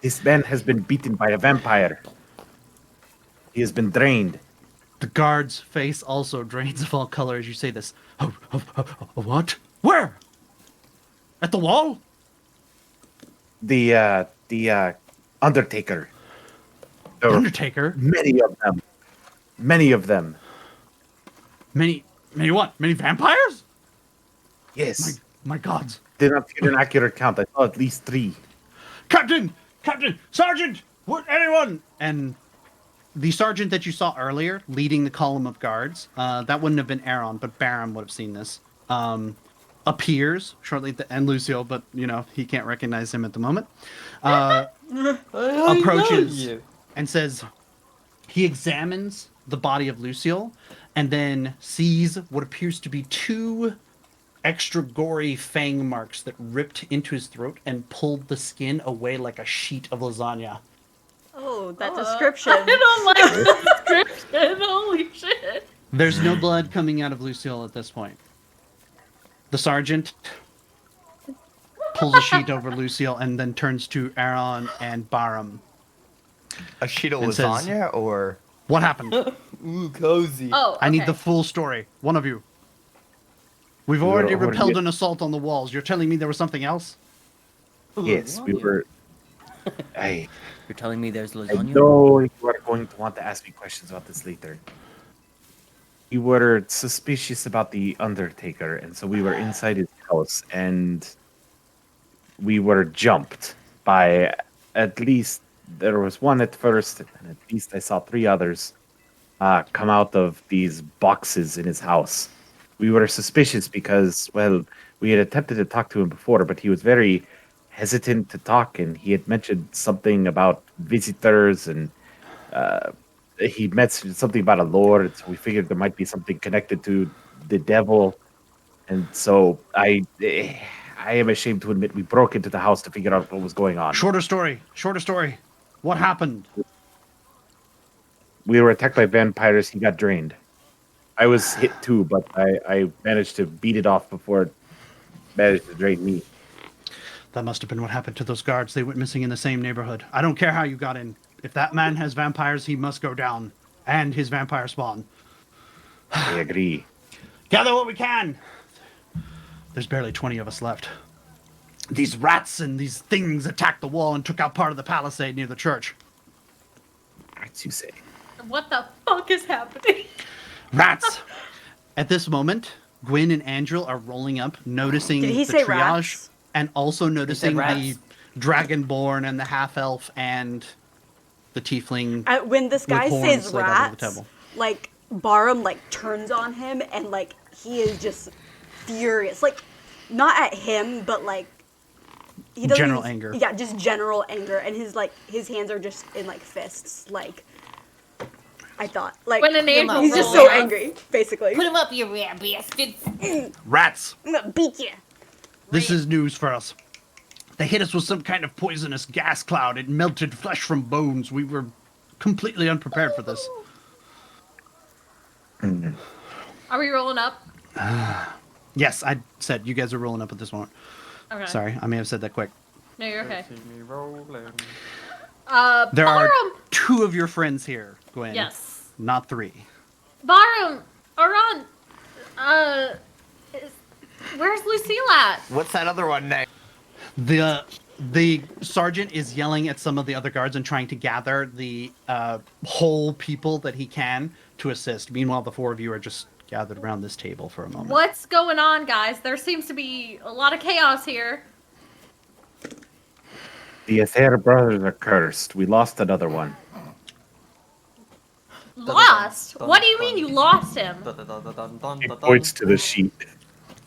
This man has been beaten by a vampire. He has been drained. The guard's face also drains of all color as you say this. What? Where? At the wall? The Undertaker. There were Undertaker? many of them. Many of them. Many what? Many vampires? Yes. My gods. Did not get an accurate count. I saw at least 3. Captain! Sergeant! What? Anyone? And the sergeant that you saw earlier, leading the column of guards, that wouldn't have been Aaron, but Baron would have seen this. Appears shortly at the end, Lucio, but he can't recognize him at the moment. Approaches and says, he examines the body of Lucio and then sees what appears to be 2 extra gory fang marks that ripped into his throat and pulled the skin away like a sheet of lasagna. Oh, that description. I don't like the description. Holy shit. There's no blood coming out of Lucille at this point. The sergeant pulls a sheet over Lucille and then turns to Aaron and Barum. A sheet of And says- lasagna, or What happened? Ooh, cozy. Oh, I need okay. the full story. One of you. We've We were already already- repelled an assault on the walls. You're telling me there was something else? Yes, we were. I You're telling me there's I lasagna? know you are going to want to ask me questions about this later. We were suspicious about the Undertaker, and so we were inside his house, and we were jumped by at least, there was one at first, and at least I saw 3 others come out of these boxes in his house. We were suspicious because, well, we had attempted to talk to him before, but he was very hesitant to talk, and he had mentioned something about visitors, and he mentioned something about a lord, so we figured there might be something connected to the devil. And so I am ashamed to admit we broke into the house to figure out what was going on. Shorter story. What happened? We were attacked by vampires. He got drained. I was hit too, but I managed to beat it off before it managed to drain me. That must have been what happened to those guards. They went missing in the same neighborhood. I don't care how you got in. If that man has vampires, he must go down. And his vampire spawn. I agree. Gather what we can! There's barely 20 of us left. These rats and these things attacked the wall and took out part of the palisade near the church. Rats, you say? What the fuck is happening? Rats! At this moment, Gwyn and Andrew are rolling up, noticing Did he the say triage, rats? and also noticing the rats? dragonborn and the half-elf and the tiefling. When this guy with horns says laid out on the rats, table. like Barum turns on him and he is just furious. Not at him, but he doesn't General anger. Yeah, just general anger, and his hands are just in fists. I thought When an angel he's just rolls so up. angry, basically. Put him up, you rare bastards. Rats! I'm gonna beat you. This is news for us. They hit us with some kind of poisonous gas cloud. It melted flesh from bones. We were completely unprepared for this. Are we rolling up? Yes, I said you guys are rolling up at this moment. Okay. Sorry, I may have said that quick. No, you're okay. See me rolling. There are Barum! 2 of your friends here, Gwen. Yes. Not 3. Barum! Aran! Where's Lucille at? what's that other one name? The sergeant is yelling at some of the other guards and trying to gather the whole people that he can to assist. Meanwhile, the 4 of you are just gathered around this table for a moment. What's going on, guys? There seems to be a lot of chaos here. The Aether brothers are cursed. We lost another one. Lost? What do you mean you lost him? He points to the sheet.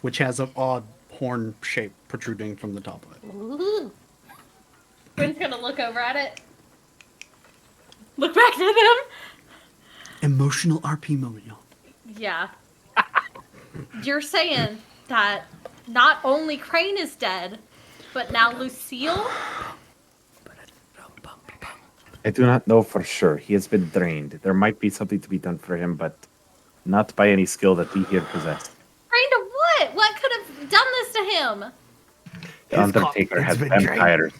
which has an odd horn shape protruding from the top of it. Ooh. Quinn's gonna look over at it. Look back at him. Emotional RP moment, y'all. Yeah. You're saying that not only Crane is dead, but now Lucille? I do not know for sure. He has been drained. There might be something to be done for him, but not by any skill that we here possess. Trained to what? What could have done this to him? The Undertaker has vampires.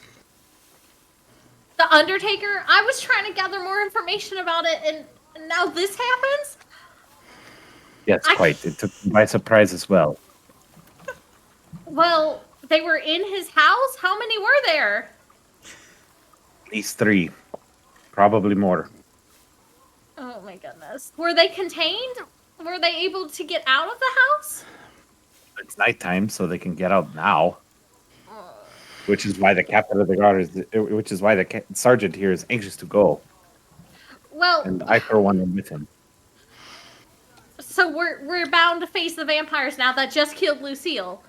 The Undertaker? I was trying to gather more information about it, and now this happens? Yes, quite. It took me by surprise as well. Well, they were in his house? How many were there? At least 3. Probably more. Oh my goodness. Were they contained? Were they able to get out of the house? It's nighttime, so they can get out now. Which is why the captain of the guard is. Which is why the sergeant here is anxious to go. Well, And I for one am with him. so we're bound to face the vampires now that just killed Lucille.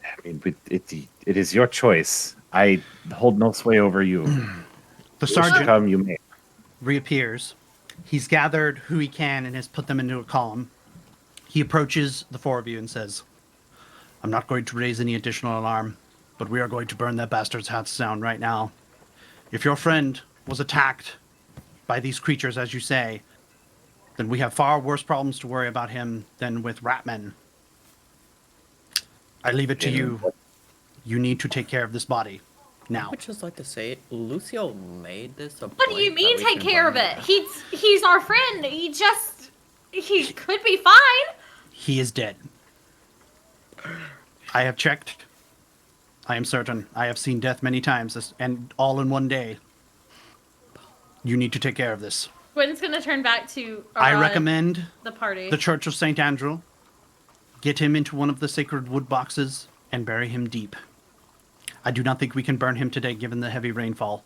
I mean, it is your choice. I hold no sway over you. The Wish to sergeant come, you may. reappears. He's gathered who he can and has put them into a column. He approaches the 4 of you and says, I'm not going to raise any additional alarm, but we are going to burn that bastard's house down right now. If your friend was attacked by these creatures, as you say, then we have far worse problems to worry about him than with ratmen. I leave it to you. You need to take care of this body now. I would just like to say, Lucio made this a What do you mean take care of it? He's our friend. He could be fine. He is dead. I have checked. I am certain. I have seen death many times, and all in one day. You need to take care of this. Gwen's gonna turn back to I recommend the party. the Church of St. Andrew. Get him into one of the sacred wood boxes and bury him deep. I do not think we can burn him today given the heavy rainfall,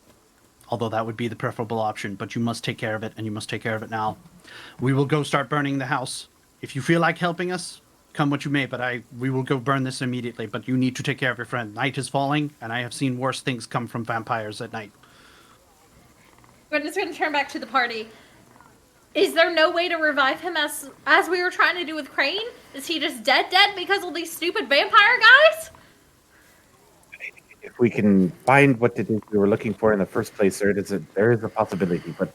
although that would be the preferable option, but you must take care of it, and you must take care of it now. We will go start burning the house. If you feel like helping us, come what you may, but we will go burn this immediately, but you need to take care of your friend. Night is falling, and I have seen worse things come from vampires at night. Gwen is gonna turn back to the party. Is there no way to revive him as we were trying to do with Crane? Is he just dead because of these stupid vampire guys? If we can find what it is we were looking for in the first place, there is a possibility, but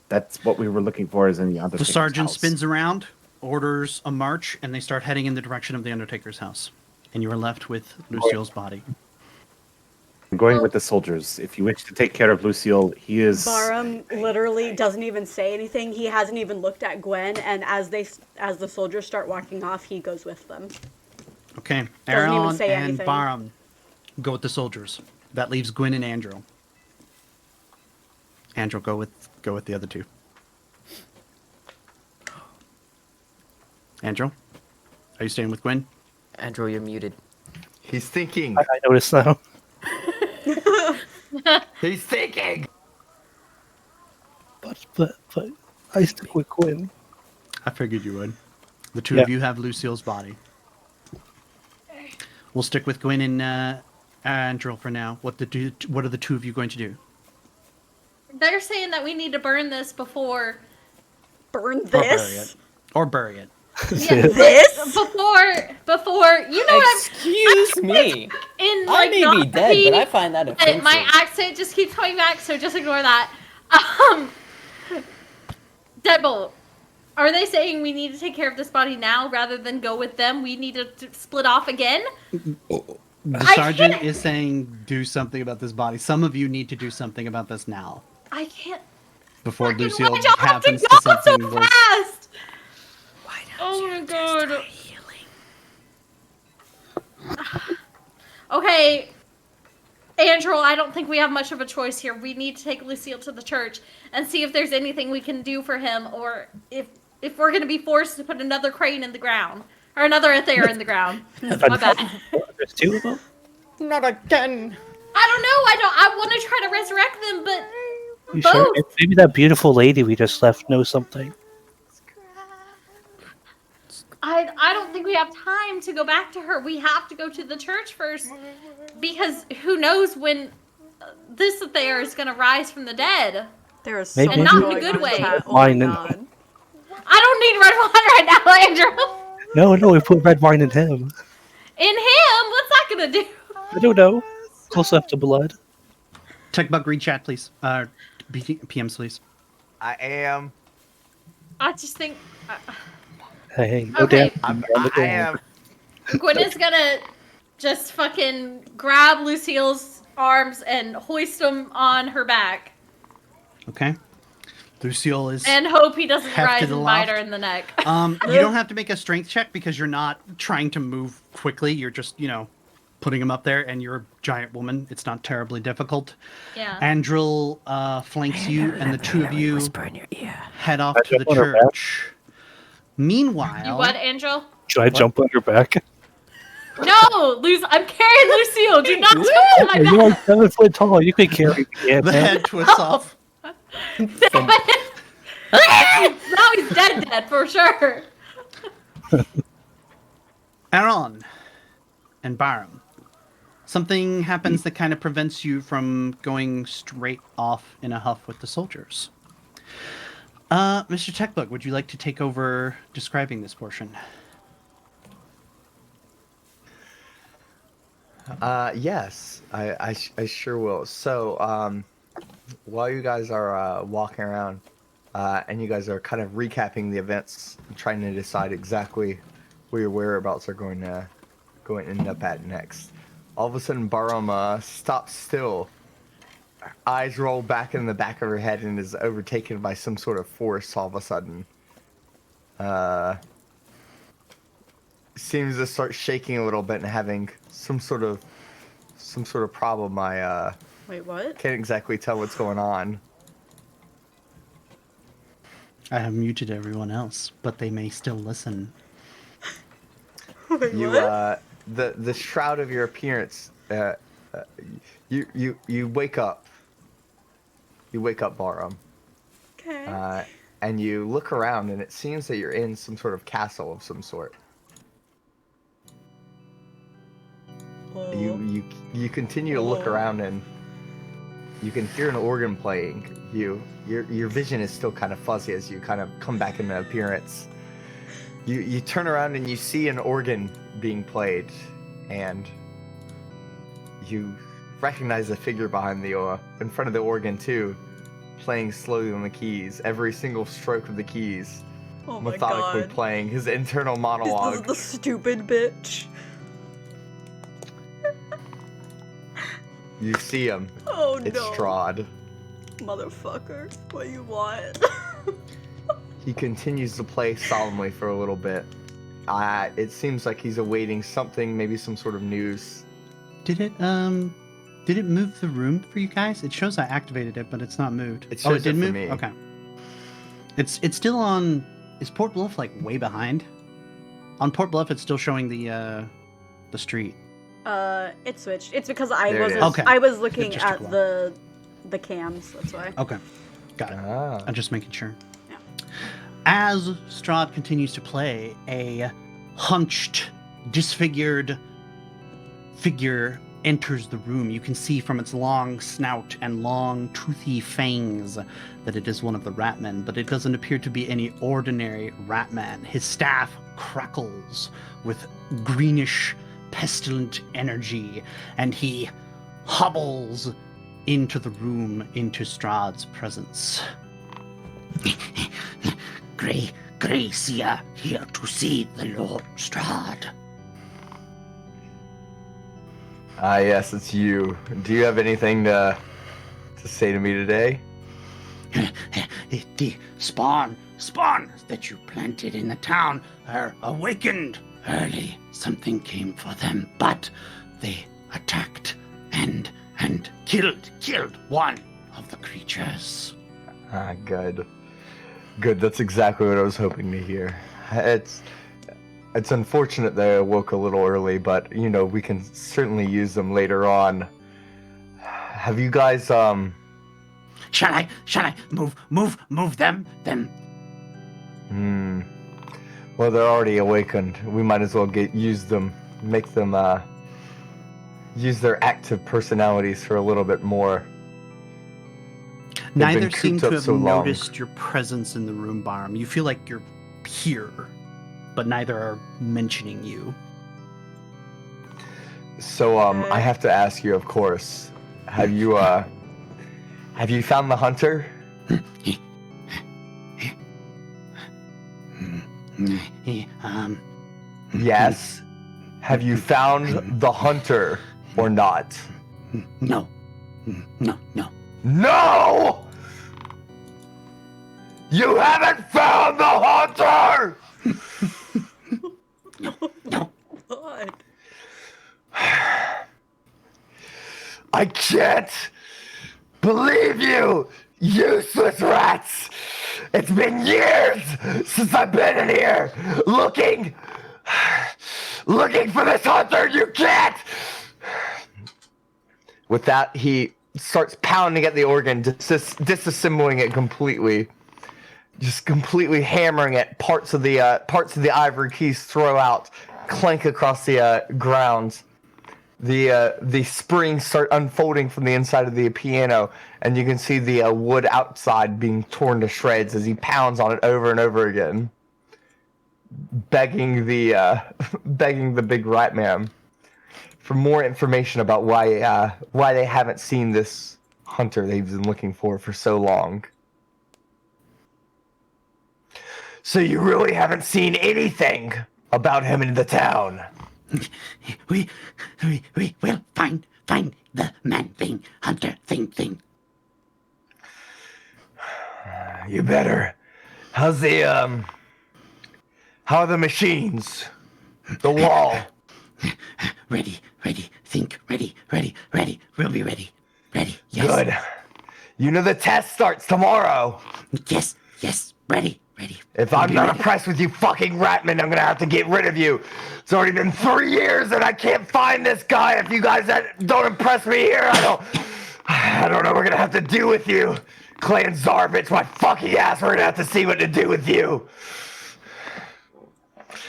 that's what we were looking for is in the Undertaker's The sergeant house. spins around, orders a march, and they start heading in the direction of the Undertaker's house. And you are left with Lucille's body. I'm going with the soldiers. If you wish to take care of Lucille, he is... Barum literally doesn't even say anything. He hasn't even looked at Gwen, and as the soldiers start walking off, he goes with them. Okay, Doesn't even Aaron say and anything. Barum go with the soldiers. That leaves Gwyn and Andrew. Andrew, go with the other 2. Andrew, are you staying with Gwyn? Andrew, you're muted. He's thinking. I noticed now. He's thinking. But I stick with Quinn. I figured you would. The 2 of you have Lucille's body. We'll stick with Gwyn and Andrew for now. What are the 2 of you going to do? They're saying that we need to burn this before. Burn Or bury this? it. Or bury it. Yeah, This? before you know what? Excuse me. In I like may not be dead, but I find that offensive. my accent just keeps coming back, so just ignore that. Deadbolt, are they saying we need to take care of this body now rather than go with them? We need to split off again? The sergeant is saying do something about this body. Some of you need to do something about this now. I can't. Before Fucking Lucille why'd y'all have to happens go to something so worse. fast? Why don't Oh you my just God. try healing? Okay, Andrew, I don't think we have much of a choice here. We need to take Lucille to the church and see if there's anything we can do for him, or if we're going to be forced to put another Crane in the ground. Or another Aether in the ground. My bad. There's 2 of them? Not again. I don't know. I want to try to resurrect them, but You sure? Both. Maybe that beautiful lady we just left knows something. I don't think we have time to go back to her. We have to go to the church first because who knows when this affair is going to rise from the dead. There is Maybe- so And much not in a going good on way. chat. Oh Wine my and- god. I don't need red wine right now, Andrew. No, we put red wine in him. In him? What's that going to do? I don't know. Close enough to blood. Tech bug read chat, please. PMs, please. I am. I just think Hey, no Okay. damn. I am. Gwen is going to just fucking grab Lucille's arms and hoist them on her back Okay. Lucille is. and hope he doesn't Hefted rise and bite aloft. her in the neck. You don't have to make a strength check because you're not trying to move quickly. You're just, putting him up there, and you're a giant woman. It's not terribly difficult. Yeah. Andril flanks you, and the two of you Whisper in your ear. head off I to the jump on her back? church. Meanwhile, You what, Angel? Should I jump on your back? No, I'm carrying Lucille. Do not jump on my You're back. like 7 foot tall. You can carry me. Yeah, the man. head twists off. Now he's dead for sure. Aaron and Barum. Something happens that kind of prevents you from going straight off in a huff with the soldiers. Mr. Techbug, would you like to take over describing this portion? Yes, I sure will. So, while you guys are walking around, and you guys are kind of recapping the events, trying to decide exactly where your whereabouts are going to end up at next, all of a sudden Barum stops still. Her eyes roll back in the back of her head and is overtaken by some sort of force all of a sudden. Seems to start shaking a little bit and having some sort of problem. I Wait, what? can't exactly tell what's going on. I have muted everyone else, but they may still listen. Wait, You what? the shroud of your appearance. You wake up. You wake up, Barum. Okay. And you look around, and it seems that you're in some sort of castle of some sort. You continue to look around, and you can hear an organ playing. Your vision is still kind of fuzzy as you kind of come back into appearance. You turn around and you see an organ being played, and you recognize the figure behind in front of the organ too, playing slowly on the keys. Every single stroke of the keys, Oh my methodically god. playing his internal This is monologue. the stupid bitch. You see him. Oh It's no. Strahd. Motherfucker. What you want? He continues to play solemnly for a little bit. It seems like he's awaiting something, maybe some sort of news. Did it move the room for you guys? It shows I activated it, but it's not moved. It Oh, shows it did it for move? me. Okay. It's still on. Is Port Bluff like way behind? On Port Bluff, it's still showing the street. It switched. It's because I There it wasn't. is. Okay. I was looking just took at a the cams. That's why. Okay, got it. Ah. I'm just making sure. Yeah. As Strahd continues to play, a hunched, disfigured figure enters the room. You can see from its long snout and long, toothy fangs that it is one of the Ratmen, but it doesn't appear to be any ordinary Ratman. His staff crackles with greenish, pestilent energy, and he hobbles into the room, into Strahd's presence. Gracia here to see the Lord Strahd. Ah, yes, it's you. Do you have anything to say to me today? The spawn that you planted in the town are awakened early. Something came for them, but they attacked and killed one of the creatures. Ah, good. Good, that's exactly what I was hoping to hear. It's unfortunate that I woke a little early, but, we can certainly use them later on. Have you guys, Shall I move them? Well, they're already awakened. We might as well use them, make them use their active personalities for a little bit more. They've Neither been seem cooped to up have so long. noticed your presence in the room, Barham. You feel like you're here, but neither are mentioning you. So I have to ask you, of course, have you found the hunter? Yes. Have you found the hunter or not? No. No! You haven't found the hunter! God. I can't believe you, useless rats! It's been years since I've been in here looking for this hunter. You can't! With that, he starts pounding at the organ, disassembling it completely. Just completely hammering it. Parts of the ivory keys throw out, clank across the ground. The springs start unfolding from the inside of the piano, and you can see the wood outside being torn to shreds as he pounds on it over and over again, begging the big rat man for more information about why they haven't seen this hunter they've been looking for so long. So you really haven't seen anything about him in the town? We will find the man thing, hunter thing. You better. How are the machines? The wall? Ready, think, ready. We'll be ready. Yes. Good. You know the test starts tomorrow. Yes, ready. If I'm not impressed with you fucking ratmen, I'm gonna have to get rid of you. It's already been 3 years and I can't find this guy. If you guys don't impress me here, I don't know what we're gonna have to do with you. Clan Zarvitch, my fucking ass, we're gonna have to see what to do with you.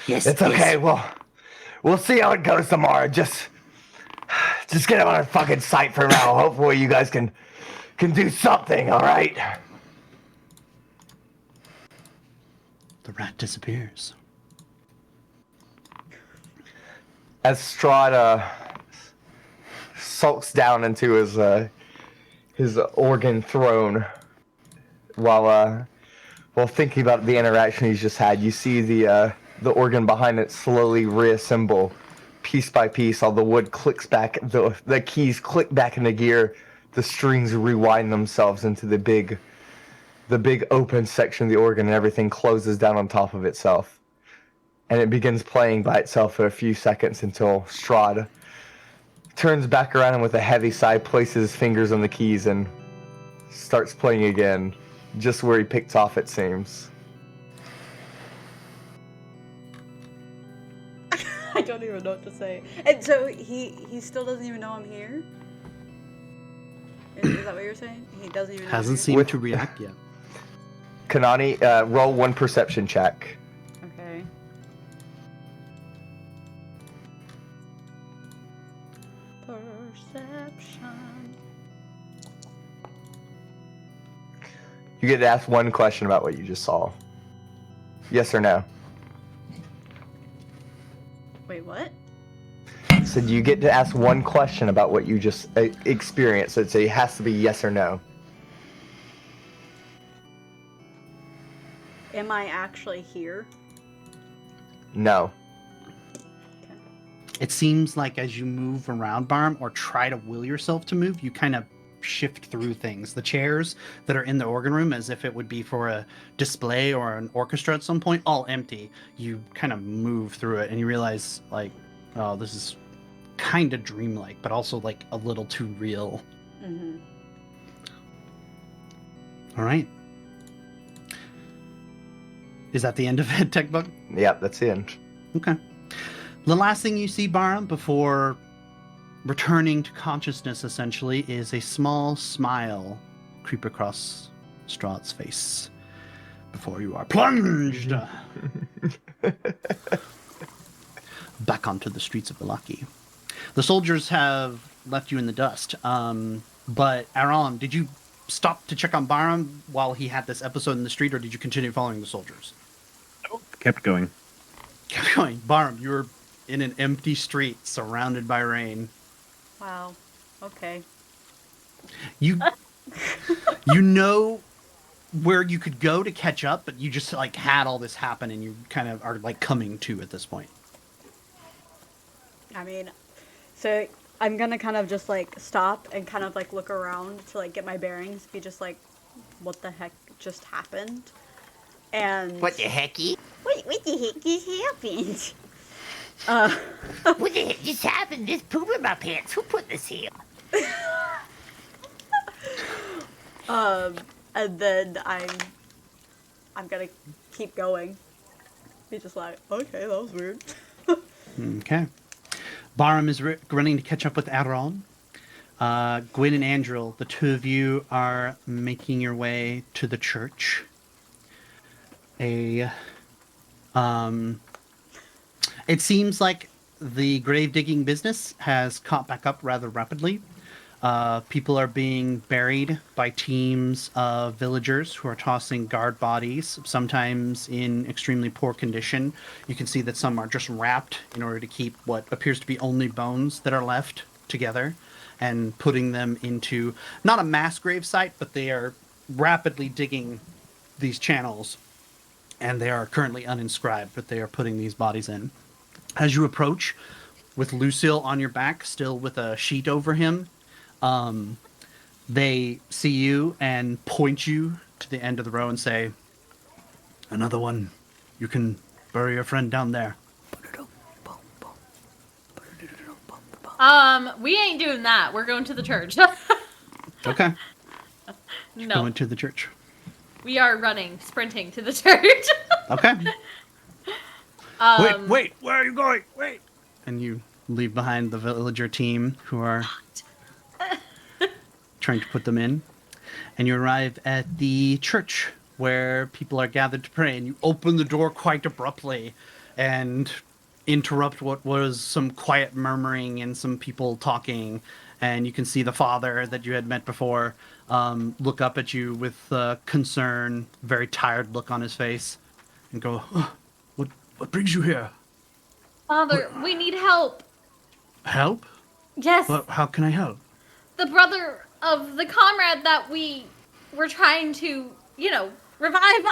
Yes. It's okay, we'll see how it goes tomorrow. Just get him on a fucking sight for now. Hopefully you guys can do something, alright? The rat disappears. As Strahd sulks down into his organ throne, while thinking about the interaction he's just had, you see the organ behind it slowly reassemble, piece by piece. All the wood clicks back, the keys click back into gear, the strings rewind themselves into the big open section of the organ, and everything closes down on top of itself. And it begins playing by itself for a few seconds until Strahd turns back around and with a heavy sigh places his fingers on the keys and starts playing again, just where he picked off, it seems. I don't even know what to say. And so he still doesn't even know I'm here? Is that what you're saying? He doesn't even know I'm Hasn't here? seemed to react yet. Kanani, roll one perception check. Okay. Perception. You get to ask one question about what you just saw. Yes or no? Wait, what? So you get to ask one question about what you just experienced. So it has to be yes or no. Am I actually here? No. It seems like as you move around, Barm, or try to will yourself to move, you kind of shift through things. The chairs that are in the organ room, as if it would be for a display or an orchestra at some point, all empty. You kind of move through it and you realize, like, oh, this is kind of dreamlike, but also like a little too real. Mm-hmm. All right. Is that the end of it, Tech Bug? Yep, that's the end. Okay. The last thing you see, Barham, before returning to consciousness, essentially, is a small smile creep across Strahd's face before you are plunged back onto the streets of Vallaki. The soldiers have left you in the dust. But Aaron, did you stop to check on Barum while he had this episode in the street, or did you continue following the soldiers? Nope, kept going. Kept going. Barum, you were in an empty street surrounded by rain. Wow. Okay. You know where you could go to catch up, but you just like had all this happen and you kind of are like coming to at this point. I mean, so I'm gonna kind of just like stop and kind of like look around to like get my bearings, be just like, what the heck just happened? And What the hecky? what the heck just happened? What the heck just happened? There's poop in my pants. Who put this here? And then I'm gonna keep going. Be just like, okay, that was weird. Okay. Barum is running to catch up with Aaron. Gwyn and Andril, the two of you are making your way to the church. It seems like the grave digging business has caught back up rather rapidly. People are being buried by teams of villagers who are tossing guard bodies, sometimes in extremely poor condition. You can see that some are just wrapped in order to keep what appears to be only bones that are left together, and putting them into, not a mass grave site, but they are rapidly digging these channels, and they are currently uninscribed, but they are putting these bodies in. As you approach, with Lucille on your back, still with a sheet over him, they see you and point you to the end of the row and say, "Another one. You can bury your friend down there." We ain't doing that. We're going to the church. Okay. No, Going to the church. we are running, sprinting to the church. Okay. Um, Wait, where are you going? Wait. And you leave behind the villager team who are trying to put them in. And you arrive at the church where people are gathered to pray. And you open the door quite abruptly and interrupt what was some quiet murmuring and some people talking. And you can see the father that you had met before look up at you with concern, very tired look on his face, and go, "Oh, what brings you here? Father, we need help. Help? Yes, Well, how can I help?" the brother of the comrade that we were trying to, revive.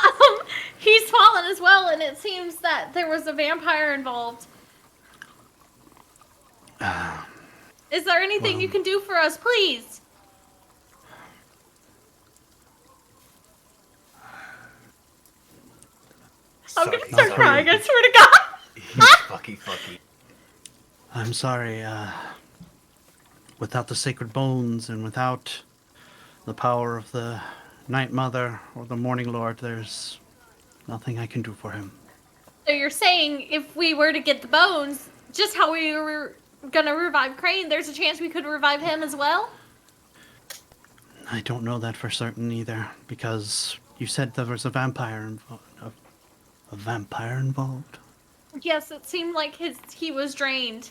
He's fallen as well, and it seems that there was a vampire involved. Is there anything you can do for us, please? I'm gonna start crying, I swear to God. He's fucky. I'm sorry, without the sacred bones and without the power of the Night Mother or the Morning Lord, there's nothing I can do for him. So you're saying if we were to get the bones, just how we were gonna revive Crane, there's a chance we could revive him as well? I don't know that for certain either, because you said there was a vampire involved. A vampire involved? Yes, it seemed like he was drained.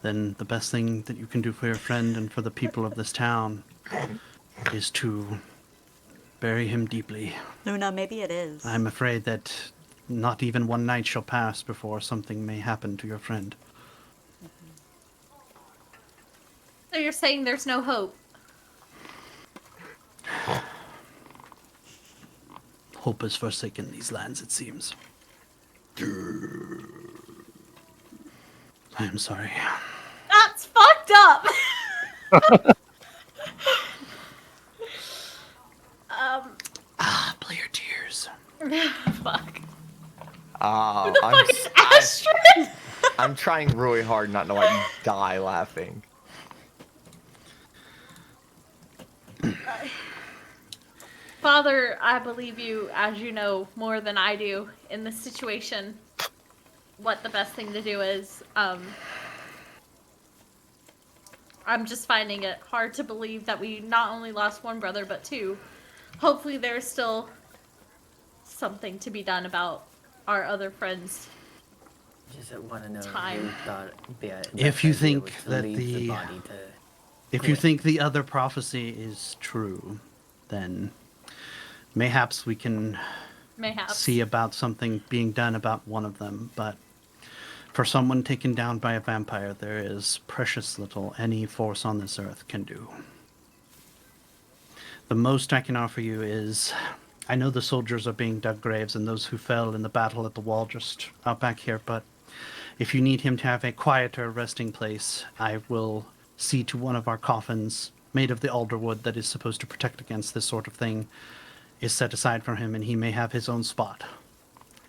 Then the best thing that you can do for your friend and for the people of this town is to bury him deeply. Luna, maybe it is. I'm afraid that not even one night shall pass before something may happen to your friend. So you're saying there's no hope? Hope has forsaken these lands, it seems. I am sorry. That's fucked up! Play your tears. Fuck. Oh, Who the fuck is Astrid? I'm trying really hard not to like die laughing. Father, I believe you, as you know more than I do in this situation, what the best thing to do is. I'm just finding it hard to believe that we not only lost one brother, but two. Hopefully there's still something to be done about our other friends. Just want to know Time. who thought If you best idea think was to that leave the- the body to If you Gwen. think the other prophecy is true, then mayhaps we can Mayhaps. see about something being done about one of them. But for someone taken down by a vampire, there is precious little any force on this earth can do. The most I can offer you is, I know the soldiers are being dug graves and those who fell in the battle at the wall just out back here, but if you need him to have a quieter resting place, I will see to one of our coffins, made of the alder wood that is supposed to protect against this sort of thing, is set aside for him, and he may have his own spot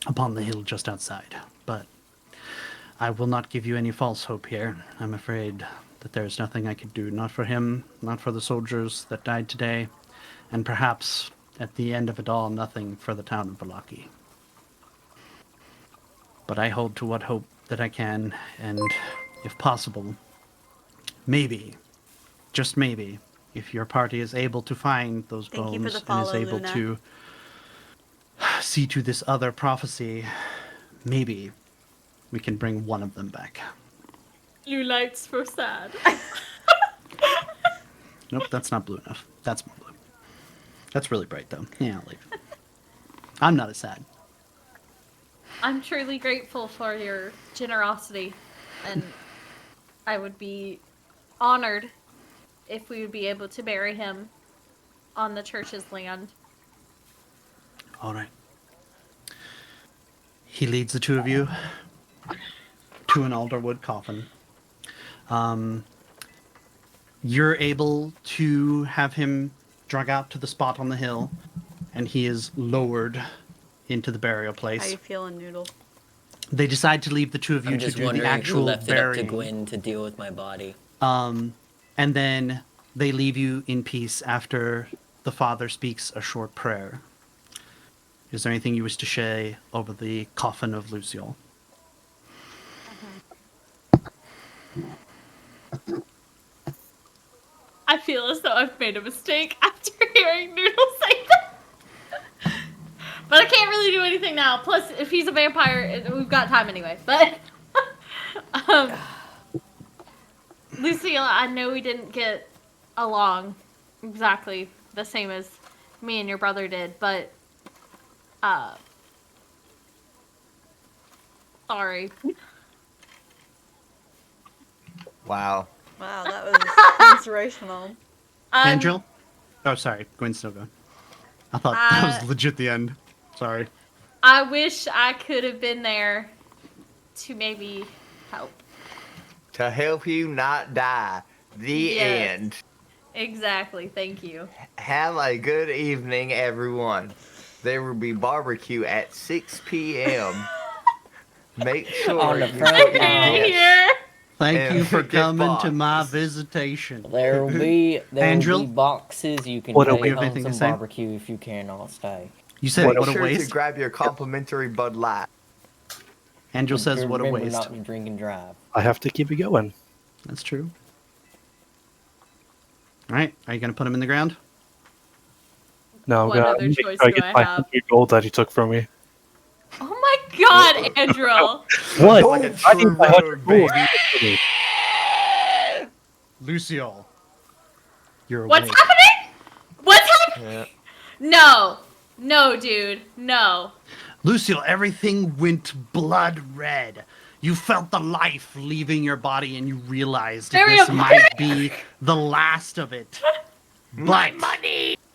upon the hill just outside. But I will not give you any false hope here. I'm afraid that there is nothing I could do, not for him, not for the soldiers that died today, and perhaps at the end of it all, nothing for the town of Valaki. But I hold to what hope that I can, and if possible, maybe, just maybe, if your party is able to find those Thank you for bones the and follow, is able Luna. to see to this other prophecy, maybe we can bring one of them back. You lights for sad. Nope, that's not blue enough. That's more blue. That's really bright, though. Yeah, I'll leave. I'm not as sad. I'm truly grateful for your generosity, and I would be honored if we would be able to bury him on the church's land. All right. He leads the two of you to an alderwood coffin. You're able to have him drug out to the spot on the hill, and he is lowered into the burial How place. you feeling, Noodle? They decide to leave the two of you I'm to just do the wondering who actual left it up to burying. Gwen to deal with my body. And then they leave you in peace after the father speaks a short prayer. Is there anything you wish to say over the coffin of Luciole? I feel as though I've made a mistake after hearing Noodle say that. But I can't really do anything now. Plus, if he's a vampire, we've got time anyway. But, Lucille, I know we didn't get along exactly the same as me and your brother did, but, sorry. Wow. Wow, that was inspirational. Angel? Oh, sorry. Gwen's still going. I thought that was legit the end. Sorry. I wish I could have been there to maybe help. To help you not die. The Yes. end. Exactly. Thank you. Have a good evening, everyone. There will be barbecue at 6 p.m. Make sure On the you front get your lawn. gifts. Here. Thank And you for get coming to my boxes. visitation. There will be Angel? boxes. You can What a take weird home thing to some say. barbecue if you cannot stay. You said What what, a a Make sure to waste? grab your complimentary Bud Light. Angel And says what a remember waste. not to drink and drive. I have to keep it going. That's true. All right. Are you going to put him in the ground? No, I'm What gonna other make choice sure I do get I my have? 100 gold that he took from me. Oh my god, Andrew. What? Like a I need true my 100 rogue, gold. baby. Luciole. You're What's awake. happening? What's happening? Yeah. No. No, dude. No. Luciole, everything went blood red. You felt the life leaving your body and you realized Very this important. might be the last of it. But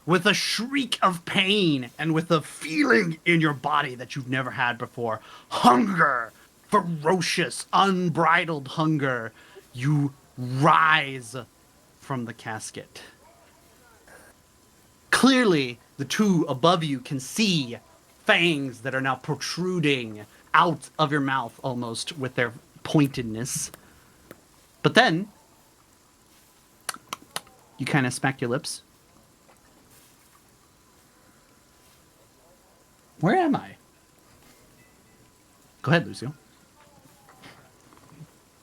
with a shriek of pain and with a feeling in your body that you've never had before, hunger, ferocious, unbridled hunger, you rise from the casket. Clearly, the two above you can see fangs that are now protruding out of your mouth almost with their pointedness. But then, you kind of smack your lips. Where am I? Go ahead, Lucio.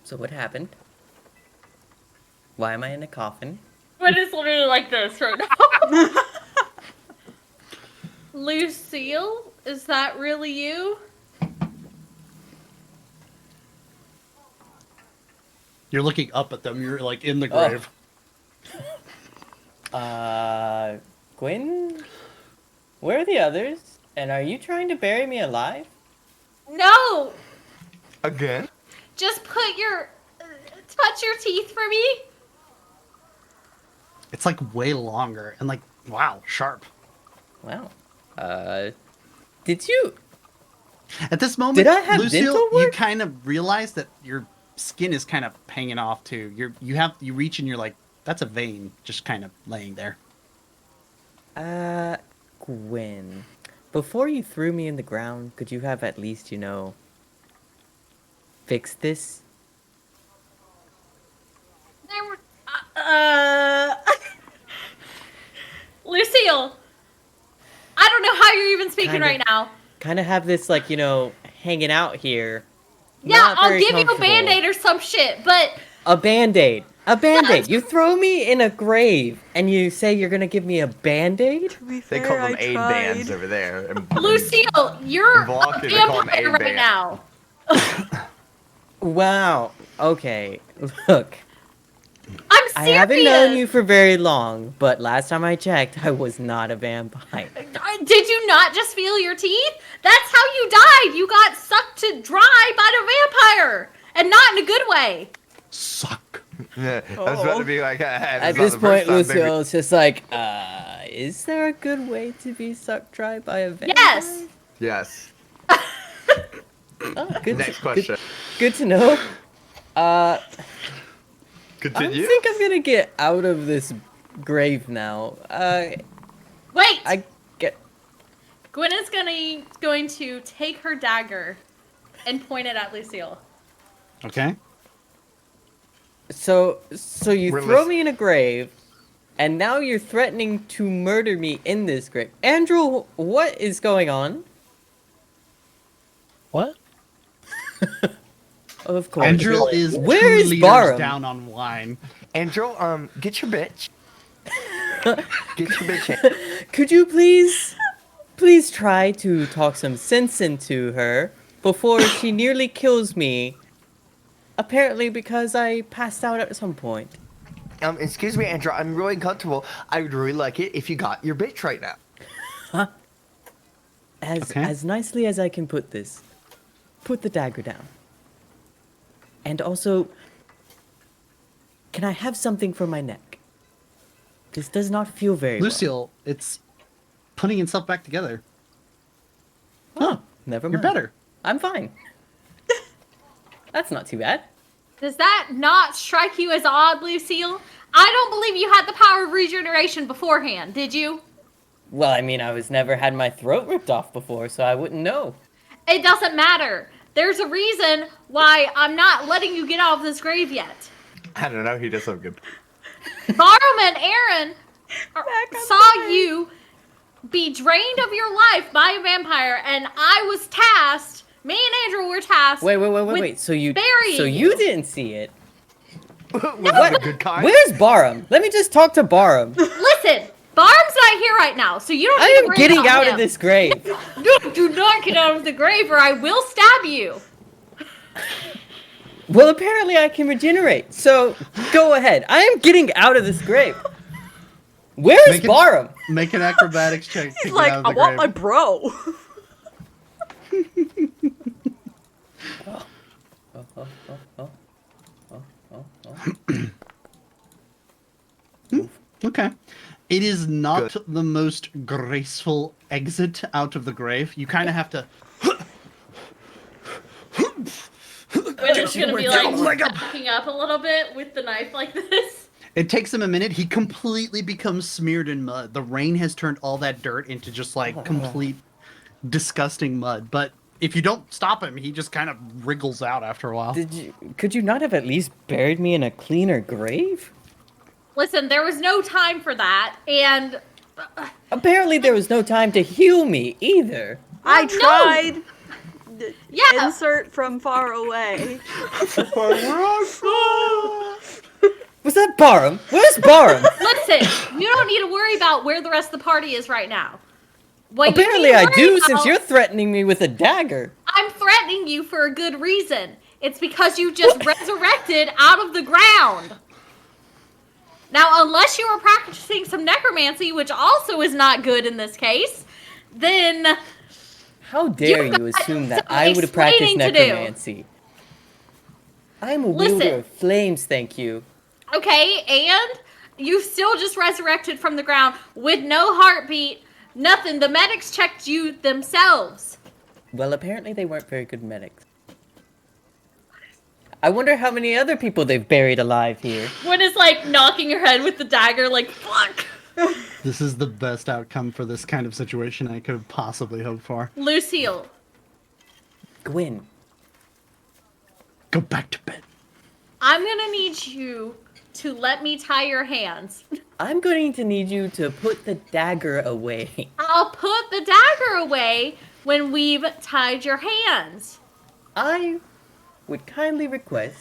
So what happened? Why am I in a coffin? Gwen is literally like this right now. Lucille, is that really you? You're looking up at them. You're like in the grave. Gwen? Where are the others? And are you trying to bury me alive? No! Again? Just put your... touch your teeth for me. It's like way longer and like, wow, sharp. Wow. Did you? At this moment, Did I have Lucille, dental you work? kind of realize that your skin is kind of hanging off too. You reach and you're like, that's a vein just kind of laying there. Gwen. Before you threw me in the ground, could you have at least, fixed this? There were... Lucille! I don't know how you're even speaking Kinda. right now. Kind of have this, hanging out here. Yeah, Not I'll very give you a comfortable. band-aid or some shit, but... A band-aid. A band-aid. You throw me in a grave, and you say you're gonna give me a band-aid? To be They fair, call them I aid tried. bands over there. Lucille, you're In Bluff, a they call 'em vampire aid right band. now. Wow. Okay. Look. I'm I serious. haven't known you for very long, but last time I checked, I was not a vampire. Did you not just feel your teeth? That's how you died. You got sucked to dry by a vampire, and not in a good way. Suck. Yeah, I was about to be like, At this point, Lucille is just like, is there a good way to be sucked dry by a vampire? Yes. Yes. Oh, good. Next question. Good to know. I Continue. think I'm gonna get out of this grave now. Wait. I get. Gwen is going to take her dagger and point it at Lucille. Okay. So you We're throw lis- me in a grave, and now you're threatening to murder me in this grave. Andrew, what is going on? What? Of course. Andrew is Where 2 is liters Barham? down on wine. Andrew, get your bitch. Get your bitch in. Could you please try to talk some sense into her before she nearly kills me? Apparently because I passed out at some point. Excuse me, Andrew, I'm really uncomfortable. I would really like it if you got your bitch right now. As nicely as I can put this, put the dagger down. And also, can I have something for my neck? This does not feel very Lucille, it's putting itself back together. well. Oh, never mind. You're better. I'm fine. That's not too bad. Does that not strike you as odd, Lucille? I don't believe you had the power of regeneration beforehand, did you? Well, I mean, I was never had my throat ripped off before, so I wouldn't know. It doesn't matter. There's a reason why I'm not letting you get out of this grave yet. I don't know, he does so good. Barham and Aaron saw you be drained of your life by a vampire, and I was tasked. Me and Andrew were tasked. Wait. So you burying you you. didn't see it. Was that a good kind? Where's Barham? Let me just talk to Barham. Listen, Barham's not here right now, so you don't I need to am worry getting about out him. of this grave. No, do not get out of the grave or I will stab you. Well, apparently I can regenerate, so go ahead. I am getting out of this grave. Where's Make it- Barham? Make an acrobatics check to He's get like, out of I the want grave. my bro. Okay. It is not Good. the most graceful exit out of the grave. You kind of have to. We're just gonna be like backing up a little bit with the knife like this. It takes him a minute. He completely becomes smeared in mud. The rain has turned all that dirt into just like complete disgusting mud. But if you don't stop him, he just kind of wriggles out after a while. Could you not have at least buried me in a cleaner grave? Listen, there was no time for that, and Apparently there was no time to heal me either. I No. tried. yeah, Insert from far away. Was that Barham? Where's Barham? Listen, you don't need to worry about where the rest of the party is right now. What you Apparently need to I worry do, about- since you're threatening me with a dagger. I'm threatening you for a good reason. It's because you just resurrected out of the ground. Now, unless you were practicing some necromancy, which also is not good in this case, then... How dare you assume that I would have practiced necromancy? I'm a wielder of flames, thank you. Okay, and you still just resurrected from the ground with no heartbeat, nothing. The medics checked you themselves. Well, apparently they weren't very good medics. I wonder how many other people they've buried alive here. Gwen is like knocking her head with the dagger, like, fuck. This is the best outcome for this kind of situation I could have possibly hoped for. Lucille. Gwen. Go back to bed. I'm gonna need you to let me tie your hands. I'm going to need you to put the dagger away. I'll put the dagger away when we've tied your hands. I would kindly request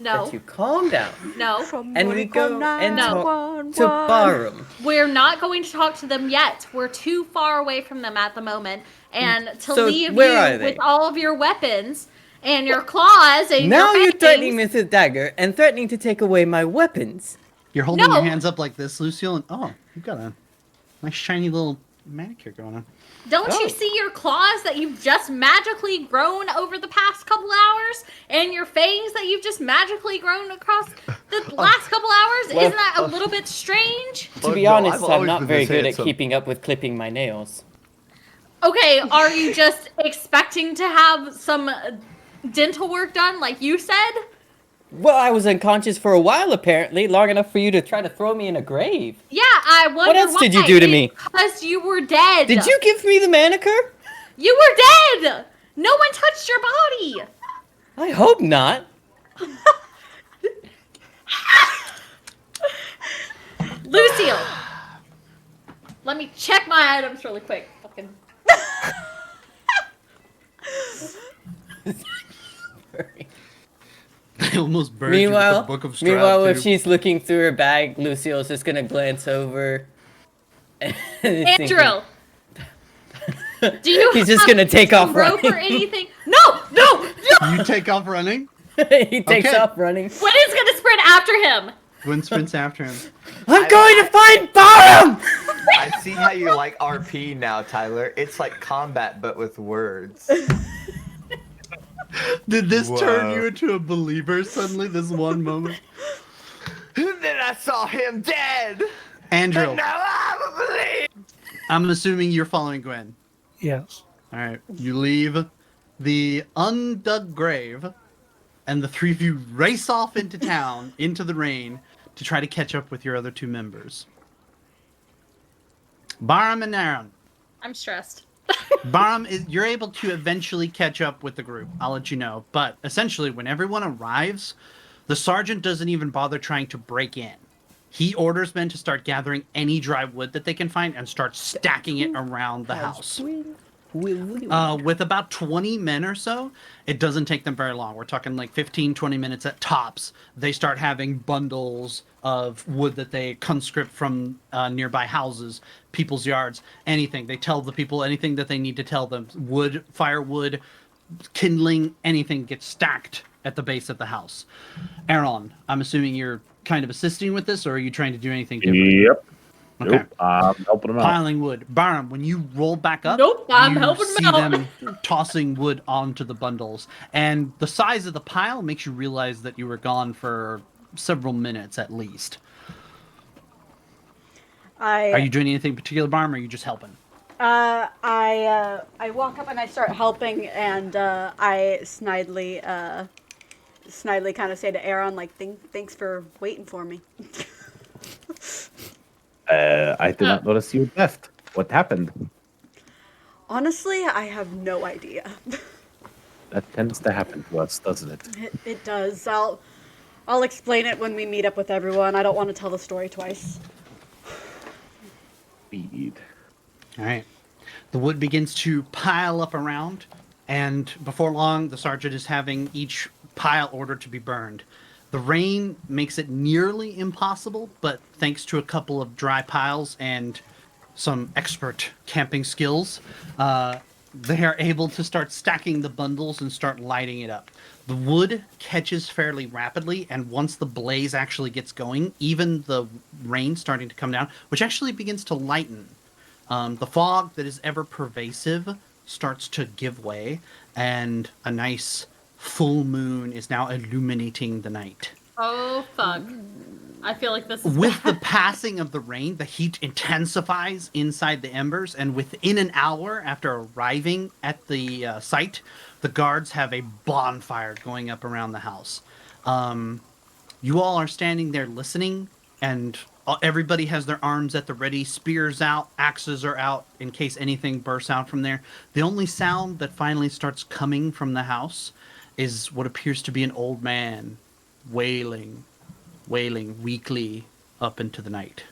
No. that you calm down. No. And we go and No. talk to Barham. We're not going to talk to them yet. We're too far away from them at the moment. And to So leave where are you they? with all of your weapons and your claws and Now your you're threatening fangs- me with a dagger and threatening to take away my weapons. You're holding No. your hands up like this, Lucille, and oh, you've got a nice shiny little manicure going on. Don't Oh. you see your claws that you've just magically grown over the past couple hours? And your fangs that you've just magically grown across the last couple hours? Isn't that a little bit strange? To be no, honest, I've I'm always not been very this good at handsome. keeping up with clipping my nails. Okay, are you just expecting to have some dental work done like you said? Well, I was unconscious for a while, apparently, long enough for you to try to throw me in a grave. Yeah, I wonder else did you do to me? Because you were dead. Did you give me the manicure? You were dead! No one touched your body! I hope not. Lucille! Let me check my items really quick. Fucking... I almost buried you with Meanwhile, the Book of Strahd, meanwhile, if too. she's looking through her bag, Lucille's just gonna glance over. And Andrew! Do you He's just have gonna take off rope or running. anything? No! No! No! You take off running. He takes Okay. off running. Gwen is gonna sprint after him! Gwen sprints after him. I'm going to find Barham! I see how you like RP now, Tyler. It's like combat, but with words. Did this turn Whoa. you into a believer suddenly, this one moment? And then I saw him dead. Andrew, And now I'm a believer. I'm assuming you're following Gwen. Yes. Alright, you leave the undug grave, and the three of you race off into town, into the rain, to try to catch up with your other two members. Barham and Aaron. I'm stressed. Barham, you're able to eventually catch up with the group. I'll let you know. But essentially, when everyone arrives, the sergeant doesn't even bother trying to break in. He orders men to start gathering any dry wood that they can find and start stacking it around the house. With about 20 men or so, it doesn't take them very long. We're talking like 15, 20 minutes at tops. They start having bundles of wood that they conscript from nearby houses, people's yards, anything. They tell the people anything that they need to tell them. Wood, firewood, kindling, anything gets stacked at the base of the house. Aaron, I'm assuming you're kind of assisting with this, or are you trying to do anything different? Yep. Okay. Nope. I'm helping him out. Piling wood. Barham, when you roll back up, Nope, I'm you helping see him out. them tossing wood onto the bundles. And the size of the pile makes you realize that you were gone for several minutes at least. Are you doing anything particular, Barham, or are you just helping? I walk up and I start helping, and I snidely kind of say to Aaron, like, thanks for waiting for me. I did not notice you left. What happened? Honestly, I have no idea. That tends to happen to us, doesn't it? It does. I'll explain it when we meet up with everyone. I don't want to tell the story twice. Indeed. All right. The wood begins to pile up around, and before long, the sergeant is having each pile ordered to be burned. The rain makes it nearly impossible, but thanks to a couple of dry piles and some expert camping skills, they are able to start stacking the bundles and start lighting it up. The wood catches fairly rapidly, and once the blaze actually gets going, even the rain starting to come down, which actually begins to lighten. The fog that is ever pervasive starts to give way, and a nice full moon is now illuminating the night. Oh, fuck. I feel like this is With the bad. passing of the rain, the heat intensifies inside the embers, and within an hour after arriving at the site, the guards have a bonfire going up around the house. You all are standing there listening, and everybody has their arms at the ready, spears out, axes are out in case anything bursts out from there. The only sound that finally starts coming from the house is what appears to be an old man wailing weakly up into the night.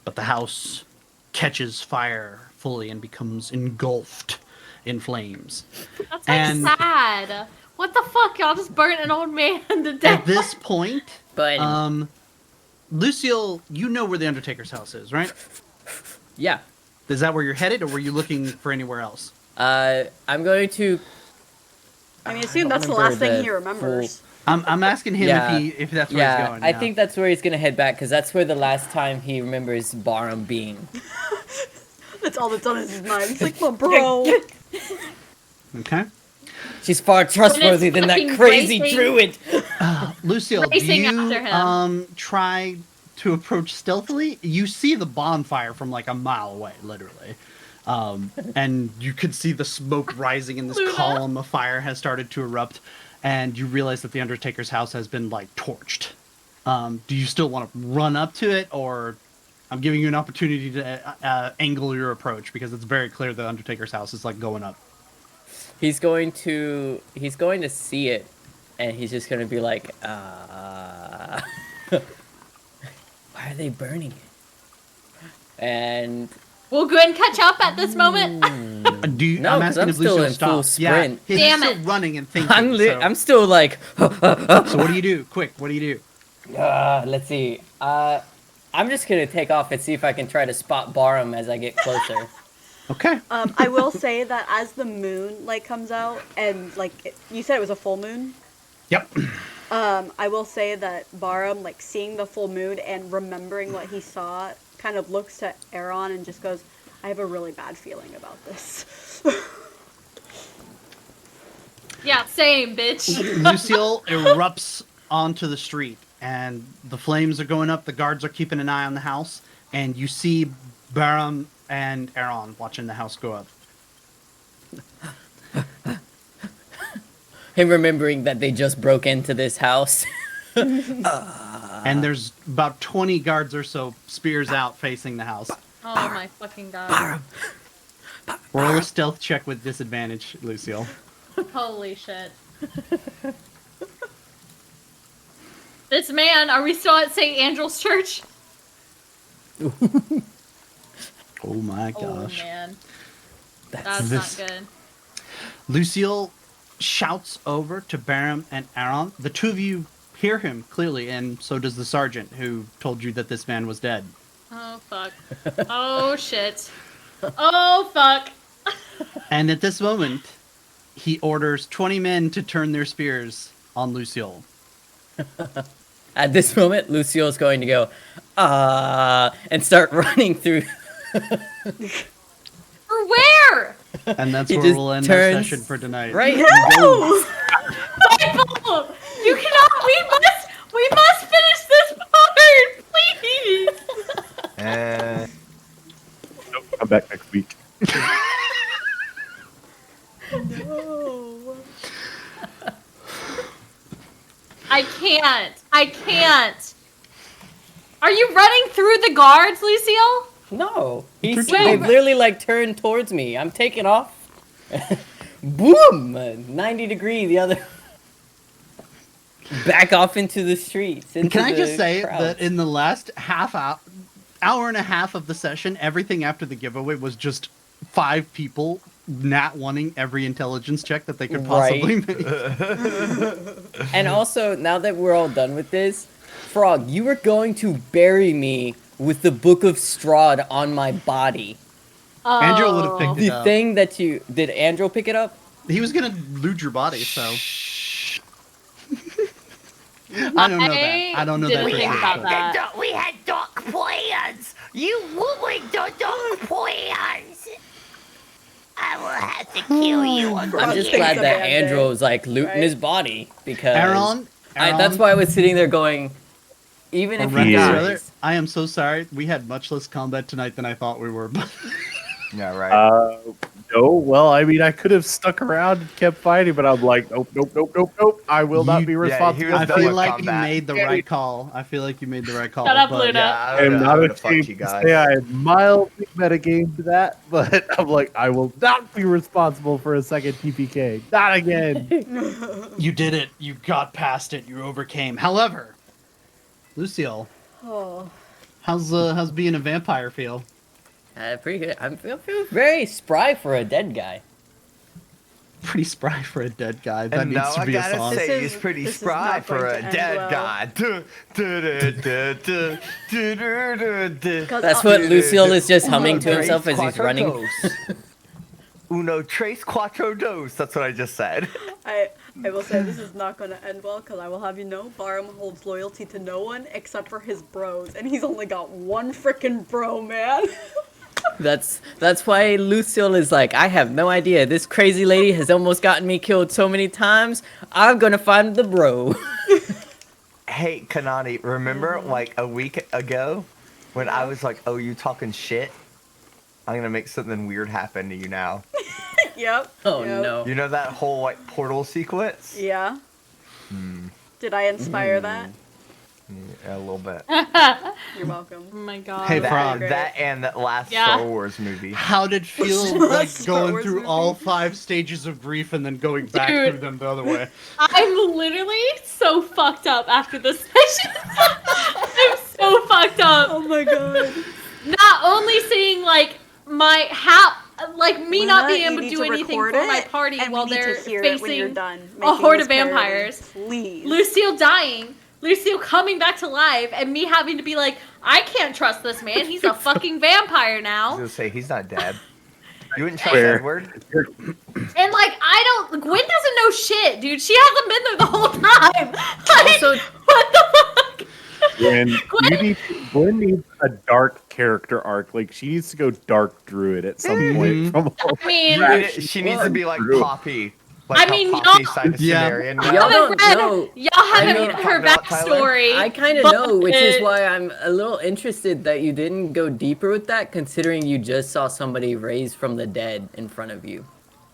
But the house catches fire fully and becomes engulfed in flames. That's like sad. What the fuck? Y'all just burnt an old man to death. At this point, But Lucille, you know where the Undertaker's house is, right? Yeah. Is that where you're headed, or were you looking for anywhere else? I'm going to. I mean, assume don't that's the remember last thing the he remembers. I'm asking him if that's where he's going. I think that's where he's gonna head back because that's where the last time he remembers Barham being. That's all that's on his mind. It's like, my bro. Okay. She's far trustworthy than that fucking crazy racing. druid. Lucille, do Racing you after him. try to approach stealthily? You see the bonfire from like a mile away, literally. And you can see the smoke rising, and this Luna. column of fire has started to erupt, and you realize that the Undertaker's house has been like torched. Do you still want to run up to it, or I'm giving you an opportunity to angle your approach, because it's very clear the Undertaker's house is like going up. He's going to see it, and he's just gonna be like, why are they burning it? And We'll go ahead and catch up at this moment. Do you, No, I'm 'cause asking I'm if still Lucio in stops. full sprint. Yeah, he's Damn still it. running and thinking. so. I'm still like, So what do you do? Quick, what do you do? let's see. I'm just gonna take off and see if I can try to spot Barham as I get closer. Okay. I will say that as the moon like comes out and like you said it was a full moon. Yep. I will say that Barham, like seeing the full moon and remembering what he saw, kind of looks to Aaron and just goes, "I have a really bad feeling about this." Yeah, same, bitch. Lucille erupts onto the street, and the flames are going up. The guards are keeping an eye on the house, and you see Baram and Aaron watching the house go up. Him remembering that they just broke into this house. And there's about 20 guards or so, spears out, facing the house. Oh my fucking god. Roll a stealth check with disadvantage, Lucille. Holy shit. This man, are we still at St. Andrew's Church? Oh my gosh. Oh man. That's This- not good. Lucille shouts over to Baram and Aaron. The two of you hear him clearly, and so does the sergeant who told you that this man was dead. Oh fuck. Oh shit. Oh fuck. And at this moment, he orders 20 men to turn their spears on Lucille. At this moment, Lucio's going to go, and start running through. For where? And that's He where just we'll end our turns session for tonight. Right. No! Michael! You cannot. We must finish this part, please. Nope, come back next week. No. I can't. Are you running through the guards, Lucille? No. Wait. They've literally like turned towards me. I'm taking off. Boom! 90 degree the other. Back off into the streets. And can I just say crowds. that in the last hour and a half of the session, everything after the giveaway was just 5 people nat wanting every intelligence check that they could possibly make. And also, now that we're all done with this, Frog, you were going to bury me with the Book of Strahd on my body. Andrew would have picked it The up. thing that you... Did Andrew pick it up? He was gonna loot your body, so... I don't know that. I don't know that. didn't for think sure. about that. We had dark plans. You ruined the dark plans. I will have to kill you again. I'm just Think glad of that it, Andrew was like looting right? his body because Aaron, that's why I was sitting there going, even if he Yeah. dies, I am so sorry. We had much less combat tonight than I thought we were. But Yeah, right. No, well, I mean, I could have stuck around and kept fighting, but I'm like, nope. I will not be he responsible. was I done feel with like combat. you made the right call. I feel like you made the right call. Shut up, but- Luna. Yeah, I I am don't know not how to fuck ashamed you to guys. say I mildly metagamed that, but I'm like, I will not be responsible for a second TPK. Not again. You did it. You got past it. You overcame. However, Lucille, Oh. how's being a vampire feel? pretty good. I feel very spry for a dead guy. Pretty spry for a dead guy. That And needs now to I be a gotta song. say This he's is- pretty this is spry not for going a to end dead well. guy. That's what Lucille is just humming to himself as he's running. Uno tres cuatro dos. That's what I just said. I will say this is not going to end well because I will have you know Barum holds loyalty to no one except for his bros, and he's only got one frickin' bro, man. That's why Lucille is like, I have no idea. This crazy lady has almost gotten me killed so many times. I'm gonna find the bro. Hey, Kanani, remember like a week ago when I was like, "Oh, you talking shit? I'm gonna make something weird happen to you now." Yep. Oh yep. no. You know that whole like portal sequence? Yeah. Did I inspire that? Yeah, a little bit. You're welcome. Oh my god. Hey, That, Frog. that and that last Yeah. Star Wars movie. How did it feel like Star going Wars through movie? all 5 stages of grief and then going back Dude. through them the other way? I'm literally so fucked up after this session. I'm so fucked up. Oh my god. Not only seeing like me Luna, not being you able to need do anything record for my it, party and while we need they're to hear it when you're facing done a making horde this of parody. vampires. Please. Lucille dying, Lucille coming back to life, and me having to be like, I can't trust this man. He's a fucking vampire I was now. gonna say he's not dead. You wouldn't trust Where? Edward? And like, Gwen doesn't know shit, dude. She hasn't been there the whole time. Like, Also- what the fuck? Gwen needs a dark character arc. Like she needs to go dark druid at some point. From all I mean, She needs to be like True. Poppy. Like I mean, how Poppy y'all- signed to Yeah. Sumerian. Y'all haven't don't read, know. y'all haven't I read know- her About Tyler? backstory. I kind of but- know, which is why I'm a little interested that you didn't go deeper with that, considering you just saw somebody raised from the dead in front of you.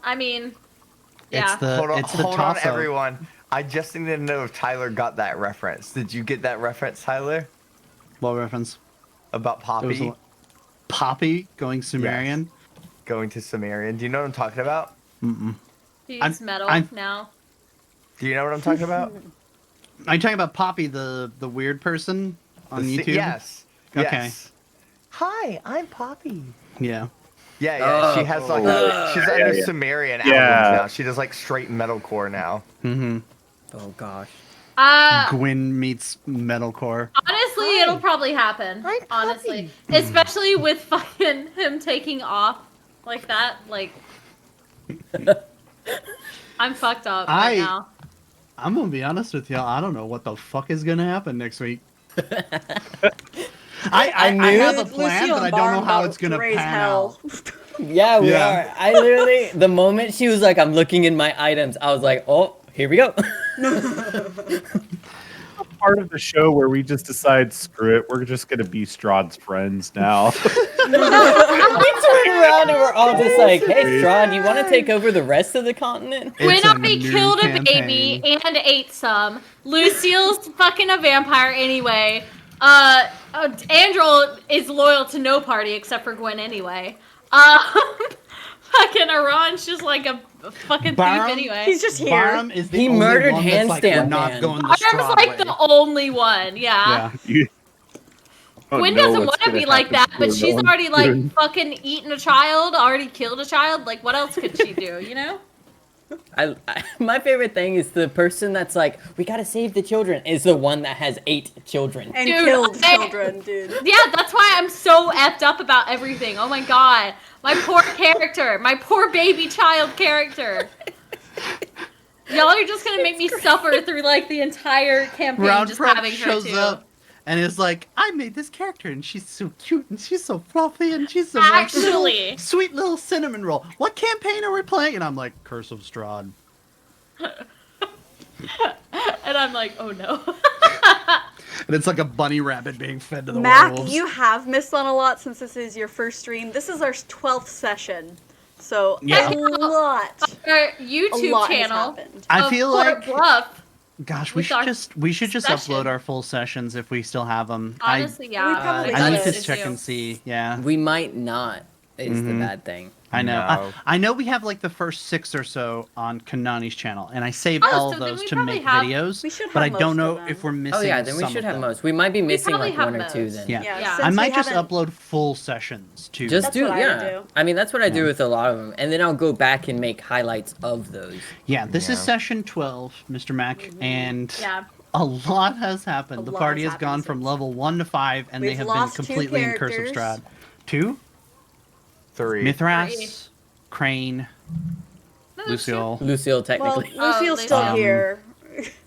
I mean, yeah. It's the Hold on, it's the hold on, toss-up. everyone. I just need to know if Tyler got that reference. Did you get that reference, Tyler? What reference? About It was Poppy Poppy going Sumerian. going to Sumerian? Do you know what I'm talking about? He's I'm- metal I'm- now. Do you know what I'm talking about? Are you talking about Poppy, the weird person on The YouTube? Yes. Okay. Yes. Hi, I'm Poppy. Yeah. Yeah, she has like she's under yeah. Sumerian Yeah. albums now. She does like straight metalcore now. Mm-hmm. Oh gosh. Gwen meets metalcore. Honestly, it'll probably happen. Honestly, especially with fucking him taking off like that. Like, I'm fucked up right now. I'm gonna be honest with y'all. I don't know what the fuck is gonna happen next week. I knew have a Lucille plan, but I and don't know Barn how about it's gonna raise pan hell. out. Yeah, we Yeah. are. I literally, the moment she was like, I'm looking in my items, I was like, oh, here we go. part of the show where we just decide, screw it, we're just gonna be Strahd's friends now. We turn around and we're all just like, hey, Strahd, you want to take over the rest of the continent? When It's a I new killed a campaign. baby and ate some, Lucille's fucking a vampire anyway. Andrew is loyal to no party except for Gwen anyway. Fucking Iran's just like a fucking thief Barum? anyway. He's just here. Barum is the He only murdered one that's like, we're Handstand not Man. going the Baram's Strahd like way. the only one, yeah. Yeah. don't Gwen know doesn't what's want to gonna be like happen that, to her but she's going already like soon. fucking eaten a child, already killed a child. Like, what else could she do? You know? My favorite thing is the person that's like, we gotta save the children, is the one that has 8 children. And Dude, killed children, dude. Yeah, that's why I'm so effed up about everything. Oh my god, my poor character, my poor baby child character. Y'all are just gonna make me suffer through like the entire campaign Round just Front having her shows too. up and is like, I made this character and she's so cute and she's so fluffy and she's so Actually. nice. Sweet little cinnamon roll. What campaign are we playing? And I'm like, Curse of Strahd. And I'm like, oh no. And it's like a bunny rabbit being fed to the Mac, werewolves. you have missed on a lot since this is your first stream. This is our 12th session. So Yeah. a lot. Our A YouTube lot has channel. happened. I of feel Fort like, Bluff. gosh, we with our should just session. upload our full sessions if we still have them. Honestly, yeah. We probably I need to should. check and see. Yeah, We might not, is the Mhm. bad thing. I know. No. I know we have like the first 6 or so on Kanani's channel, and I saved Oh, all so of then those we to probably make have- videos. We should but I have don't most know of them. if we're missing. Oh yeah, then we some should of have them. most. We might be missing probably like have 1 or 2 most. then. Yeah. Yeah, Yeah. since I we might just haven't- upload full sessions too. Just That's do, what I yeah. would do. I mean, that's what I do with a lot of them, and then I'll go back and make highlights of those. Yeah, this is Yeah. session 12, Mr. Mac, and Yeah. a lot has happened. A The lot party has has gone happened from since. level 1 to 5, and they We've have been lost 2 completely in Curse of characters. Strahd. 2? 3. Mithras, Crane, No, that's Lucille. Lucille, Well, technically. Lucille's still Um, here.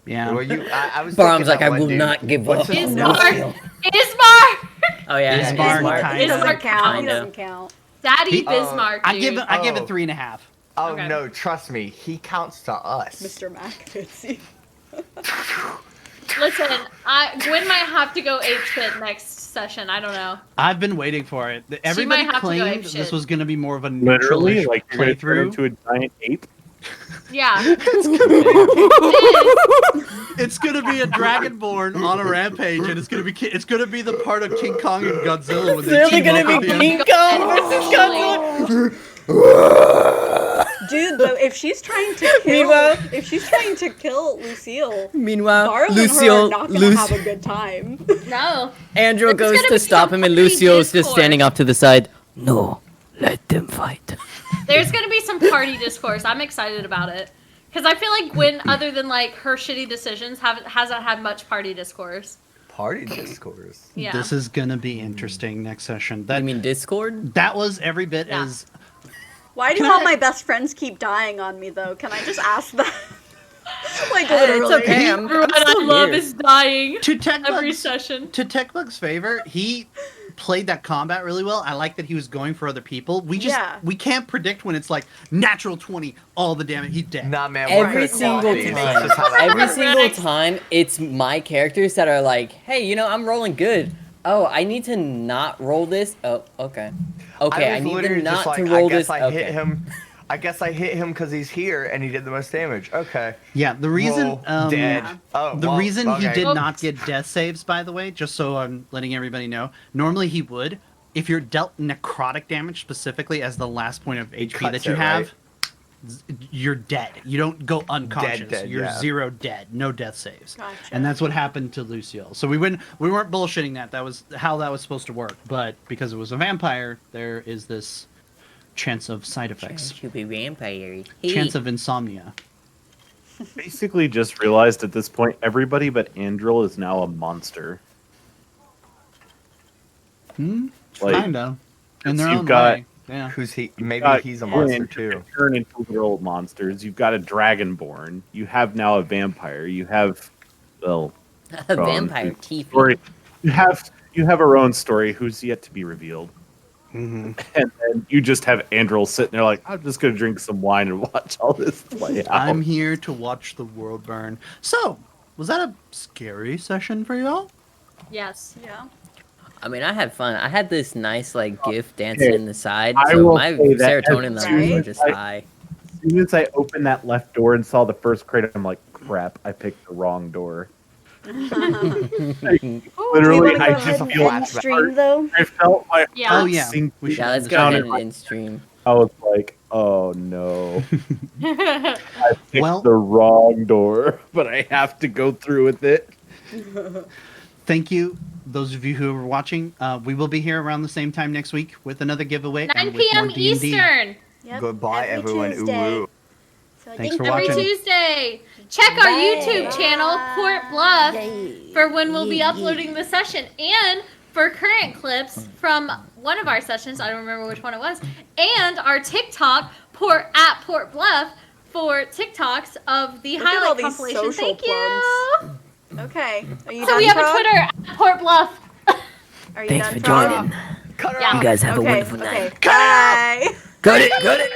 Yeah. Well, I was Barham's thinking like, that I one will dude. not give What's up. his on name? Lucille. Ismark! Oh yeah, Ismark, Ismark. kinda. He doesn't count. He Kinda. doesn't count. Daddy He- Bismarck, I dude. give it Oh. 3.5. Oh Okay. no, trust me, he counts to us. Mr. Mac Fitzy. Listen, Gwen might have to go apeshit next session. I don't know. I've been waiting for it. Everybody might have to go claimed apeshit. this was going to be more of a Literally, neutral like you're gonna turn playthrough. into a giant ape. Yeah. It's gonna be a dragonborn on a rampage, and it's gonna be the part of King Kong and Godzilla when It's really team gonna up be at the end. King Kong versus Godzilla. Dude, though, if she's trying to Meanwhile- kill Lucille, Meanwhile, Barlow and her are Lucille, not gonna have a good time. No. Andrew It's goes gonna to be stop some him, and funny Lucille's just discourse. standing off to the side. No, let them fight. There's gonna be some party discourse. I'm excited about it. Because I feel like Gwen, other than like her shitty decisions, hasn't had much party discourse. Party discourse. Yeah. This is gonna be interesting next session. You That mean Discord? that was every bit Yeah. as Why do Can all I- my best friends keep dying on me, though? Can I just ask that? Like, It's literally. okay. I'm Everyone I still love here. is dying to every Techbug's session. to Techbug's favor. He played that combat really well. I like that he was going for other people. We can't predict when it's like natural 20, all the damage. He's dead. Nah, man. Every we're single quality. time, That's just how that every works. single time, it's my characters that are like, "Hey, you know, I'm rolling good. Oh, I need to not roll this. Oh, okay, okay, I was need to literally not just like, to roll I guess this. I Okay, hit him. I guess I hit him because he's here and he did the most damage. Okay. Yeah, the reason Roll, dead. Oh, the well, reason he okay. did not get death saves, by the way, just so I'm letting everybody know. Normally he would. If you're dealt necrotic damage specifically as the last point of HP cuts that you it, have, you're dead. You don't go unconscious. Dead, you're yeah. 0 dead. No death saves. Gotcha. And that's what happened to Lucille. So we weren't bullshitting that. That was how that was supposed to work. But because it was a vampire, there is this chance of side effects. to be vampire. Chance of insomnia. Basically, just realized at this point, everybody but Andril is now a monster. Like, Kinda. In their you've own got- way. Yeah. Who's he? Maybe got he's a Gwen, monster who too. can turn into literal monsters. You've got a dragonborn. You have now a vampire. You have, well, A Ron, vampire whose Tifa. story. You have her own story who's yet to be revealed. Mm-hmm. And then you just have Andril sitting there like, I'm just going to drink some wine and watch all this play out. I'm here to watch the world burn. So, was that a scary session for y'all? Yes. Yeah. I mean, I had fun. I had this nice like gift dancing Okay. in the side, I so will my say that serotonin as levels soon were as just I- high. As soon as I opened that left door and saw the first crate, I'm like, crap, I picked the wrong door. Literally, wanna I go just ahead and feel end stream, though? I felt my Yeah. Oh heart yeah. sink We should Yeah, let's end go this ahead sounded and end stream. I was like, oh no. I picked Well- the wrong door, but I have to go through with it. Thank you, those of you who are watching, we will be here around the same time next week with another giveaway. 9 and with more p.m. D&D. Eastern. Yep, Goodbye, every everyone. Tuesday. Ooh. So Thanks for Every watching. Tuesday. Check our YouTube channel, Port Bluff, for when we'll be uploading the session. And for current clips from one of our sessions, I don't remember which one it was, and our TikTok, at Port Bluff, for TikToks of the Look at all highlight these compilation. social Thank you. plugs. Okay. Are you So done, we have a Frog? Twitter, at Port Bluff. Are you Thanks done, for Frog? joining. Cut her Yeah. off. You guys have a Okay, wonderful okay. night. Bye. Cut it.